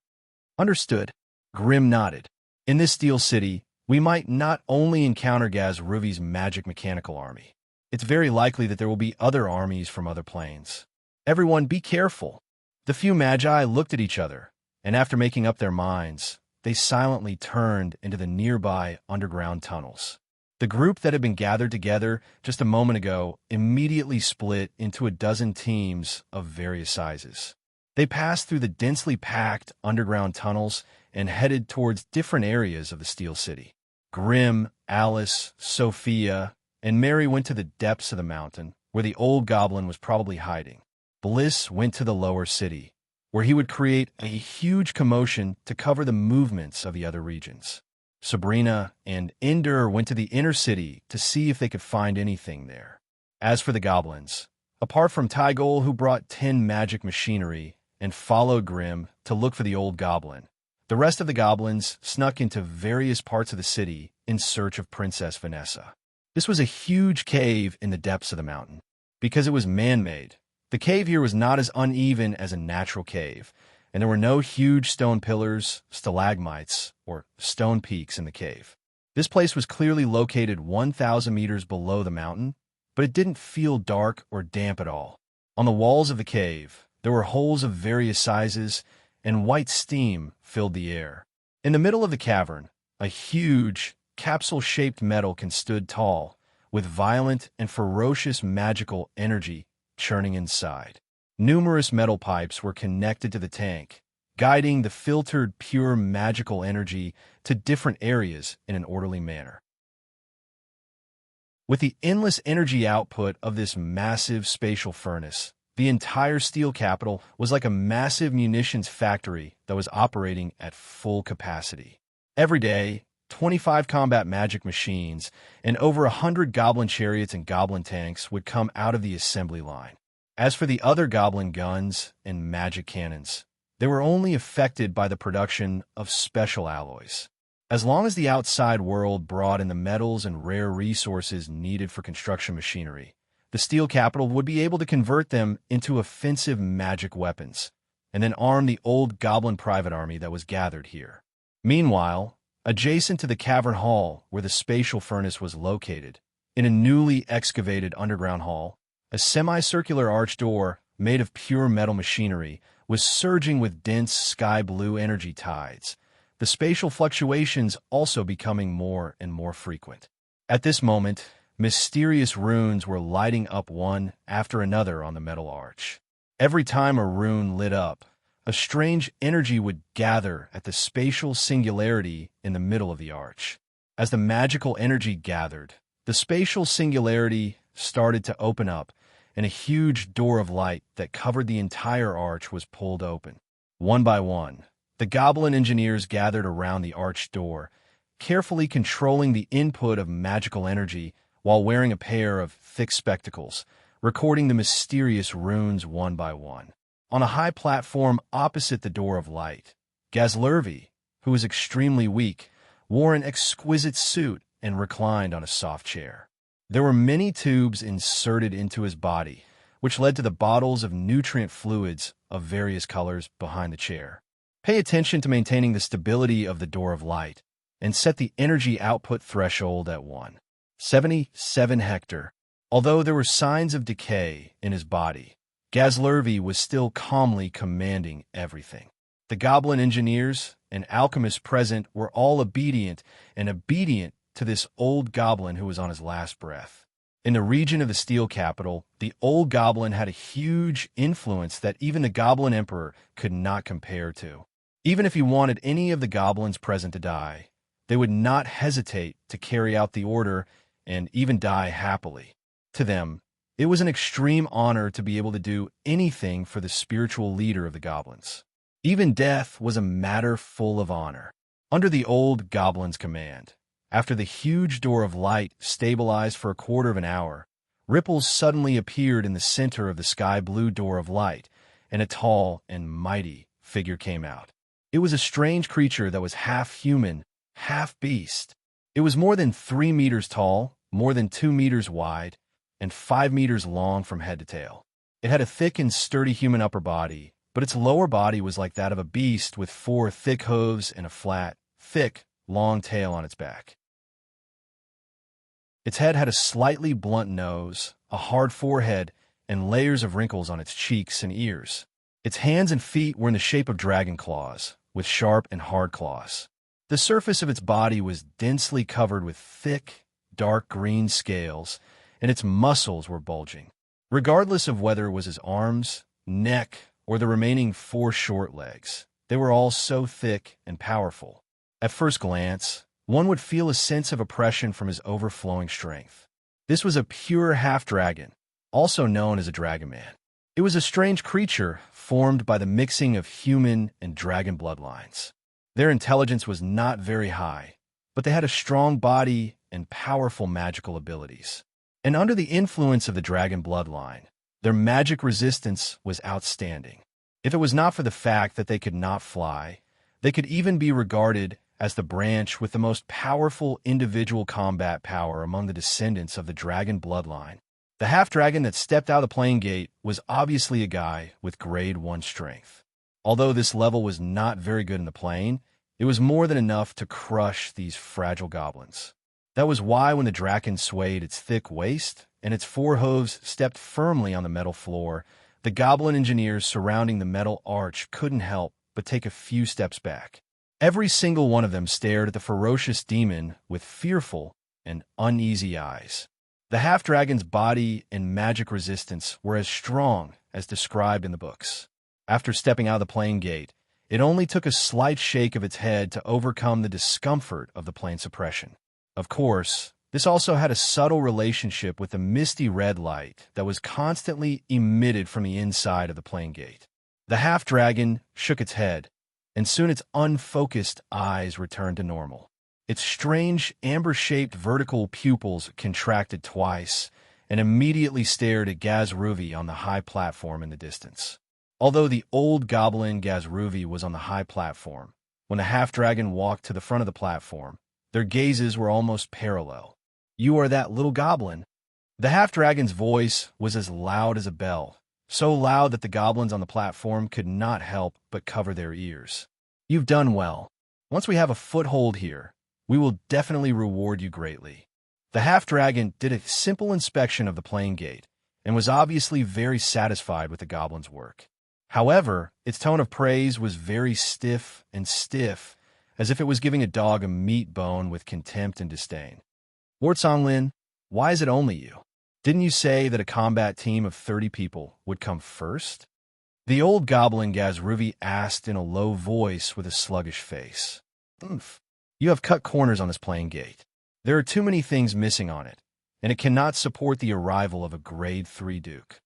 "Understood." Grim nodded. "In this Steel City, we might not only encounter Gazruvi's magic mechanical army. It's very likely that there will be other armies from other planes. Everyone be careful." The few Magi looked at each other, and after making up their minds, they silently turned into the nearby underground tunnels. The group that had been gathered together just a moment ago immediately split into a dozen teams of various sizes. They passed through the densely packed underground tunnels and headed towards different areas of the Steel City. Grim, Alice, Sophia, and Mary went to the depths of the mountain, where the old goblin was probably hiding. Bliss went to the lower city, where he would create a huge commotion to cover the movements of the other regions. Sabrina and Ender went to the inner city to see if they could find anything there. As for the goblins, apart from Tygol, who brought 10 magic machinery and followed Grim to look for the old goblin, the rest of the goblins snuck into various parts of the city in search of Princess Vanessa. This was a huge cave in the depths of the mountain. Because it was man-made, the cave here was not as uneven as a natural cave, and there were no huge stone pillars, stalagmites, or stone peaks in the cave. This place was clearly located 1,000 meters below the mountain, but it didn't feel dark or damp at all. On the walls of the cave, there were holes of various sizes, and white steam filled the air. In the middle of the cavern, a huge, capsule-shaped metal stood tall, with violent and ferocious magical energy churning inside. Numerous metal pipes were connected to the tank, guiding the filtered, pure magical energy to different areas in an orderly manner. With the endless energy output of this massive spatial furnace, the entire steel capital was like a massive munitions factory that was operating at full capacity. Every day, 25 combat magic machines and over 100 goblin chariots and goblin tanks would come out of the assembly line. As for the other goblin guns and magic cannons, they were only affected by the production of special alloys. As long as the outside world brought in the metals and rare resources needed for construction machinery, the steel capital would be able to convert them into offensive magic weapons, and then arm the old goblin private army that was gathered here. Meanwhile, adjacent to the cavern hall where the spatial furnace was located, in a newly excavated underground hall, A semicircular arch door, made of pure metal machinery, was surging with dense sky-blue energy tides, the spatial fluctuations also becoming more and more frequent. At this moment, mysterious runes were lighting up one after another on the metal arch. Every time a rune lit up, a strange energy would gather at the spatial singularity in the middle of the arch. As the magical energy gathered, the spatial singularity started to open up, and a huge door of light that covered the entire arch was pulled open. One by one, the goblin engineers gathered around the arch door, carefully controlling the input of magical energy while wearing a pair of thick spectacles, recording the mysterious runes one by one. On a high platform opposite the door of light, Gazlervi, who was extremely weak, wore an exquisite suit and reclined on a soft chair. There were many tubes inserted into his body, which led to the bottles of nutrient fluids of various colors behind the chair. Pay attention to maintaining the stability of the door of light, and set the energy output threshold at 177 hectare. Although there were signs of decay in his body, Gazlervi was still calmly commanding everything. The goblin engineers and alchemists present were all obedient to this old goblin who was on his last breath. In the region of the Steel Capital, the old goblin had a huge influence that even the Goblin Emperor could not compare to. Even if he wanted any of the goblins present to die, they would not hesitate to carry out the order and even die happily. To them, it was an extreme honor to be able to do anything for the spiritual leader of the goblins. Even death was a matter full of honor. Under the old goblin's command, after the huge door of light stabilized for a quarter of an hour, ripples suddenly appeared in the center of the sky-blue door of light, and a tall and mighty figure came out. It was a strange creature that was half human, half beast. It was more than 3 meters tall, more than 2 meters wide, and 5 meters long from head to tail. It had a thick and sturdy human upper body, but its lower body was like that of a beast with 4 thick hooves and a flat, thick, long tail on its back. Its head had a slightly blunt nose, a hard forehead, and layers of wrinkles on its cheeks and ears. Its hands and feet were in the shape of dragon claws, with sharp and hard claws. The surface of its body was densely covered with thick, dark green scales, and its muscles were bulging. Regardless of whether it was his arms, neck, or the remaining 4 short legs, they were all so thick and powerful. At first glance, one would feel a sense of oppression from his overflowing strength. This was a pure half-dragon, also known as a dragon man. It was a strange creature formed by the mixing of human and dragon bloodlines. Their intelligence was not very high, but they had a strong body and powerful magical abilities. And under the influence of the dragon bloodline, their magic resistance was outstanding. If it was not for the fact that they could not fly, they could even be regarded as the branch with the most powerful individual combat power among the descendants of the dragon bloodline. The half-dragon that stepped out of the playing gate was obviously a guy with grade 1 strength. Although this level was not very good in the plane, it was more than enough to crush these fragile goblins. That was why when the draken swayed its thick waist and its 4 hooves stepped firmly on the metal floor, the goblin engineers surrounding the metal arch couldn't help but take a few steps back. Every single one of them stared at the ferocious demon with fearful and uneasy eyes. The half-dragon's body and magic resistance were as strong as described in the books. After stepping out of the plane gate, it only took a slight shake of its head to overcome the discomfort of the plane suppression. Of course, this also had a subtle relationship with the misty red light that was constantly emitted from the inside of the plane gate. The half-dragon shook its head, and soon its unfocused eyes returned to normal. Its strange, amber-shaped vertical pupils contracted twice and immediately stared at Gazruvi on the high platform in the distance. Although the old goblin Gazruvi was on the high platform, when the half-dragon walked to the front of the platform, their gazes were almost parallel. "You are that little goblin." The half-dragon's voice was as loud as a bell, so loud that the goblins on the platform could not help but cover their ears. "You've done well. Once we have a foothold here, we will definitely reward you greatly." The half-dragon did a simple inspection of the plane gate and was obviously very satisfied with the goblin's work. However, its tone of praise was very stiff, as if it was giving a dog a meat bone with contempt and disdain. Lord Songlin, why is it only you? Didn't you say that a combat team of 30 people would come first? The old goblin Gazruvi asked in a low voice with a sluggish face. Oomph. You have cut corners on this playing gate. There are too many things missing on it, and it cannot support the arrival of a grade 3 duke.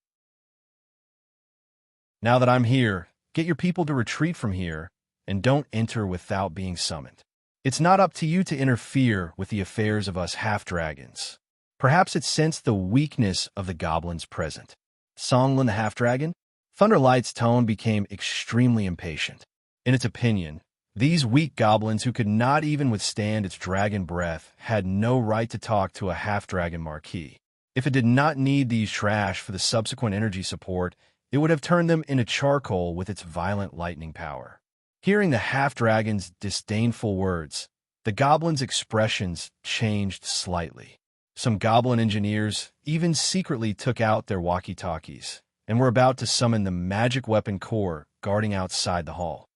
Now that I'm here, get your people to retreat from here, and don't enter without being summoned. It's not up to you to interfere with the affairs of us half-dragons. Perhaps it sensed the weakness of the goblins present. Songlin the half-dragon? Thunderlight's tone became extremely impatient. In its opinion, these weak goblins who could not even withstand its dragon breath had no right to talk to a half-dragon marquis. If it did not need these trash for the subsequent energy support, it would have turned them into charcoal with its violent lightning power. Hearing the half-dragon's disdainful words, the goblins' expressions changed slightly. Some goblin engineers even secretly took out their walkie-talkies and were about to summon the magic weapon corps guarding outside the hall.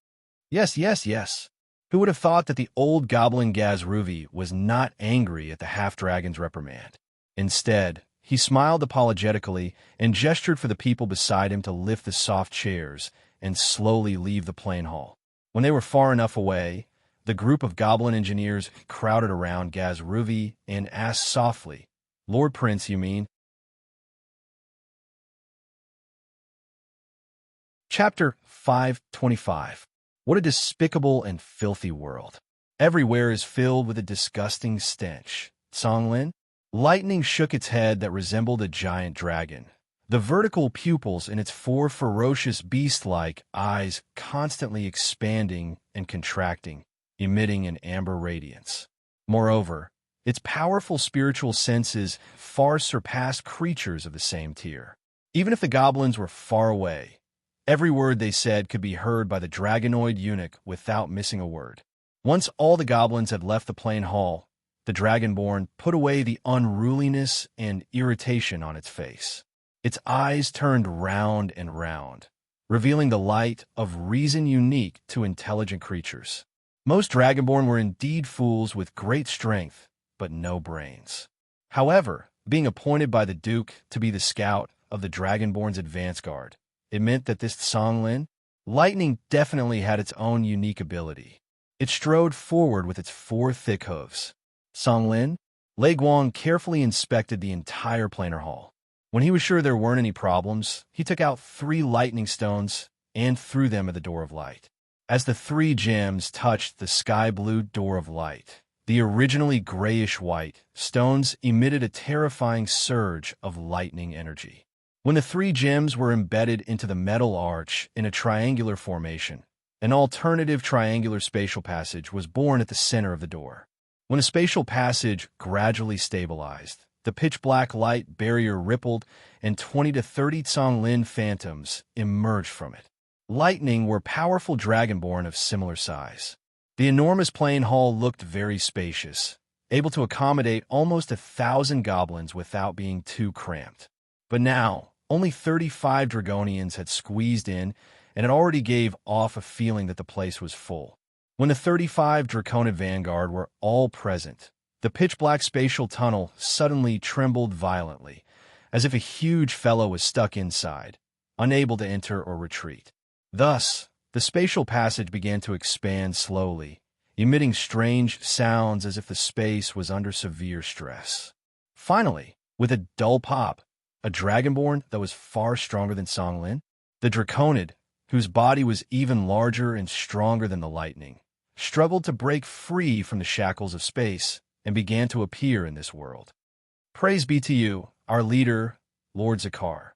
Yes. Who would have thought that the old goblin Gazruvi was not angry at the half-dragon's reprimand? Instead, he smiled apologetically and gestured for the people beside him to lift the soft chairs and slowly leave the plain hall. When they were far enough away, the group of goblin engineers crowded around Gazruvi and asked softly, "Lord Prince, you mean?" Chapter 525. What a despicable and filthy world. Everywhere is filled with a disgusting stench. Songlin? Lightning shook its head that resembled a giant dragon. The vertical pupils in its 4 ferocious beast-like eyes constantly expanding and contracting, emitting an amber radiance. Moreover, its powerful spiritual senses far surpassed creatures of the same tier. Even if the goblins were far away, every word they said could be heard by the dragonoid eunuch without missing a word. Once all the goblins had left the plain hall, the dragonborn put away the unruliness and irritation on its face. Its eyes turned round and round, revealing the light of reason unique to intelligent creatures. Most dragonborn were indeed fools with great strength, but no brains. However, being appointed by the Duke to be the scout of the dragonborn's advance guard, it meant that this Songlin, lightning definitely had its own unique ability. It strode forward with its 4 thick hooves. Songlin, Lei Guang carefully inspected the entire planar hall. When he was sure there weren't any problems, he took out 3 lightning stones and threw them at the door of light. As the 3 gems touched the sky-blue door of light, the originally grayish-white stones emitted a terrifying surge of lightning energy. When the 3 gems were embedded into the metal arch in a triangular formation, an alternative triangular spatial passage was born at the center of the door. When the spatial passage gradually stabilized, the pitch-black light barrier rippled, and 20 to 30 Songlin phantoms emerged from it. Lightning were powerful dragonborn of similar size. The enormous plain hall looked very spacious, able to accommodate almost 1,000 goblins without being too cramped. But now, only 35 Dragonians had squeezed in, and it already gave off a feeling that the place was full. When the 35 Draconid vanguard were all present, the pitch-black spatial tunnel suddenly trembled violently, as if a huge fellow was stuck inside, unable to enter or retreat. Thus, the spatial passage began to expand slowly, emitting strange sounds as if the space was under severe stress. Finally, with a dull pop, a dragonborn that was far stronger than Songlin, the Draconid, whose body was even larger and stronger than the lightning, struggled to break free from the shackles of space and began to appear in this world. Praise be to you, our leader, Lord Zakar.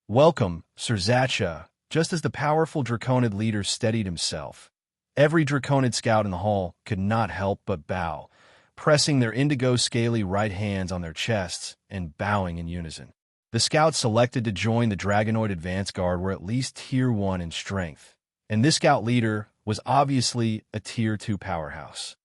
Welcome, Sir Zacha. Just as the powerful Draconid leader steadied himself, every Draconid scout in the hall could not help but bow, pressing their indigo scaly right hands on their chests and bowing in unison. The scouts selected to join the Dragonoid advance guard were at least Tier 1 in strength, and this scout leader was obviously a Tier 2 powerhouse.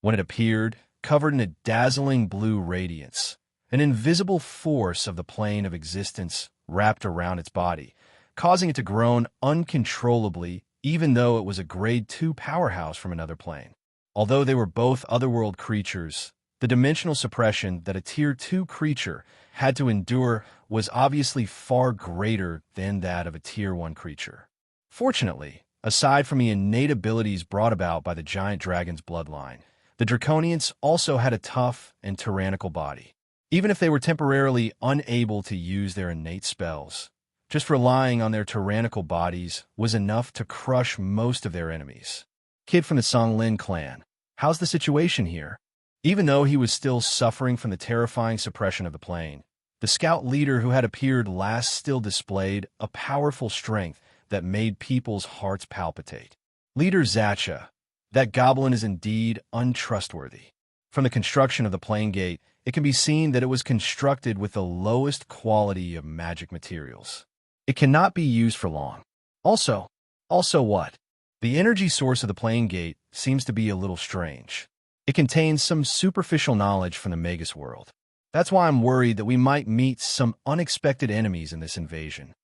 When it appeared, covered in a dazzling blue radiance, An invisible force of the plane of existence wrapped around its body, causing it to groan uncontrollably even though it was a Grade 2 powerhouse from another plane. Although they were both otherworld creatures, the dimensional suppression that a Tier 2 creature had to endure was obviously far greater than that of a Tier 1 creature. Fortunately, aside from the innate abilities brought about by the giant dragon's bloodline, the Draconians also had a tough and tyrannical body. Even if they were temporarily unable to use their innate spells, just relying on their tyrannical bodies was enough to crush most of their enemies. Kid from the Songlin clan, how's the situation here? Even though he was still suffering from the terrifying suppression of the plane, the scout leader who had appeared last still displayed a powerful strength that made people's hearts palpitate. Leader Zacha, that goblin is indeed untrustworthy. From the construction of the plane gate, it can be seen that it was constructed with the lowest quality of magic materials. It cannot be used for long. Also what? The energy source of the plane gate seems to be a little strange. It contains some superficial knowledge from the Magus world. That's why I'm worried that we might meet some unexpected enemies in this invasion.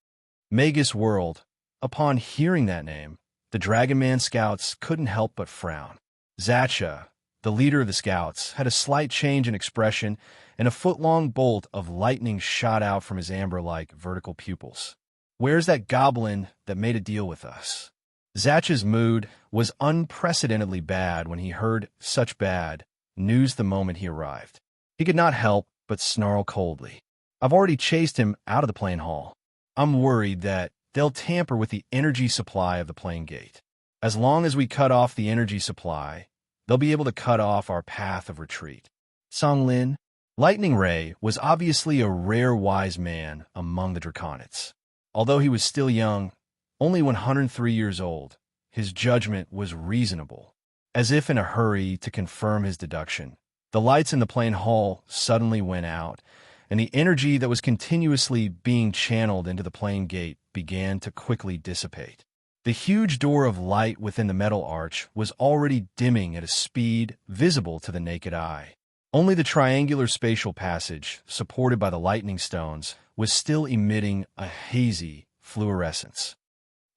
Magus world. Upon hearing that name, the Dragon Man scouts couldn't help but frown. Zacha, the leader of the scouts, had a slight change in expression, and a foot-long bolt of lightning shot out from his amber-like vertical pupils. Where's that goblin that made a deal with us? Zacha's mood was unprecedentedly bad when he heard such bad news the moment he arrived. He could not help but snarl coldly. I've already chased him out of the plane hall. I'm worried that they'll tamper with the energy supply of the plane gate. As long as we cut off the energy supply, they'll be able to cut off our path of retreat. Songlin, Lightning Ray was obviously a rare wise man among the Draconids. Although he was still young, only 103 years old, his judgment was reasonable. As if in a hurry to confirm his deduction, the lights in the plane hall suddenly went out, and the energy that was continuously being channeled into the plane gate began to quickly dissipate. The huge door of light within the metal arch was already dimming at a speed visible to the naked eye. Only the triangular spatial passage, supported by the lightning stones, was still emitting a hazy fluorescence.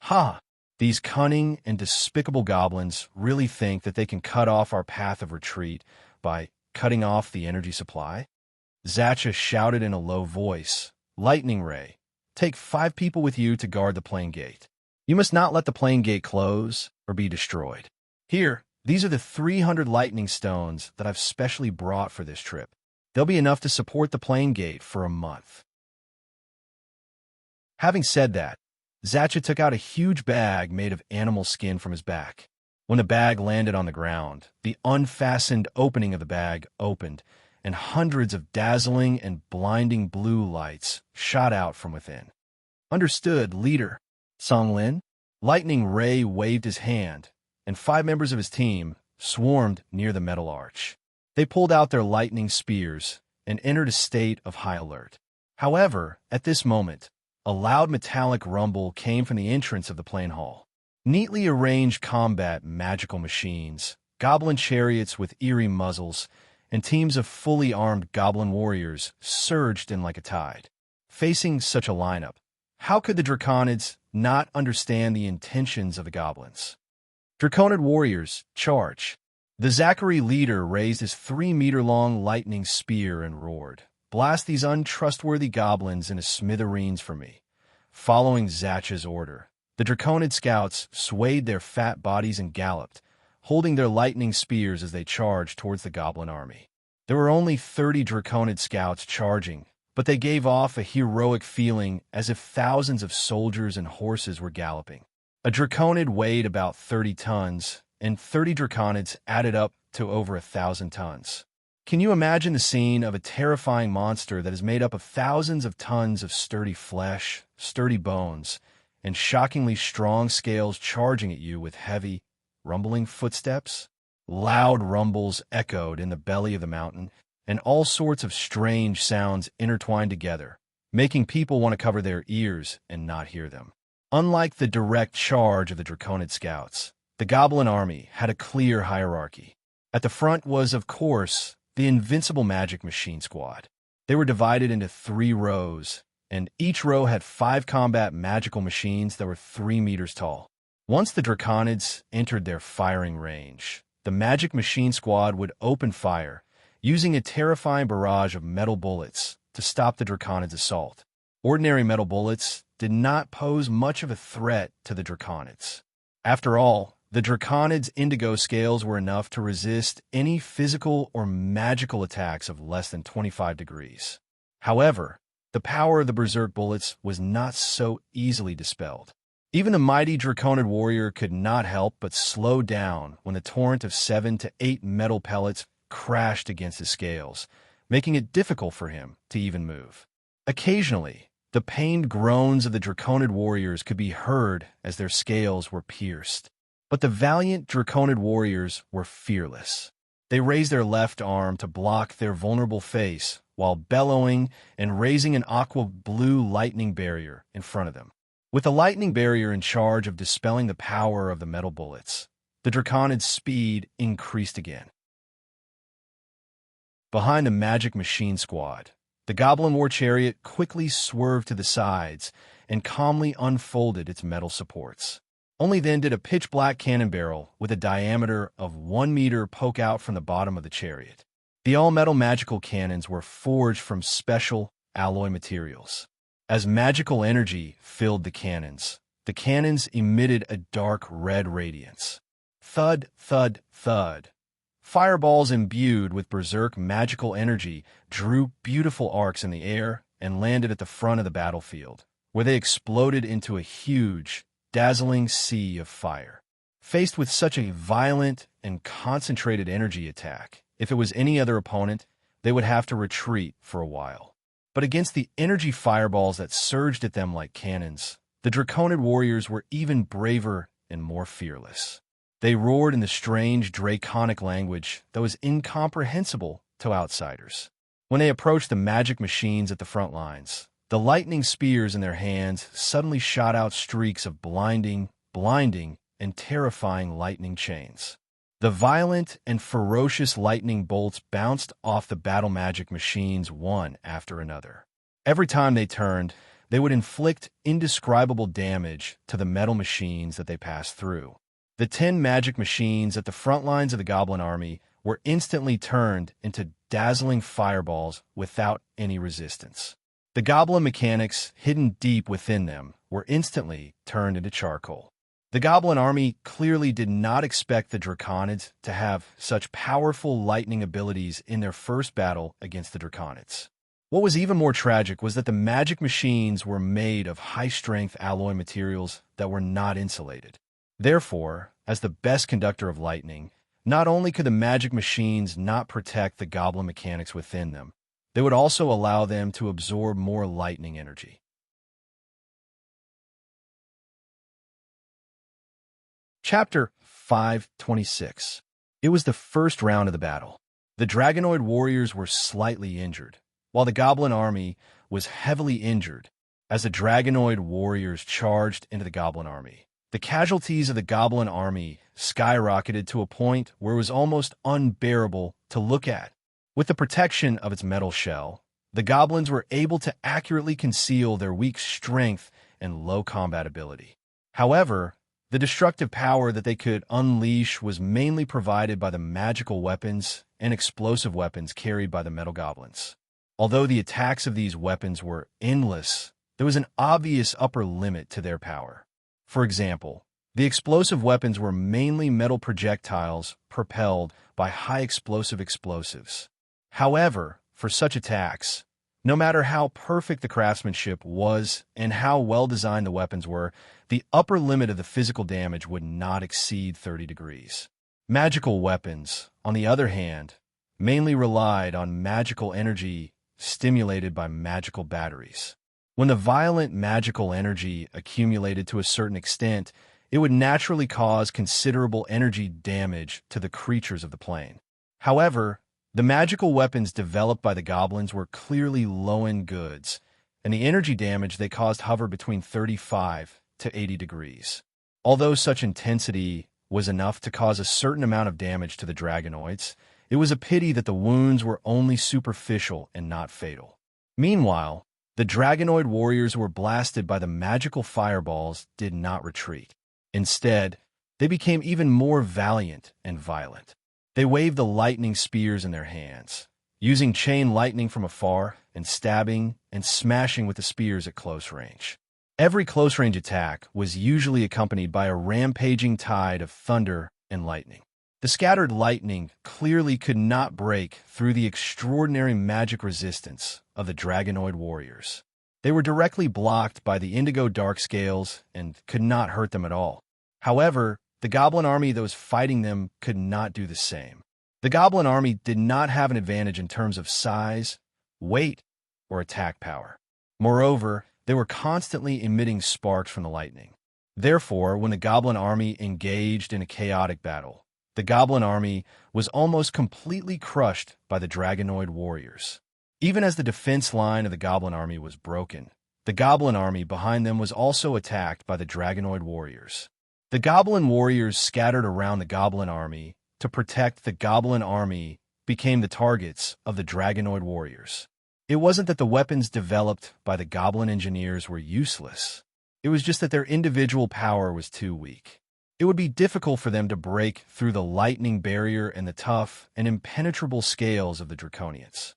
Ha! These cunning and despicable goblins really think that they can cut off our path of retreat by cutting off the energy supply? Zacha shouted in a low voice, Lightning Ray, take 5 people with you to guard the plane gate. You must not let the plane gate close or be destroyed. Here, these are the 300 lightning stones that I've specially brought for this trip. They'll be enough to support the plane gate for a month. Having said that, Zacha took out a huge bag made of animal skin from his back. When the bag landed on the ground, the unfastened opening of the bag opened, and hundreds of dazzling and blinding blue lights shot out from within. Understood, leader. Songlin, Lightning Ray waved his hand, and 5 members of his team swarmed near the metal arch. They pulled out their lightning spears and entered a state of high alert. However, at this moment, a loud metallic rumble came from the entrance of the plane hall. Neatly arranged combat magical machines, goblin chariots with eerie muzzles, and teams of fully armed goblin warriors surged in like a tide. Facing such a lineup, how could the Draconids not understand the intentions of the goblins? Draconid warriors, charge! The Zachary leader raised his 3-meter-long lightning spear and roared, blast these untrustworthy goblins into smithereens for me. Following Zacha's order, the Draconid scouts swayed their fat bodies and galloped, holding their lightning spears as they charged towards the goblin army. There were only 30 Draconid scouts charging, but they gave off a heroic feeling as if thousands of soldiers and horses were galloping. A Draconid weighed about 30 tons, and 30 Draconids added up to over 1,000 tons. Can you imagine the scene of a terrifying monster that is made up of thousands of tons of sturdy flesh, sturdy bones, and shockingly strong scales charging at you with heavy, rumbling footsteps? Loud rumbles echoed in the belly of the mountain, and all sorts of strange sounds intertwined together, making people want to cover their ears and not hear them. Unlike the direct charge of the Draconid scouts, the goblin army had a clear hierarchy. At the front was, of course, the invincible magic machine squad. They were divided into 3 rows, and each row had 5 combat magical machines that were 3 meters tall. Once the Draconids entered their firing range, the magic machine squad would open fire, using a terrifying barrage of metal bullets to stop the Draconids' assault. Ordinary metal bullets did not pose much of a threat to the Draconids. After all, the Draconids' indigo scales were enough to resist any physical or magical attacks of less than 25 degrees. However, the power of the berserk bullets was not so easily dispelled. Even the mighty Draconid warrior could not help but slow down when the torrent of 7 to 8 metal pellets crashed against his scales, making it difficult for him to even move. Occasionally, the pained groans of the Draconid warriors could be heard as their scales were pierced. But the valiant Draconid warriors were fearless. They raised their left arm to block their vulnerable face while bellowing and raising an aqua-blue lightning barrier in front of them. With the lightning barrier in charge of dispelling the power of the metal bullets, the Draconids' speed increased again. Behind the magic machine squad, the Goblin War Chariot quickly swerved to the sides and calmly unfolded its metal supports. Only then did a pitch-black cannon barrel with a diameter of 1 meter poke out from the bottom of the chariot. The all-metal magical cannons were forged from special alloy materials. As magical energy filled the cannons emitted a dark red radiance. Thud, thud, thud. Fireballs imbued with berserk magical energy drew beautiful arcs in the air and landed at the front of the battlefield, where they exploded into a huge, dazzling sea of fire. Faced with such a violent and concentrated energy attack, if it was any other opponent, they would have to retreat for a while. But against the energy fireballs that surged at them like cannons, the Draconid warriors were even braver and more fearless. They roared in the strange draconic language that was incomprehensible to outsiders. When they approached the magic machines at the front lines, the lightning spears in their hands suddenly shot out streaks of blinding, and terrifying lightning chains. The violent and ferocious lightning bolts bounced off the battle magic machines one after another. Every time they turned, they would inflict indescribable damage to the metal machines that they passed through. The 10 magic machines at the front lines of the Goblin army were instantly turned into dazzling fireballs without any resistance. The Goblin mechanics hidden deep within them were instantly turned into charcoal. The Goblin army clearly did not expect the Draconids to have such powerful lightning abilities in their first battle against the Draconids. What was even more tragic was that the magic machines were made of high-strength alloy materials that were not insulated. Therefore, as the best conductor of lightning, not only could the magic machines not protect the Goblin mechanics within them, they would also allow them to absorb more lightning energy. Chapter 526. It was the first round of the battle. The Dragonoid warriors were slightly injured, while the Goblin army was heavily injured as the Dragonoid warriors charged into the Goblin army. The casualties of the Goblin army skyrocketed to a point where it was almost unbearable to look at. With the protection of its metal shell, the Goblins were able to accurately conceal their weak strength and low combat ability. However, the destructive power that they could unleash was mainly provided by the magical weapons and explosive weapons carried by the Metal Goblins. Although the attacks of these weapons were endless, there was an obvious upper limit to their power. For example, the explosive weapons were mainly metal projectiles propelled by high explosives. However, for such attacks, no matter how perfect the craftsmanship was and how well designed the weapons were, the upper limit of the physical damage would not exceed 30 degrees. Magical weapons, on the other hand, mainly relied on magical energy stimulated by magical batteries. When the violent magical energy accumulated to a certain extent, it would naturally cause considerable energy damage to the creatures of the plane. However, the magical weapons developed by the Goblins were clearly low-end goods, and the energy damage they caused hovered between 35 to 80 degrees. Although such intensity was enough to cause a certain amount of damage to the Dragonoids, It was a pity that the wounds were only superficial and not fatal. Meanwhile, the dragonoid warriors who were blasted by the magical fireballs did not retreat. Instead, they became even more valiant and violent. They waved the lightning spears in their hands, using chain lightning from afar and stabbing and smashing with the spears at close range. Every close-range attack was usually accompanied by a rampaging tide of thunder and lightning. The scattered lightning clearly could not break through the extraordinary magic resistance of the dragonoid warriors. They were directly blocked by the indigo dark scales and could not hurt them at all. However, the goblin army that was fighting them could not do the same. The goblin army did not have an advantage in terms of size, weight, or attack power. Moreover, they were constantly emitting sparks from the lightning. Therefore, when the goblin army engaged in a chaotic battle, the goblin army was almost completely crushed by the dragonoid warriors. Even as the defense line of the goblin army was broken, the goblin army behind them was also attacked by the dragonoid warriors. The goblin warriors scattered around the goblin army to protect the goblin army became the targets of the dragonoid warriors. It wasn't that the weapons developed by the goblin engineers were useless. It was just that their individual power was too weak. It would be difficult for them to break through the lightning barrier and the tough and impenetrable scales of the draconians.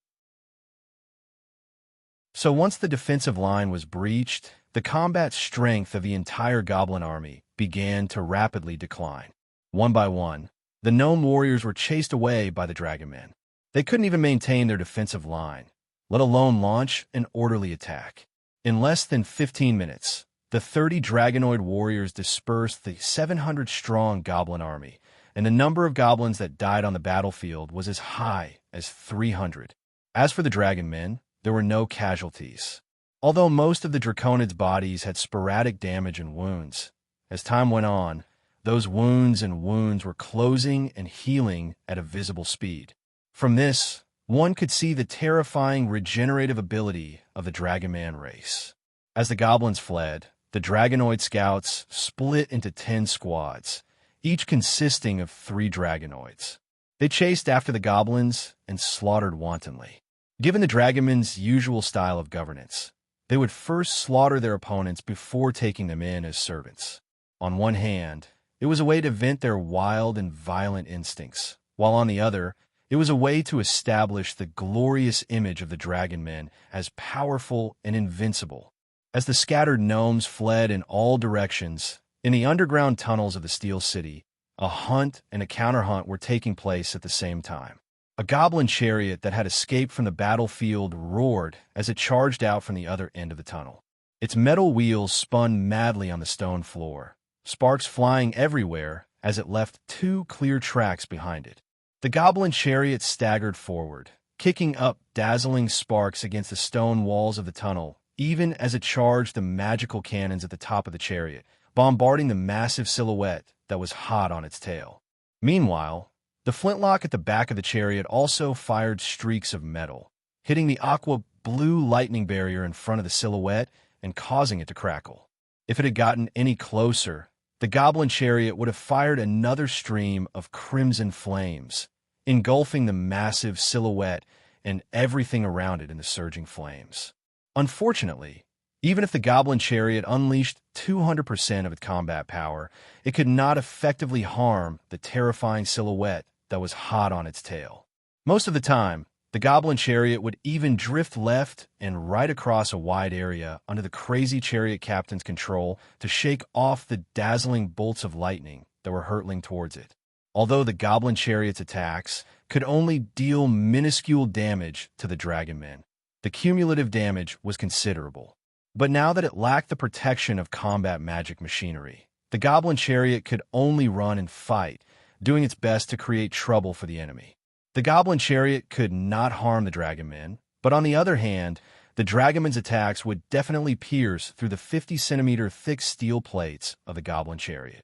So once the defensive line was breached, the combat strength of the entire goblin army began to rapidly decline. One by one, the gnome warriors were chased away by the dragon men. They couldn't even maintain their defensive line, let alone launch an orderly attack. In less than 15 minutes, the 30 dragonoid warriors dispersed the 700-strong goblin army, and the number of goblins that died on the battlefield was as high as 300. As for the dragon men, there were no casualties. Although most of the draconids' bodies had sporadic damage and wounds, as time went on, those wounds were closing and healing at a visible speed. From this, one could see the terrifying regenerative ability of the Dragonman race. As the goblins fled, the Dragonoid scouts split into 10 squads, each consisting of 3 Dragonoids. They chased after the goblins and slaughtered wantonly. Given the Dragonmen's usual style of governance, they would first slaughter their opponents before taking them in as servants. On one hand, it was a way to vent their wild and violent instincts, while on the other, it was a way to establish the glorious image of the dragon men as powerful and invincible. As the scattered gnomes fled in all directions, in the underground tunnels of the Steel City, a hunt and a counterhunt were taking place at the same time. A goblin chariot that had escaped from the battlefield roared as it charged out from the other end of the tunnel. Its metal wheels spun madly on the stone floor, sparks flying everywhere as it left 2 clear tracks behind it. The goblin chariot staggered forward, kicking up dazzling sparks against the stone walls of the tunnel, even as it charged the magical cannons at the top of the chariot, bombarding the massive silhouette that was hot on its tail. Meanwhile, the flintlock at the back of the chariot also fired streaks of metal, hitting the aqua blue lightning barrier in front of the silhouette and causing it to crackle. If it had gotten any closer, the goblin chariot would have fired another stream of crimson flames, engulfing the massive silhouette and everything around it in the surging flames. Unfortunately, even if the goblin chariot unleashed 200% of its combat power, it could not effectively harm the terrifying silhouette that was hot on its tail. Most of the time, the goblin chariot would even drift left and right across a wide area under the crazy chariot captain's control to shake off the dazzling bolts of lightning that were hurtling towards it. Although the goblin chariot's attacks could only deal minuscule damage to the dragon men, the cumulative damage was considerable. But now that it lacked the protection of combat magic machinery, the goblin chariot could only run and fight, doing its best to create trouble for the enemy. The goblin chariot could not harm the dragonmen, but on the other hand, the dragonmen's attacks would definitely pierce through the 50-centimeter thick steel plates of the goblin chariot.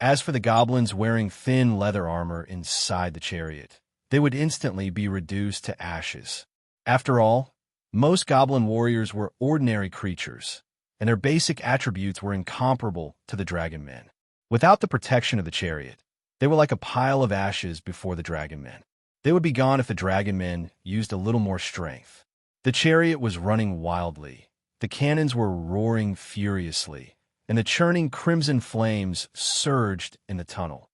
As for the goblins wearing thin leather armor inside the chariot, they would instantly be reduced to ashes. After all, most goblin warriors were ordinary creatures, and their basic attributes were incomparable to the dragon men. Without the protection of the chariot, They were like a pile of ashes before the dragon men. They would be gone if the dragon men used a little more strength. The chariot was running wildly. The cannons were roaring furiously, and the churning crimson flames surged in the tunnel.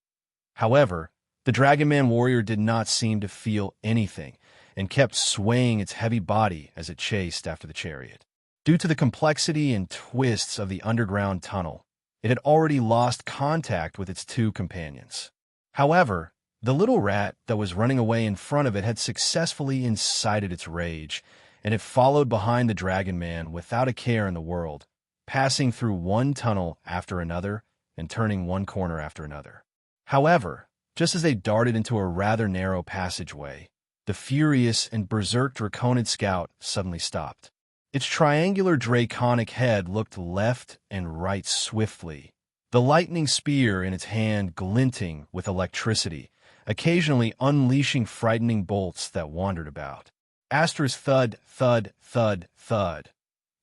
However, the dragon man warrior did not seem to feel anything and kept swaying its heavy body as it chased after the chariot. Due to the complexity and twists of the underground tunnel, it had already lost contact with its two companions. However, the little rat that was running away in front of it had successfully incited its rage, and it followed behind the dragon man without a care in the world, passing through one tunnel after another and turning one corner after another. However, just as they darted into a rather narrow passageway, the furious and berserk draconid scout suddenly stopped. Its triangular draconic head looked left and right swiftly, the lightning spear in its hand glinting with electricity, occasionally unleashing frightening bolts that wandered about. Asterisk thud, thud, thud, thud.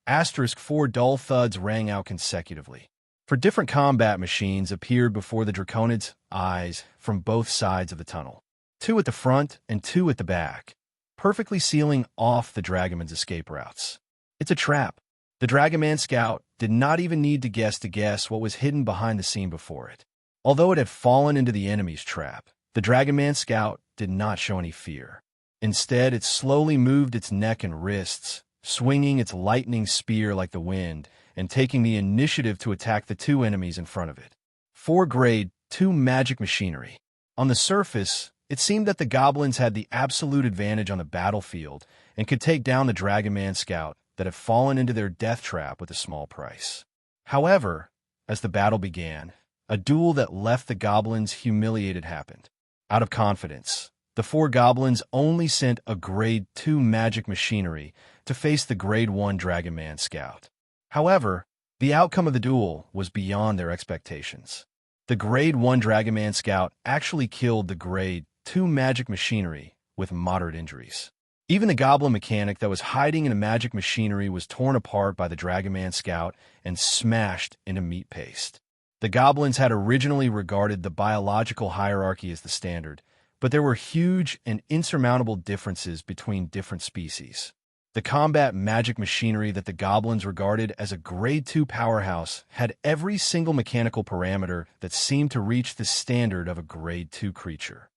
Asterisk 4 dull thuds rang out consecutively. For different combat machines appeared before the draconid's eyes from both sides of the tunnel. 2 at the front and 2 at the back, perfectly sealing off the dragonman's escape routes. It's a trap. The dragonman scout did not even need to guess what was hidden behind the scene before it. Although it had fallen into the enemy's trap, the dragonman scout did not show any fear. Instead, it slowly moved its neck and wrists, swinging its lightning spear like the wind, and taking the initiative to attack the two enemies in front of it. 4 Grade 2 magic machinery. On the surface, it seemed that the goblins had the absolute advantage on the battlefield and could take down the dragonman scout that had fallen into their death trap with a small price. However, as the battle began, a duel that left the goblins humiliated happened. Out of confidence, the 4 goblins only sent a Grade 2 magic machinery to face the Grade 1 dragonman scout. However, the outcome of the duel was beyond their expectations. The Grade 1 dragonman scout actually killed the Grade 2 magic machinery with moderate injuries. Even the goblin mechanic that was hiding in a magic machinery was torn apart by the dragonman scout and smashed into meat paste. The goblins had originally regarded the biological hierarchy as the standard, but there were huge and insurmountable differences between different species. The combat magic machinery that the goblins regarded as a Grade 2 powerhouse had every single mechanical parameter that seemed to reach the standard of a Grade 2 creature.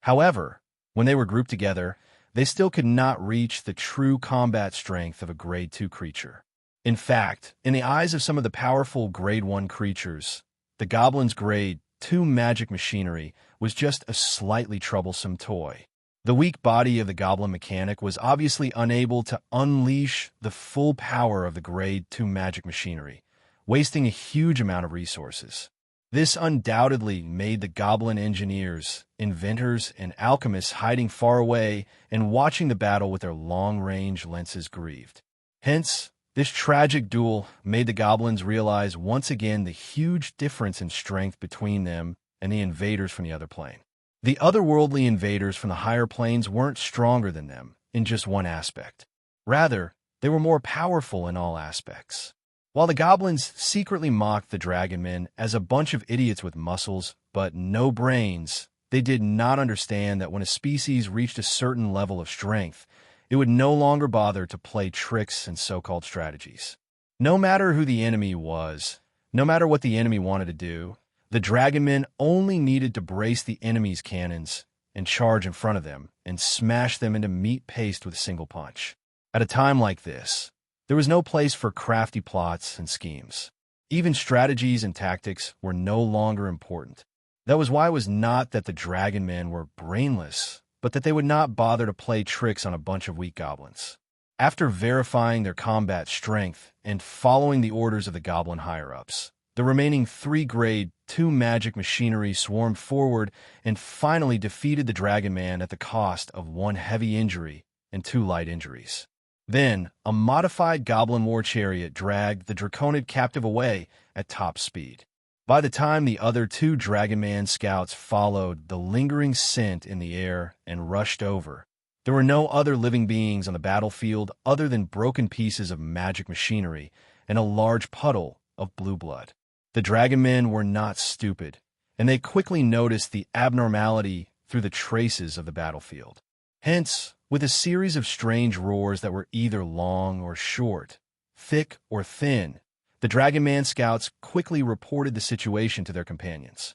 However, when they were grouped together, they still could not reach the true combat strength of a Grade 2 creature. In fact, in the eyes of some of the powerful Grade 1 creatures, the goblins' Grade 2 magic machinery was just a slightly troublesome toy. The weak body of the goblin mechanic was obviously unable to unleash the full power of the Grade 2 magic machinery, wasting a huge amount of resources. This undoubtedly made the goblin engineers, inventors, and alchemists hiding far away and watching the battle with their long-range lenses grieved. Hence, this tragic duel made the goblins realize once again the huge difference in strength between them and the invaders from the other plane. The otherworldly invaders from the higher planes weren't stronger than them in just one aspect. Rather, they were more powerful in all aspects. While the goblins secretly mocked the dragonmen as a bunch of idiots with muscles but no brains, they did not understand that when a species reached a certain level of strength, it would no longer bother to play tricks and so-called strategies. No matter who the enemy was, no matter what the enemy wanted to do, the dragonmen only needed to brace the enemy's cannons and charge in front of them and smash them into meat paste with a single punch. At a time like this, there was no place for crafty plots and schemes. Even strategies and tactics were no longer important. That was why it was not that the dragonmen were brainless, but that they would not bother to play tricks on a bunch of weak goblins. After verifying their combat strength and following the orders of the goblin higher-ups, the remaining 3 Grade 2 magic machinery swarmed forward and finally defeated the dragonman at the cost of 1 heavy injury and 2 light injuries. Then, a modified goblin war chariot dragged the draconid captive away at top speed. By the time the other 2 dragonman scouts followed the lingering scent in the air and rushed over, there were no other living beings on the battlefield other than broken pieces of magic machinery and a large puddle of blue blood. The dragon men were not stupid, and they quickly noticed the abnormality through the traces of the battlefield. Hence, with a series of strange roars that were either long or short, thick or thin, the Dragon Man scouts quickly reported the situation to their companions.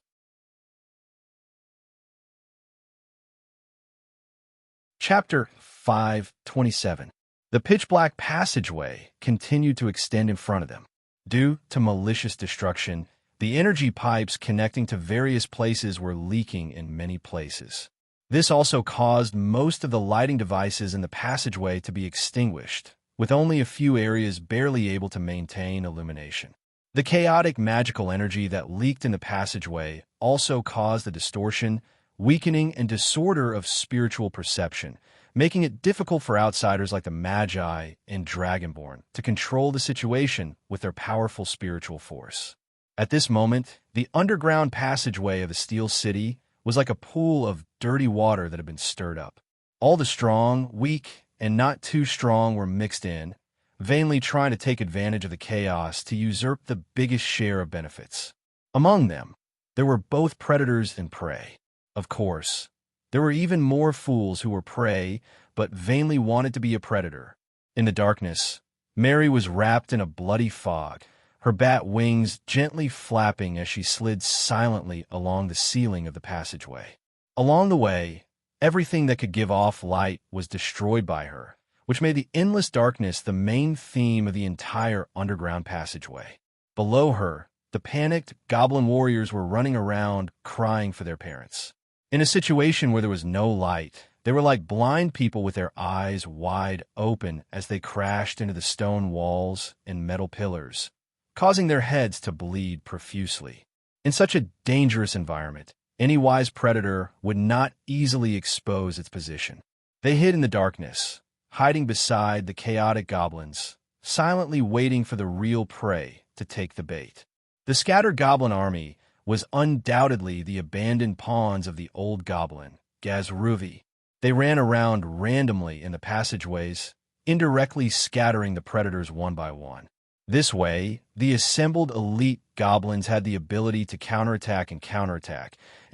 Chapter 5:27. The pitch-black passageway continued to extend in front of them. Due to malicious destruction, the energy pipes connecting to various places were leaking in many places. This also caused most of the lighting devices in the passageway to be extinguished, with only a few areas barely able to maintain illumination. The chaotic magical energy that leaked in the passageway also caused a distortion, weakening, and disorder of spiritual perception, making it difficult for outsiders like the Magi and Dragonborn to control the situation with their powerful spiritual force. At this moment, the underground passageway of the Steel City was like a pool of dirty water that had been stirred up. All the strong, weak, and not too strong were mixed in, vainly trying to take advantage of the chaos to usurp the biggest share of benefits. Among them, there were both predators and prey. Of course, there were even more fools who were prey, but vainly wanted to be a predator. In the darkness, Mary was wrapped in a bloody fog, her bat wings gently flapping as she slid silently along the ceiling of the passageway. Along the way, everything that could give off light was destroyed by her, which made the endless darkness the main theme of the entire underground passageway. Below her, the panicked goblin warriors were running around crying for their parents. In a situation where there was no light, they were like blind people with their eyes wide open as they crashed into the stone walls and metal pillars, causing their heads to bleed profusely. In such a dangerous environment, any wise predator would not easily expose its position. They hid in the darkness, hiding beside the chaotic goblins, silently waiting for the real prey to take the bait. The scattered goblin army was undoubtedly the abandoned pawns of the old goblin, Gazruvi. They ran around randomly in the passageways, indirectly scattering the predators one by one. This way, the assembled elite goblins had the ability to counterattack and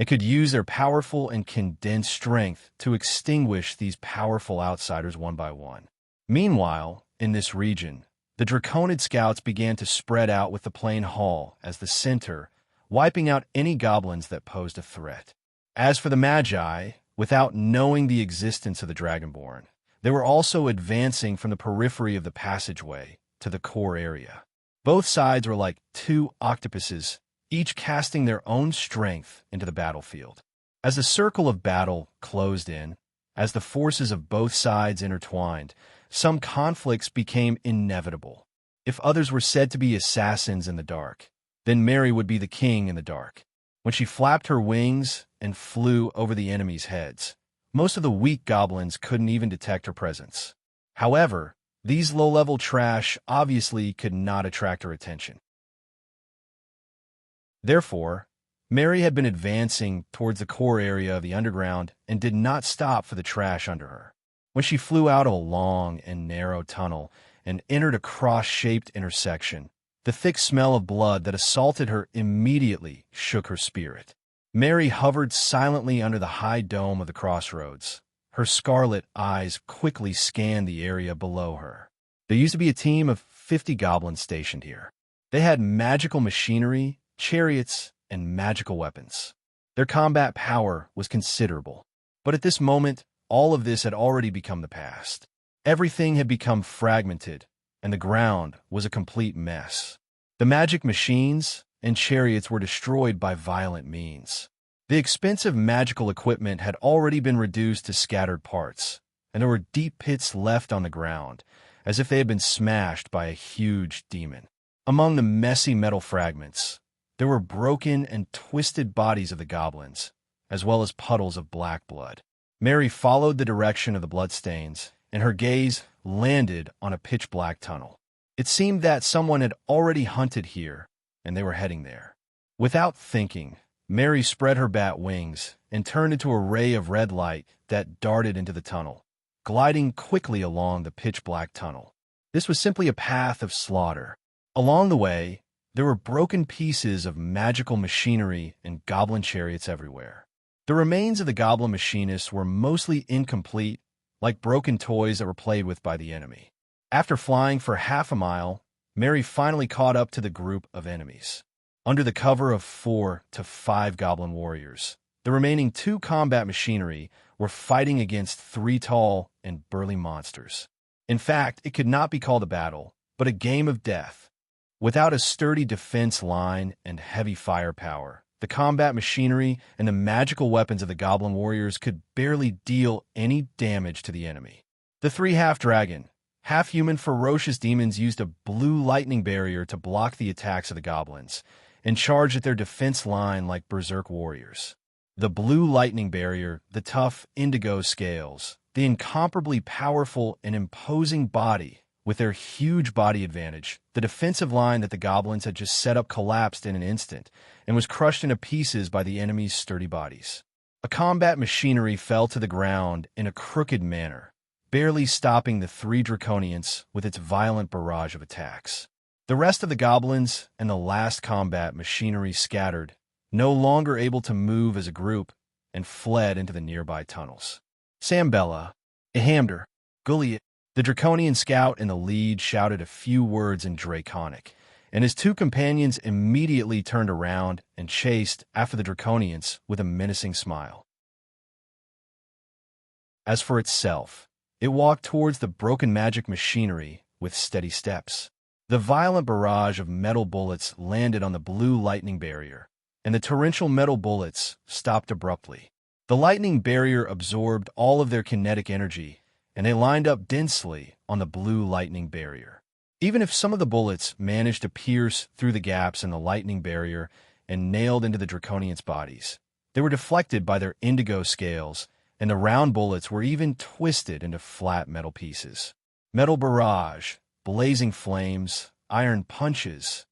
could use their powerful and condensed strength to extinguish these powerful outsiders one by one. Meanwhile, in this region, the Draconid scouts began to spread out with the plain hall as the center, wiping out any goblins that posed a threat. As for the Magi, without knowing the existence of the Dragonborn, they were also advancing from the periphery of the passageway to the core area. Both sides were like two octopuses, each casting their own strength into the battlefield. As the circle of battle closed in, as the forces of both sides intertwined, some conflicts became inevitable. If others were said to be assassins in the dark, then Mary would be the king in the dark. When she flapped her wings and flew over the enemy's heads, most of the weak goblins couldn't even detect her presence. However, these low-level trash obviously could not attract her attention. Therefore, Mary had been advancing towards the core area of the underground and did not stop for the trash under her. When she flew out of a long and narrow tunnel and entered a cross-shaped intersection, the thick smell of blood that assaulted her immediately shook her spirit. Mary hovered silently under the high dome of the crossroads. Her scarlet eyes quickly scanned the area below her. There used to be a team of 50 goblins stationed here. They had magical machinery, chariots, and magical weapons. Their combat power was considerable. But at this moment, all of this had already become the past. Everything had become fragmented, and the ground was a complete mess. The magic machines and chariots were destroyed by violent means. The expensive magical equipment had already been reduced to scattered parts, and there were deep pits left on the ground, as if they had been smashed by a huge demon. Among the messy metal fragments, there were broken and twisted bodies of the goblins, as well as puddles of black blood. Mary followed the direction of the bloodstains, and her gaze landed on a pitch-black tunnel. It seemed that someone had already hunted here, and they were heading there. Without thinking, Mary spread her bat wings and turned into a ray of red light that darted into the tunnel, gliding quickly along the pitch-black tunnel. This was simply a path of slaughter. Along the way, There were broken pieces of magical machinery and goblin chariots everywhere. The remains of the goblin machinists were mostly incomplete, like broken toys that were played with by the enemy. After flying for half a mile, Mary finally caught up to the group of enemies. Under the cover of 4 to 5 goblin warriors, the remaining 2 combat machinery were fighting against 3 tall and burly monsters. In fact, it could not be called a battle, but a game of death. Without a sturdy defense line and heavy firepower, the combat machinery and the magical weapons of the goblin warriors could barely deal any damage to the enemy. The 3 half-dragon, half-human ferocious demons used a blue lightning barrier to block the attacks of the goblins and charged at their defense line like berserk warriors. The blue lightning barrier, the tough indigo scales, the incomparably powerful and imposing body with their huge body advantage, the defensive line that the goblins had just set up collapsed in an instant and was crushed into pieces by the enemy's sturdy bodies. A combat machinery fell to the ground in a crooked manner, barely stopping the 3 draconians with its violent barrage of attacks. The rest of the goblins and the last combat machinery scattered, no longer able to move as a group, and fled into the nearby tunnels. Sambella, Ihamder, Gulliet, the draconian scout in the lead shouted a few words in Draconic, and his 2 companions immediately turned around and chased after the draconians with a menacing smile. As for itself, it walked towards the broken magic machinery with steady steps. The violent barrage of metal bullets landed on the blue lightning barrier, and the torrential metal bullets stopped abruptly. The lightning barrier absorbed all of their kinetic energy, and they lined up densely on the blue lightning barrier. Even if some of the bullets managed to pierce through the gaps in the lightning barrier and nailed into the draconians' bodies, they were deflected by their indigo scales, and the round bullets were even twisted into flat metal pieces. Metal barrage, blazing flames, iron punches.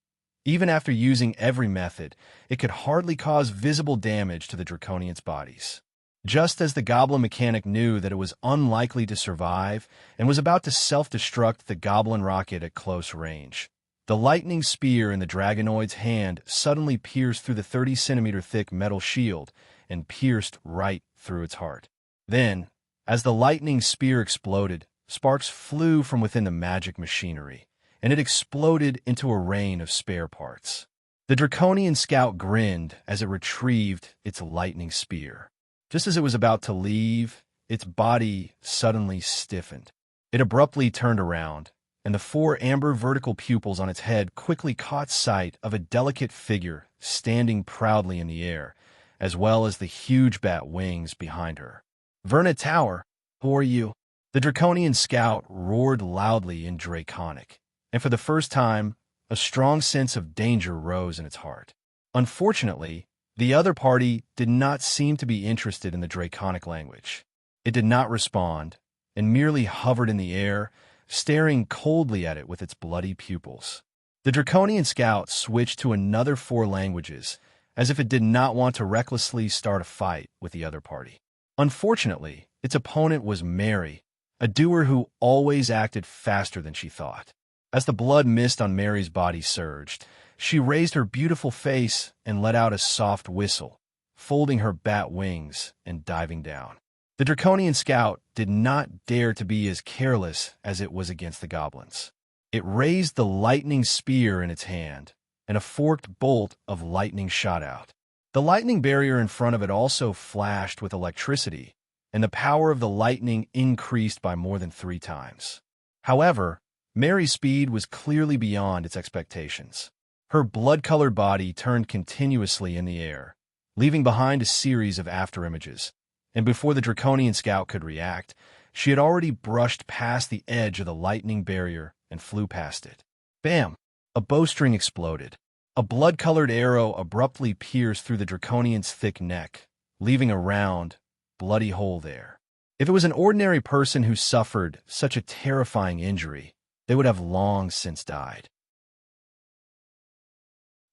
Even after using every method, it could hardly cause visible damage to the draconians' bodies. Just as the goblin mechanic knew that it was unlikely to survive and was about to self-destruct the goblin rocket at close range, the lightning spear in the dragonoid's hand suddenly pierced through the 30-centimeter thick metal shield and pierced right through its heart. Then, as the lightning spear exploded, sparks flew from within the magic machinery, and it exploded into a rain of spare parts. The draconian scout grinned as it retrieved its lightning spear. Just as it was about to leave, its body suddenly stiffened. It abruptly turned around, and the 4 amber vertical pupils on its head quickly caught sight of a delicate figure standing proudly in the air, as well as the huge bat wings behind her. "Verna Tower, who are you?" The draconian scout roared loudly in Draconic, and for the first time, a strong sense of danger rose in its heart. Unfortunately, the other party did not seem to be interested in the Draconic language. It did not respond, and merely hovered in the air, staring coldly at it with its bloody pupils. The draconian scout switched to another 4 languages, as if it did not want to recklessly start a fight with the other party. Unfortunately, its opponent was Mary, a doer who always acted faster than she thought. As the blood mist on Mary's body surged, she raised her beautiful face and let out a soft whistle, folding her bat wings and diving down. The draconian scout did not dare to be as careless as it was against the goblins. It raised the lightning spear in its hand, and a forked bolt of lightning shot out. The lightning barrier in front of it also flashed with electricity, and the power of the lightning increased by more than 3 times. However, Mary's speed was clearly beyond its expectations. Her blood-colored body turned continuously in the air, leaving behind a series of afterimages, and before the draconian scout could react, she had already brushed past the edge of the lightning barrier and flew past it. Bam! A bowstring exploded. A blood-colored arrow abruptly pierced through the draconian's thick neck, leaving a round, bloody hole there. If it was an ordinary person who suffered such a terrifying injury, they would have long since died.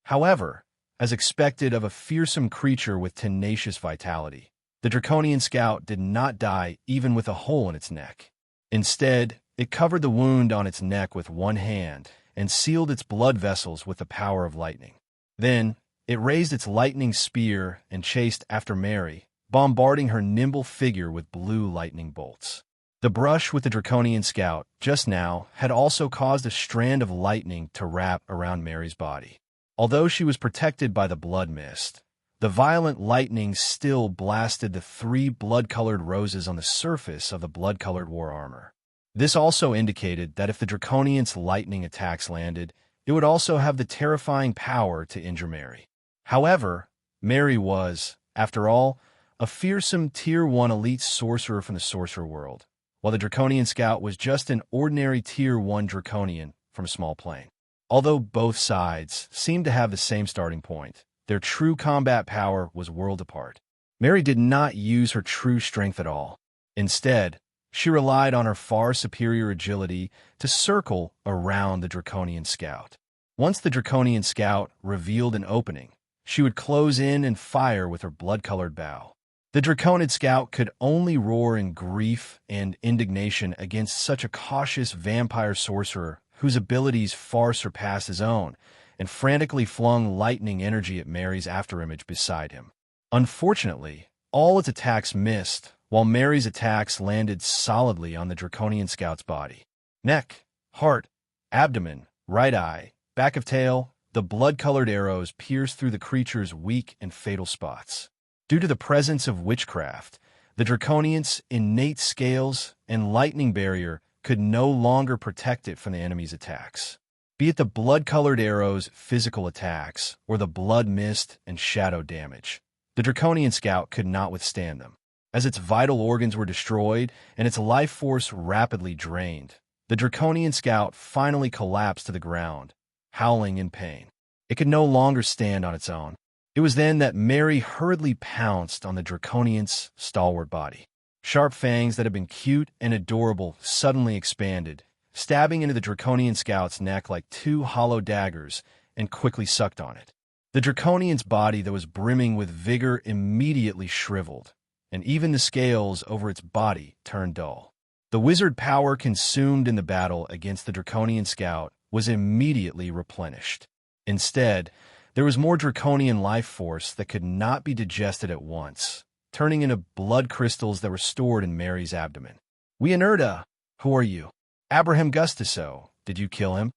However, as expected of a fearsome creature with tenacious vitality, the draconian scout did not die even with a hole in its neck. Instead, it covered the wound on its neck with one hand and sealed its blood vessels with the power of lightning. Then, it raised its lightning spear and chased after Mary, bombarding her nimble figure with blue lightning bolts. The brush with the Draconian scout, just now, had also caused a strand of lightning to wrap around Mary's body. Although she was protected by the blood mist, the violent lightning still blasted the 3 blood-colored roses on the surface of the blood-colored war armor. This also indicated that if the Draconian's lightning attacks landed, it would also have the terrifying power to injure Mary. However, Mary was, after all, a fearsome Tier 1 elite sorcerer from the sorcerer world, while the Draconian scout was just an ordinary Tier 1 Draconian from a small plane. Although both sides seemed to have the same starting point, their true combat power was world apart. Mary did not use her true strength at all. Instead, she relied on her far superior agility to circle around the Draconian scout. Once the Draconian scout revealed an opening, she would close in and fire with her blood-colored bow. The Draconid scout could only roar in grief and indignation against such a cautious vampire sorcerer whose abilities far surpassed his own, and frantically flung lightning energy at Mary's afterimage beside him. Unfortunately, all its attacks missed, while Mary's attacks landed solidly on the Draconian scout's body. Neck, heart, abdomen, right eye, back of tail, the blood-colored arrows pierced through the creature's weak and fatal spots. Due to the presence of witchcraft, the Draconian's innate scales and lightning barrier could no longer protect it from the enemy's attacks. Be it the blood-colored arrows' physical attacks or the blood mist and shadow damage, the Draconian scout could not withstand them. As its vital organs were destroyed and its life force rapidly drained, the Draconian scout finally collapsed to the ground, howling in pain. It could no longer stand on its own. It was then that Mary hurriedly pounced on the Draconian's stalwart body. Sharp fangs that had been cute and adorable suddenly expanded, stabbing into the Draconian scout's neck like 2 hollow daggers, and quickly sucked on it. The Draconian's body that was brimming with vigor immediately shriveled, and even the scales over its body turned dull. The wizard power consumed in the battle against the Draconian scout was immediately replenished. Instead, there was more Draconian life force that could not be digested at once, turning into blood crystals that were stored in Mary's abdomen. "We Inerta, who are you? Abraham Gustiso, did you kill him?"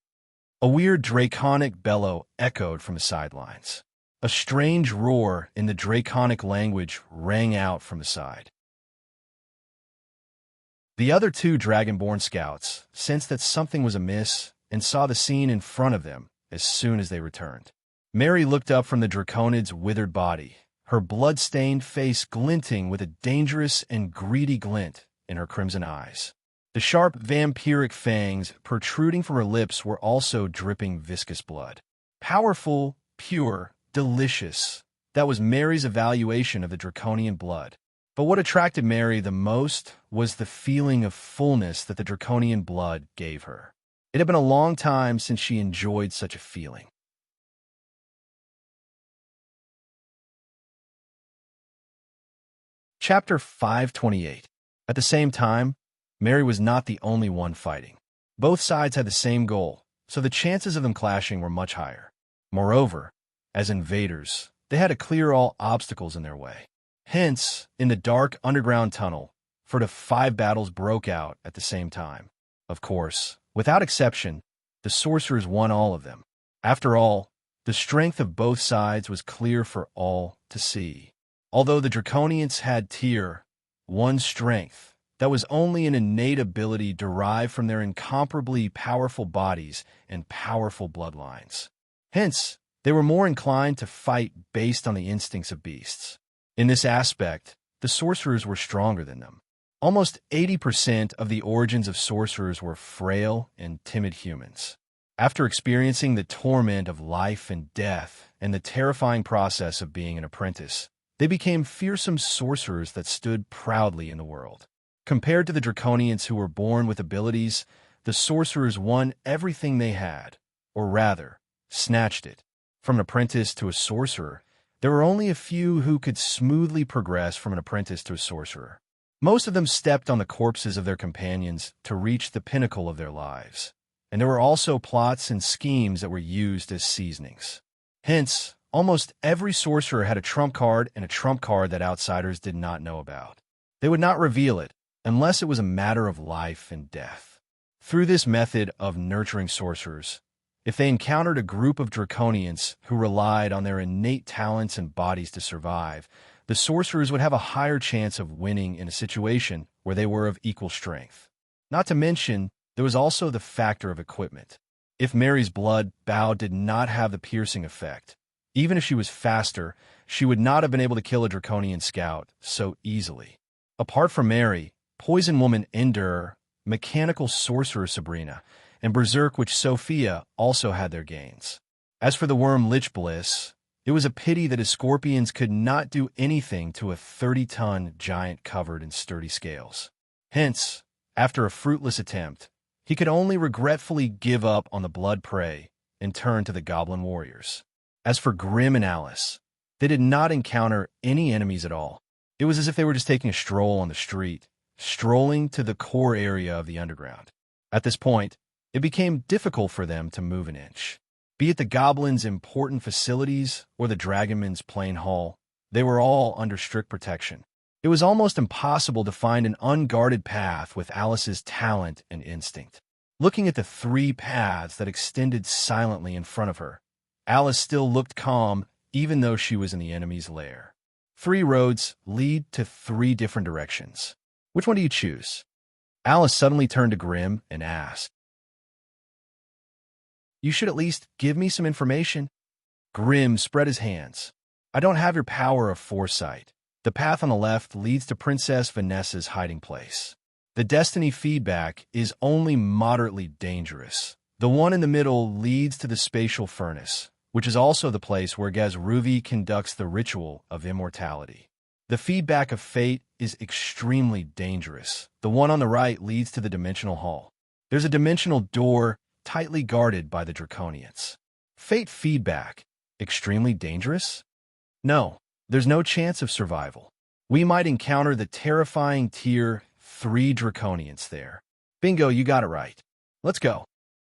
A weird draconic bellow echoed from the sidelines. A strange roar in the draconic language rang out from the side. The other 2 dragonborn scouts sensed that something was amiss and saw the scene in front of them as soon as they returned. Mary looked up from the Draconid's withered body, her blood-stained face glinting with a dangerous and greedy glint in her crimson eyes. The sharp vampiric fangs protruding from her lips were also dripping viscous blood. Powerful, pure, delicious. That was Mary's evaluation of the Draconian blood. But what attracted Mary the most was the feeling of fullness that the Draconian blood gave her. It had been a long time since she enjoyed such a feeling. Chapter 528. At the same time, Mary was not the only one fighting. Both sides had the same goal, so the chances of them clashing were much higher. Moreover, as invaders, they had to clear all obstacles in their way. Hence, in the dark underground tunnel, the 5 battles broke out at the same time. Of course, without exception, the sorcerers won all of them. After all, the strength of both sides was clear for all to see. Although the Draconians had Tier 1 strength, that was only an innate ability derived from their incomparably powerful bodies and powerful bloodlines. Hence, they were more inclined to fight based on the instincts of beasts. In this aspect, the sorcerers were stronger than them. Almost 80% of the origins of sorcerers were frail and timid humans. After experiencing the torment of life and death and the terrifying process of being an apprentice, they became fearsome sorcerers that stood proudly in the world. Compared to the Draconians who were born with abilities, the sorcerers won everything they had, or rather, snatched it. From an apprentice to a sorcerer, there were only a few who could smoothly progress from an apprentice to a sorcerer. Most of them stepped on the corpses of their companions to reach the pinnacle of their lives. and there were also plots and schemes that were used as seasonings. Hence, almost every sorcerer had a trump card and a trump card that outsiders did not know about. They would not reveal it unless it was a matter of life and death. Through this method of nurturing sorcerers, if they encountered a group of draconians who relied on their innate talents and bodies to survive, the sorcerers would have a higher chance of winning in a situation where they were of equal strength. Not to mention, there was also the factor of equipment. If Mary's blood bow did not have the piercing effect, even if she was faster, she would not have been able to kill a draconian scout so easily. Apart from Mary, Poison Woman Endur, Mechanical Sorcerer Sabrina, and Berserk Witch Sophia also had their gains. As for the worm Lich Bliss, it was a pity that his scorpions could not do anything to a 30-ton giant covered in sturdy scales. Hence, after a fruitless attempt, he could only regretfully give up on the blood prey and turn to the goblin warriors. As for Grim and Alice, they did not encounter any enemies at all. It was as if they were just taking a stroll on the street, strolling to the core area of the underground. At this point, it became difficult for them to move an inch. Be it the goblins' important facilities or the dragonman's plain hall, they were all under strict protection. It was almost impossible to find an unguarded path with Alice's talent and instinct. Looking at the 3 paths that extended silently in front of her, Alice still looked calm even though she was in the enemy's lair. 3 roads lead to 3 different directions. Which one do you choose? Alice suddenly turned to Grim and asked. You should at least give me some information. Grim spread his hands. I don't have your power of foresight. The path on the left leads to Princess Vanessa's hiding place. The destiny feedback is only moderately dangerous. The one in the middle leads to the spatial furnace, which is also the place where Gazruvi conducts the ritual of immortality. The feedback of fate is extremely dangerous. The one on the right leads to the dimensional hall. There's a dimensional door tightly guarded by the draconians. Fate feedback, extremely dangerous? No, there's no chance of survival. We might encounter the terrifying Tier 3 draconians there. Bingo, you got it right. Let's go.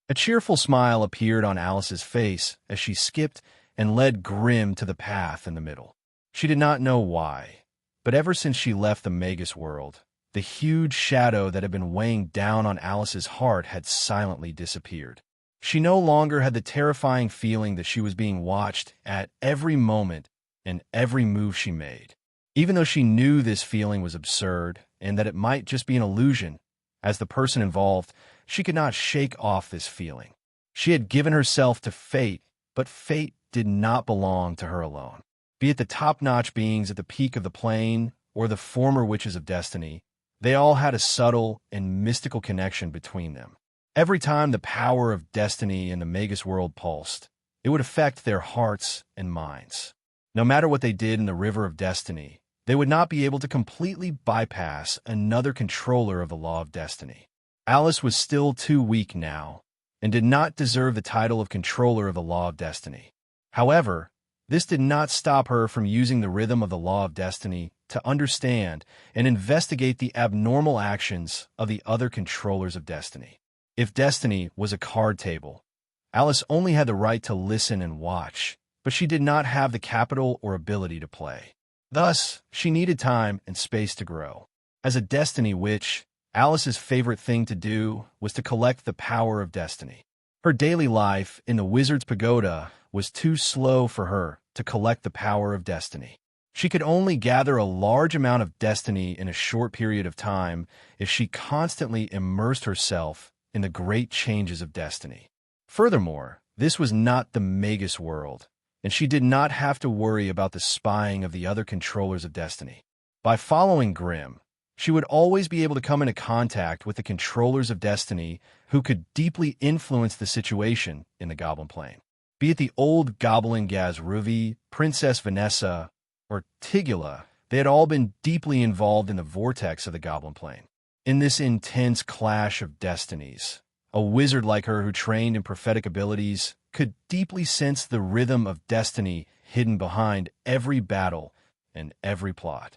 A cheerful smile appeared on Alice's face as she skipped and led Grim to the path in the middle. She did not know why, but ever since she left the Magus world, the huge shadow that had been weighing down on Alice's heart had silently disappeared. She no longer had the terrifying feeling that she was being watched at every moment and every move she made. Even though she knew this feeling was absurd and that it might just be an illusion, as the person involved, she could not shake off this feeling. She had given herself to fate, but fate did not belong to her alone. Be it the top-notch beings at the peak of the plane or the former witches of destiny, they all had a subtle and mystical connection between them. Every time the power of destiny in the Magus world pulsed, it would affect their hearts and minds. No matter what they did in the River of Destiny, they would not be able to completely bypass another controller of the Law of Destiny. Alice was still too weak now, and did not deserve the title of controller of the Law of Destiny. However, this did not stop her from using the rhythm of the Law of Destiny to understand and investigate the abnormal actions of the other controllers of destiny. If destiny was a card table, Alice only had the right to listen and watch, but she did not have the capital or ability to play. Thus, she needed time and space to grow. As a destiny witch, Alice's favorite thing to do was to collect the power of destiny. Her daily life in the Wizard's Pagoda was too slow for her to collect the power of destiny. She could only gather a large amount of destiny in a short period of time if she constantly immersed herself in the great changes of destiny. Furthermore, this was not the Magus world, and she did not have to worry about the spying of the other controllers of destiny. By following Grim, she would always be able to come into contact with the controllers of destiny who could deeply influence the situation in the Goblin Plane. Be it the old Goblin Gazruvi, Princess Vanessa, or Tigula, they had all been deeply involved in the vortex of the Goblin Plane. In this intense clash of destinies, a wizard like her who trained in prophetic abilities could deeply sense the rhythm of destiny hidden behind every battle and every plot.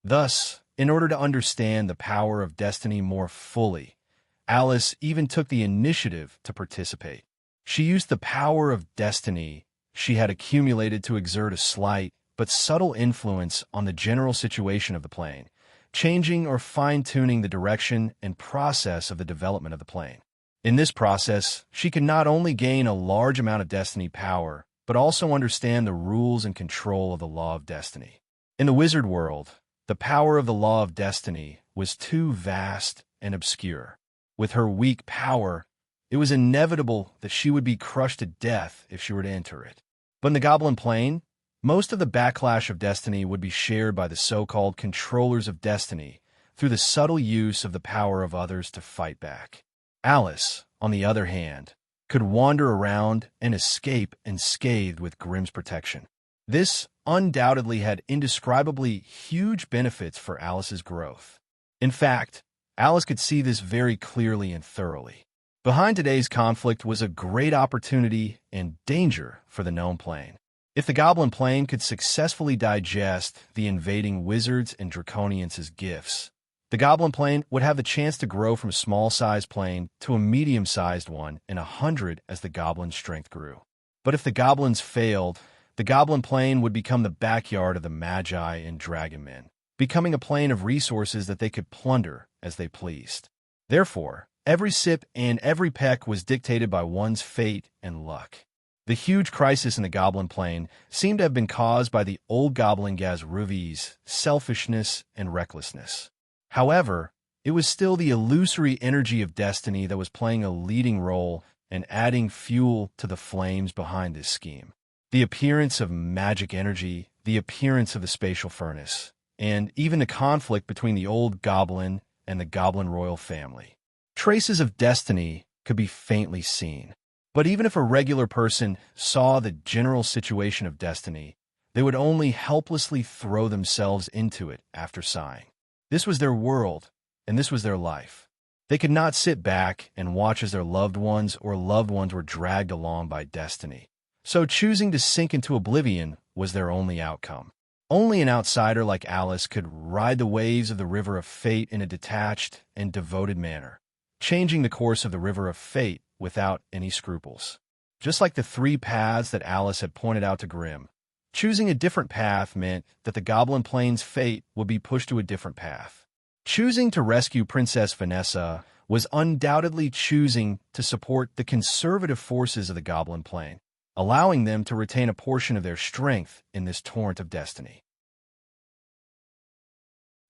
Thus, in order to understand the power of destiny more fully Alice even took the initiative to participate. She used the power of destiny she had accumulated to exert a slight but subtle influence on the general situation of the plane, changing or fine-tuning the direction and process of the development of the plane. In this process, she could not only gain a large amount of destiny power, but also understand the rules and control of the law of destiny. In the wizard world, the power of the law of destiny was too vast and obscure. With her weak power, it was inevitable that she would be crushed to death if she were to enter it. But in the Goblin Plane, most of the backlash of destiny would be shared by the so-called controllers of destiny through the subtle use of the power of others to fight back. Alice, on the other hand, could wander around and escape unscathed with Grimm's protection. This undoubtedly had indescribably huge benefits for Alice's growth. In fact, Alice could see this very clearly and thoroughly. Behind today's conflict was a great opportunity and danger for the gnome plane. If the Goblin Plane could successfully digest the invading wizards and draconians' gifts, the Goblin Plane would have the chance to grow from a small-sized plane to a medium-sized one in 100 as the Goblin's strength grew. But if the Goblins failed, the Goblin Plane would become the backyard of the Magi and Dragon Men, becoming a plane of resources that they could plunder as they pleased. Therefore, every sip and every peck was dictated by one's fate and luck. The huge crisis in the Goblin Plane seemed to have been caused by the old Goblin Gazruvi's selfishness and recklessness. However, it was still the illusory energy of destiny that was playing a leading role and adding fuel to the flames behind this scheme. The appearance of magic energy, the appearance of the spatial furnace, and even the conflict between the old Goblin and the Goblin royal family. Traces of destiny could be faintly seen. But even if a regular person saw the general situation of destiny, they would only helplessly throw themselves into it after sighing. This was their world, and this was their life. They could not sit back and watch as their loved ones or loved ones were dragged along by destiny. So choosing to sink into oblivion was their only outcome. Only an outsider like Alice could ride the waves of the river of fate in a detached and devoted manner, changing the course of the river of fate without any scruples. Just like the 3 paths that Alice had pointed out to Grimm, choosing a different path meant that the Goblin Plane's fate would be pushed to a different path. Choosing to rescue Princess Vanessa was undoubtedly choosing to support the conservative forces of the Goblin Plane, allowing them to retain a portion of their strength in this torrent of destiny.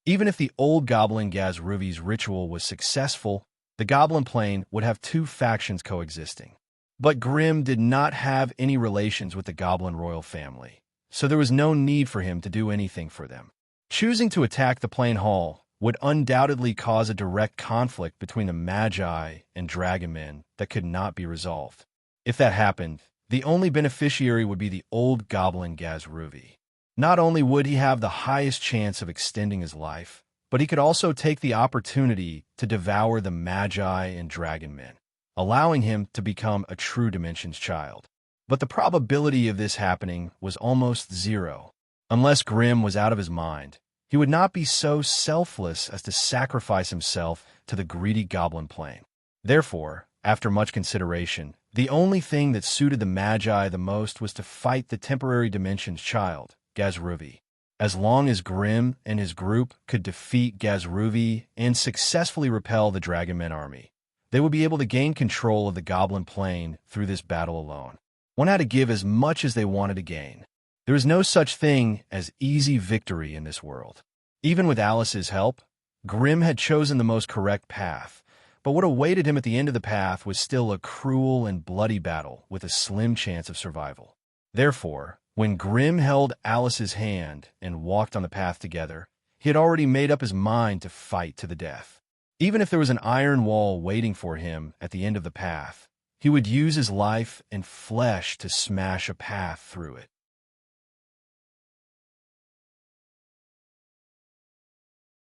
Even if the old Goblin Gazruvi's ritual was successful, the Goblin Plane would have 2 factions coexisting. But Grimm did not have any relations with the Goblin royal family, so there was no need for him to do anything for them. Choosing to attack the Plane Hall would undoubtedly cause a direct conflict between the Magi and Dragon Men that could not be resolved. If that happened, the only beneficiary would be the old Goblin Gazruvi. Not only would he have the highest chance of extending his life, but he could also take the opportunity to devour the Magi and Dragon Men, allowing him to become a true Dimensions child. But the probability of this happening was almost zero. Unless Grimm was out of his mind, he would not be so selfless as to sacrifice himself to the greedy Goblin Plane. Therefore, after much consideration, the only thing that suited the Magi the most was to fight the temporary Dimensions child, Gazruvi. As long as Grimm and his group could defeat Gazruvi and successfully repel the Dragon Men army, they would be able to gain control of the Goblin Plane through this battle alone. One had to give as much as they wanted to gain. There is no such thing as easy victory in this world. Even with Alice's help, Grimm had chosen the most correct path, but what awaited him at the end of the path was still a cruel and bloody battle with a slim chance of survival. Therefore, when Grimm held Alice's hand and walked on the path together, he had already made up his mind to fight to the death. Even if there was an iron wall waiting for him at the end of the path, he would use his life and flesh to smash a path through it.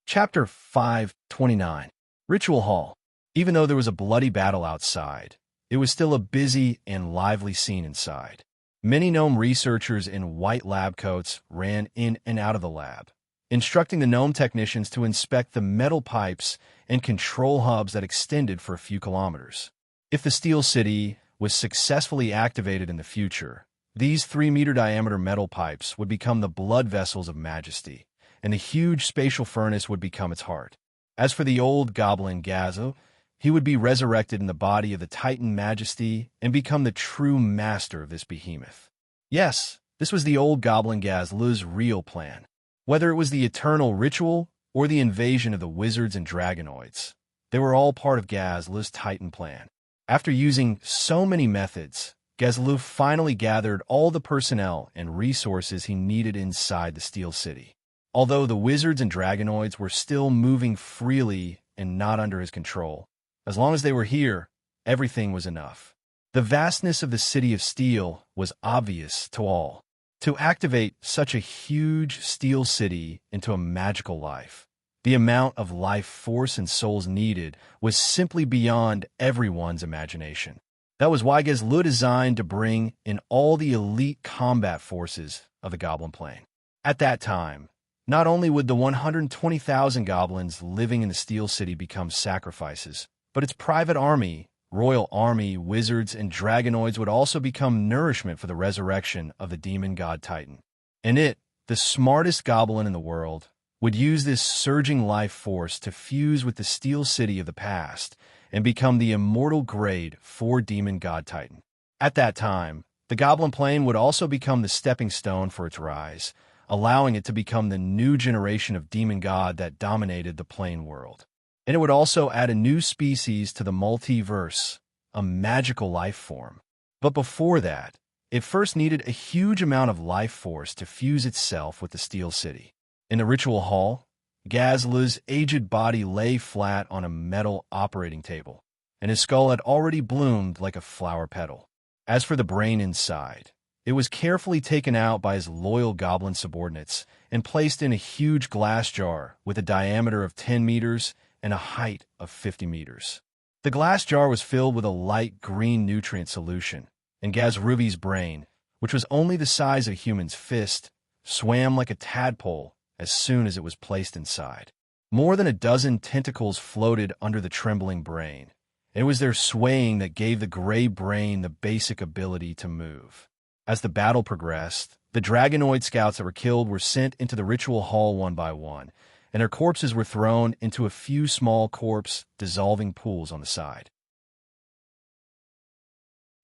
Chapter 529. Ritual Hall. Even though there was a bloody battle outside, it was still a busy and lively scene inside. Many gnome researchers in white lab coats ran in and out of the lab, instructing the gnome technicians to inspect the metal pipes and control hubs that extended for a few kilometers. If the Steel City was successfully activated in the future, these 3-meter diameter metal pipes would become the blood vessels of majesty, and the huge spatial furnace would become its heart. As for the old goblin Gazo, he would be resurrected in the body of the Titan Majesty and become the true master of this behemoth. Yes, this was the old goblin Gazlu's real plan. Whether it was the eternal ritual or the invasion of the wizards and dragonoids, they were all part of Gazlu's Titan plan. After using so many methods, Gazlu finally gathered all the personnel and resources he needed inside the Steel City. Although the wizards and dragonoids were still moving freely and not under his control, as long as they were here, everything was enough. The vastness of the City of Steel was obvious to all. To activate such a huge steel city into a magical life, the amount of life force and souls needed was simply beyond everyone's imagination. That was why Gazlu designed to bring in all the elite combat forces of the Goblin Plane. At that time, not only would the 120,000 goblins living in the Steel City become sacrifices, but its private army, royal army, wizards, and dragonoids would also become nourishment for the resurrection of the demon god Titan. And it, the smartest goblin in the world, would use this surging life force to fuse with the Steel City of the past and become the immortal grade 4 demon god Titan. At that time, the Goblin Plane would also become the stepping stone for its rise, allowing it to become the new generation of demon god that dominated the plane world. And it would also add a new species to the multiverse, a magical life form. But before that, it first needed a huge amount of life force to fuse itself with the Steel City. In the ritual hall, Gazlu's aged body lay flat on a metal operating table, and his skull had already bloomed like a flower petal. As for the brain inside, it was carefully taken out by his loyal goblin subordinates and placed in a huge glass jar with a diameter of 10 meters and a height of 50 meters. The glass jar was filled with a light green nutrient solution, and Gazruvi's brain, which was only the size of a human's fist, swam like a tadpole as soon as it was placed inside. More than a dozen tentacles floated under the trembling brain. It was their swaying that gave the gray brain the basic ability to move. As the battle progressed, the dragonoid scouts that were killed were sent into the ritual hall one by one, and their corpses were thrown into a few small corpse-dissolving pools on the side.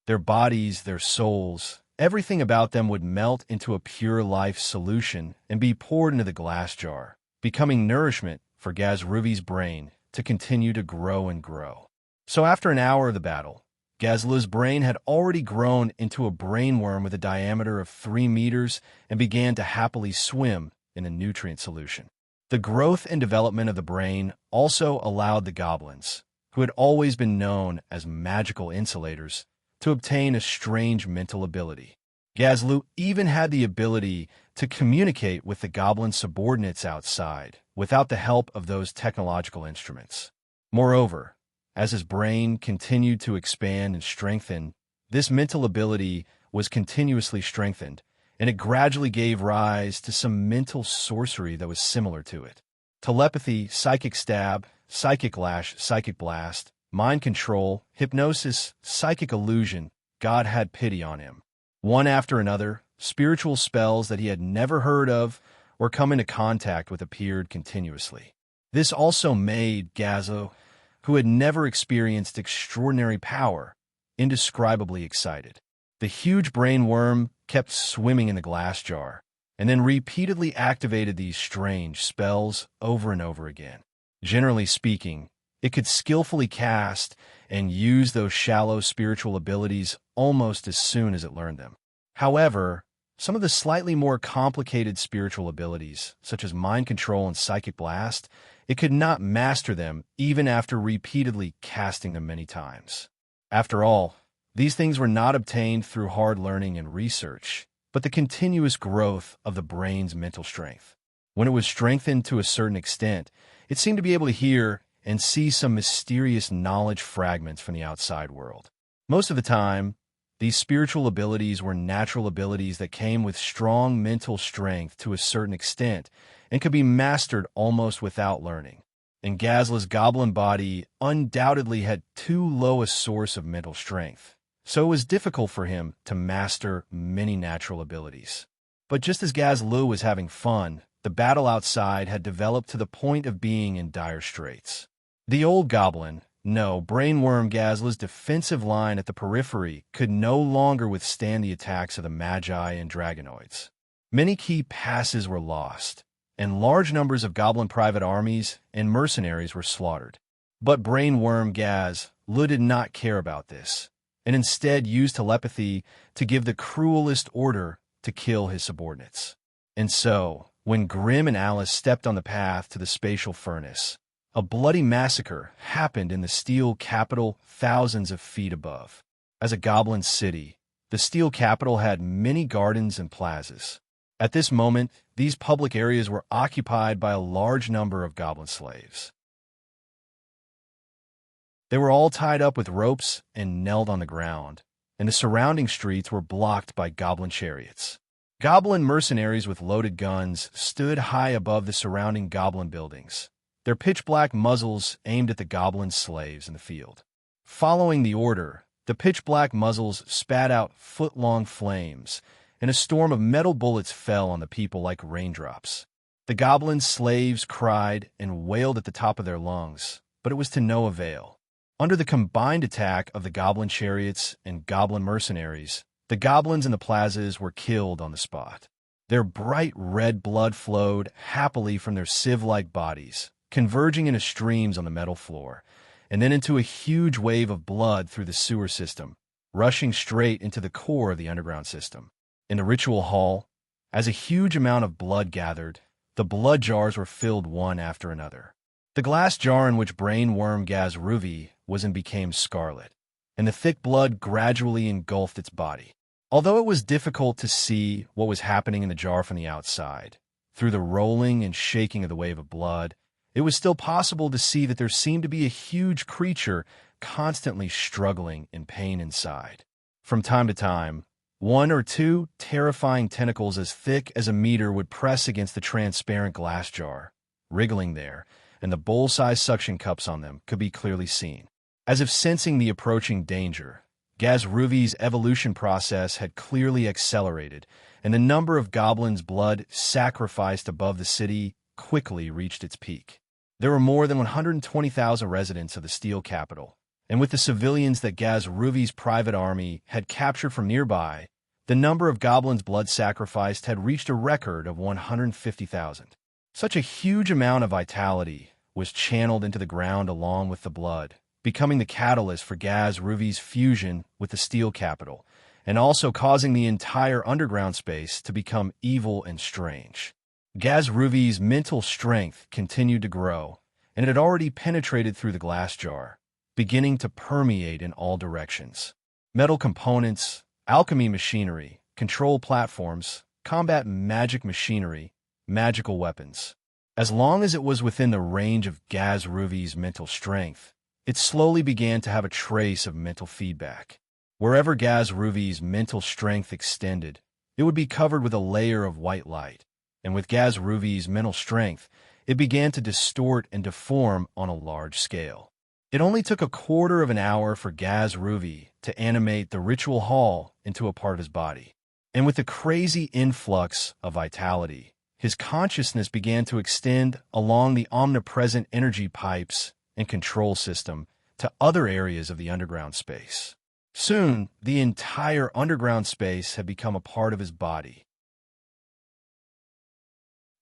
Their bodies, their souls, everything about them would melt into a pure life solution and be poured into the glass jar, becoming nourishment for Gazruvi's brain to continue to grow and grow. So after an hour of the battle, Gazlu's brain had already grown into a brainworm with a diameter of 3 meters and began to happily swim in a nutrient solution. The growth and development of the brain also allowed the goblins, who had always been known as magical insulators, to obtain a strange mental ability. Gazlu even had the ability to communicate with the goblin subordinates outside without the help of those technological instruments. Moreover, as his brain continued to expand and strengthen, this mental ability was continuously strengthened, and it gradually gave rise to some mental sorcery that was similar to it. Telepathy, psychic stab, psychic lash, psychic blast, mind control, hypnosis, psychic illusion. God had pity on him. One after another, spiritual spells that he had never heard of or come into contact with appeared continuously. This also made Gazo, who had never experienced extraordinary power, indescribably excited. The huge brain worm kept swimming in the glass jar, and then repeatedly activated these strange spells over and over again. Generally speaking, it could skillfully cast and use those shallow spiritual abilities almost as soon as it learned them. However, some of the slightly more complicated spiritual abilities, such as mind control and psychic blast, it could not master them even after repeatedly casting them many times. After all, these things were not obtained through hard learning and research, but the continuous growth of the brain's mental strength. When it was strengthened to a certain extent, it seemed to be able to hear and see some mysterious knowledge fragments from the outside world. Most of the time, these spiritual abilities were natural abilities that came with strong mental strength to a certain extent and could be mastered almost without learning. and Gazla's goblin body undoubtedly had too low a source of mental strength, so it was difficult for him to master many natural abilities. But just as Gazlu was having fun, the battle outside had developed to the point of being in dire straits. The old goblin, no, brainworm Gazla's defensive line at the periphery could no longer withstand the attacks of the Magi and Dragonoids. Many key passes were lost, and large numbers of goblin private armies and mercenaries were slaughtered. But brainworm Gazlu did not care about this, and instead used telepathy to give the cruelest order to kill his subordinates. And so, when Grim and Alice stepped on the path to the spatial furnace, a bloody massacre happened in the steel capital thousands of feet above. As a goblin city, the steel capital had many gardens and plazas. At this moment, these public areas were occupied by a large number of goblin slaves. They were all tied up with ropes and knelt on the ground, and the surrounding streets were blocked by goblin chariots. Goblin mercenaries with loaded guns stood high above the surrounding goblin buildings, their pitch-black muzzles aimed at the goblin slaves in the field. Following the order, the pitch-black muzzles spat out foot-long flames, and a storm of metal bullets fell on the people like raindrops. The goblin slaves cried and wailed at the top of their lungs, but it was to no avail. Under the combined attack of the goblin chariots and goblin mercenaries, the goblins in the plazas were killed on the spot. Their bright red blood flowed happily from their sieve-like bodies, converging into streams on the metal floor, and then into a huge wave of blood through the sewer system, rushing straight into the core of the underground system. In the ritual hall, as a huge amount of blood gathered, the blood jars were filled one after another. The glass jar in which brainworm Gazruvi was in became scarlet, and the thick blood gradually engulfed its body. Although it was difficult to see what was happening in the jar from the outside, through the rolling and shaking of the wave of blood, it was still possible to see that there seemed to be a huge creature constantly struggling in pain inside. From time to time, one or two terrifying tentacles as thick as a meter would press against the transparent glass jar, wriggling there, and the bowl-sized suction cups on them could be clearly seen. As if sensing the approaching danger, Gazruvi's evolution process had clearly accelerated, and the number of goblins' blood sacrificed above the city quickly reached its peak. There were more than 120,000 residents of the steel capital, and with the civilians that Gazruvi's private army had captured from nearby, the number of goblins' blood sacrificed had reached a record of 150,000. Such a huge amount of vitality was channeled into the ground along with the blood, becoming the catalyst for Gazruvi's fusion with the steel capital, and also causing the entire underground space to become evil and strange. Gazruvi's mental strength continued to grow, and it had already penetrated through the glass jar, beginning to permeate in all directions. Metal components, alchemy machinery, control platforms, combat magic machinery, magical weapons. As long as it was within the range of Gazruvi's mental strength, it slowly began to have a trace of mental feedback. Wherever Gazruvi's mental strength extended, it would be covered with a layer of white light, and with Gazruvi's mental strength, it began to distort and deform on a large scale. It only took a quarter of an hour for Gazruvi to animate the ritual hall into a part of his body, and with the crazy influx of vitality, his consciousness began to extend along the omnipresent energy pipes and control system to other areas of the underground space. Soon, the entire underground space had become a part of his body.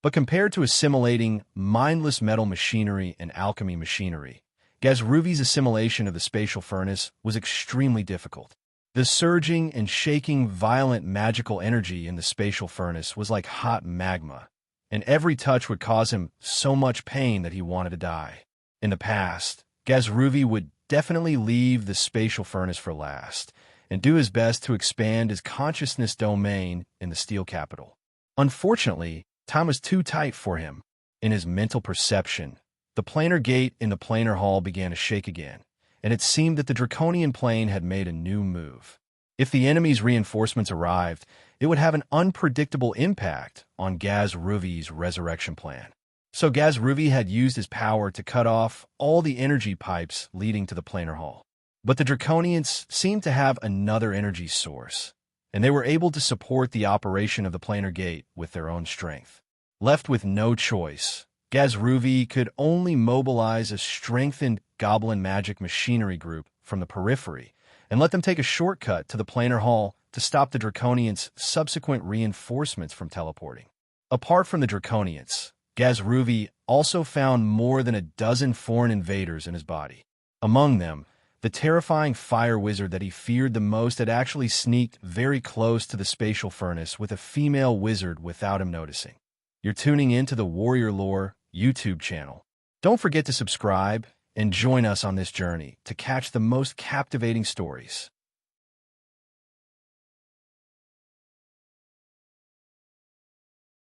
But compared to assimilating mindless metal machinery and alchemy machinery, Gazruvi's assimilation of the spatial furnace was extremely difficult. The surging and shaking violent magical energy in the spatial furnace was like hot magma, and every touch would cause him so much pain that he wanted to die. In the past, Gazruvi would definitely leave the spatial furnace for last, and do his best to expand his consciousness domain in the steel capital. Unfortunately, time was too tight for him. In his mental perception, the planar gate in the planar hall began to shake again, and it seemed that the draconian plane had made a new move. If the enemy's reinforcements arrived, it would have an unpredictable impact on Gazruvi's resurrection plan. So Gazruvi had used his power to cut off all the energy pipes leading to the planar hall. But the Draconians seemed to have another energy source, and they were able to support the operation of the planar gate with their own strength. Left with no choice, Gazruvi could only mobilize a strengthened goblin magic machinery group from the periphery and let them take a shortcut to the planar hall to stop the Draconians' subsequent reinforcements from teleporting. Apart from the Draconians, Gazruvi also found more than a dozen foreign invaders in his body. Among them, the terrifying fire wizard that he feared the most had actually sneaked very close to the spatial furnace with a female wizard without him noticing. You're tuning in to the Warrior Lore YouTube channel. Don't forget to subscribe and join us on this journey to catch the most captivating stories.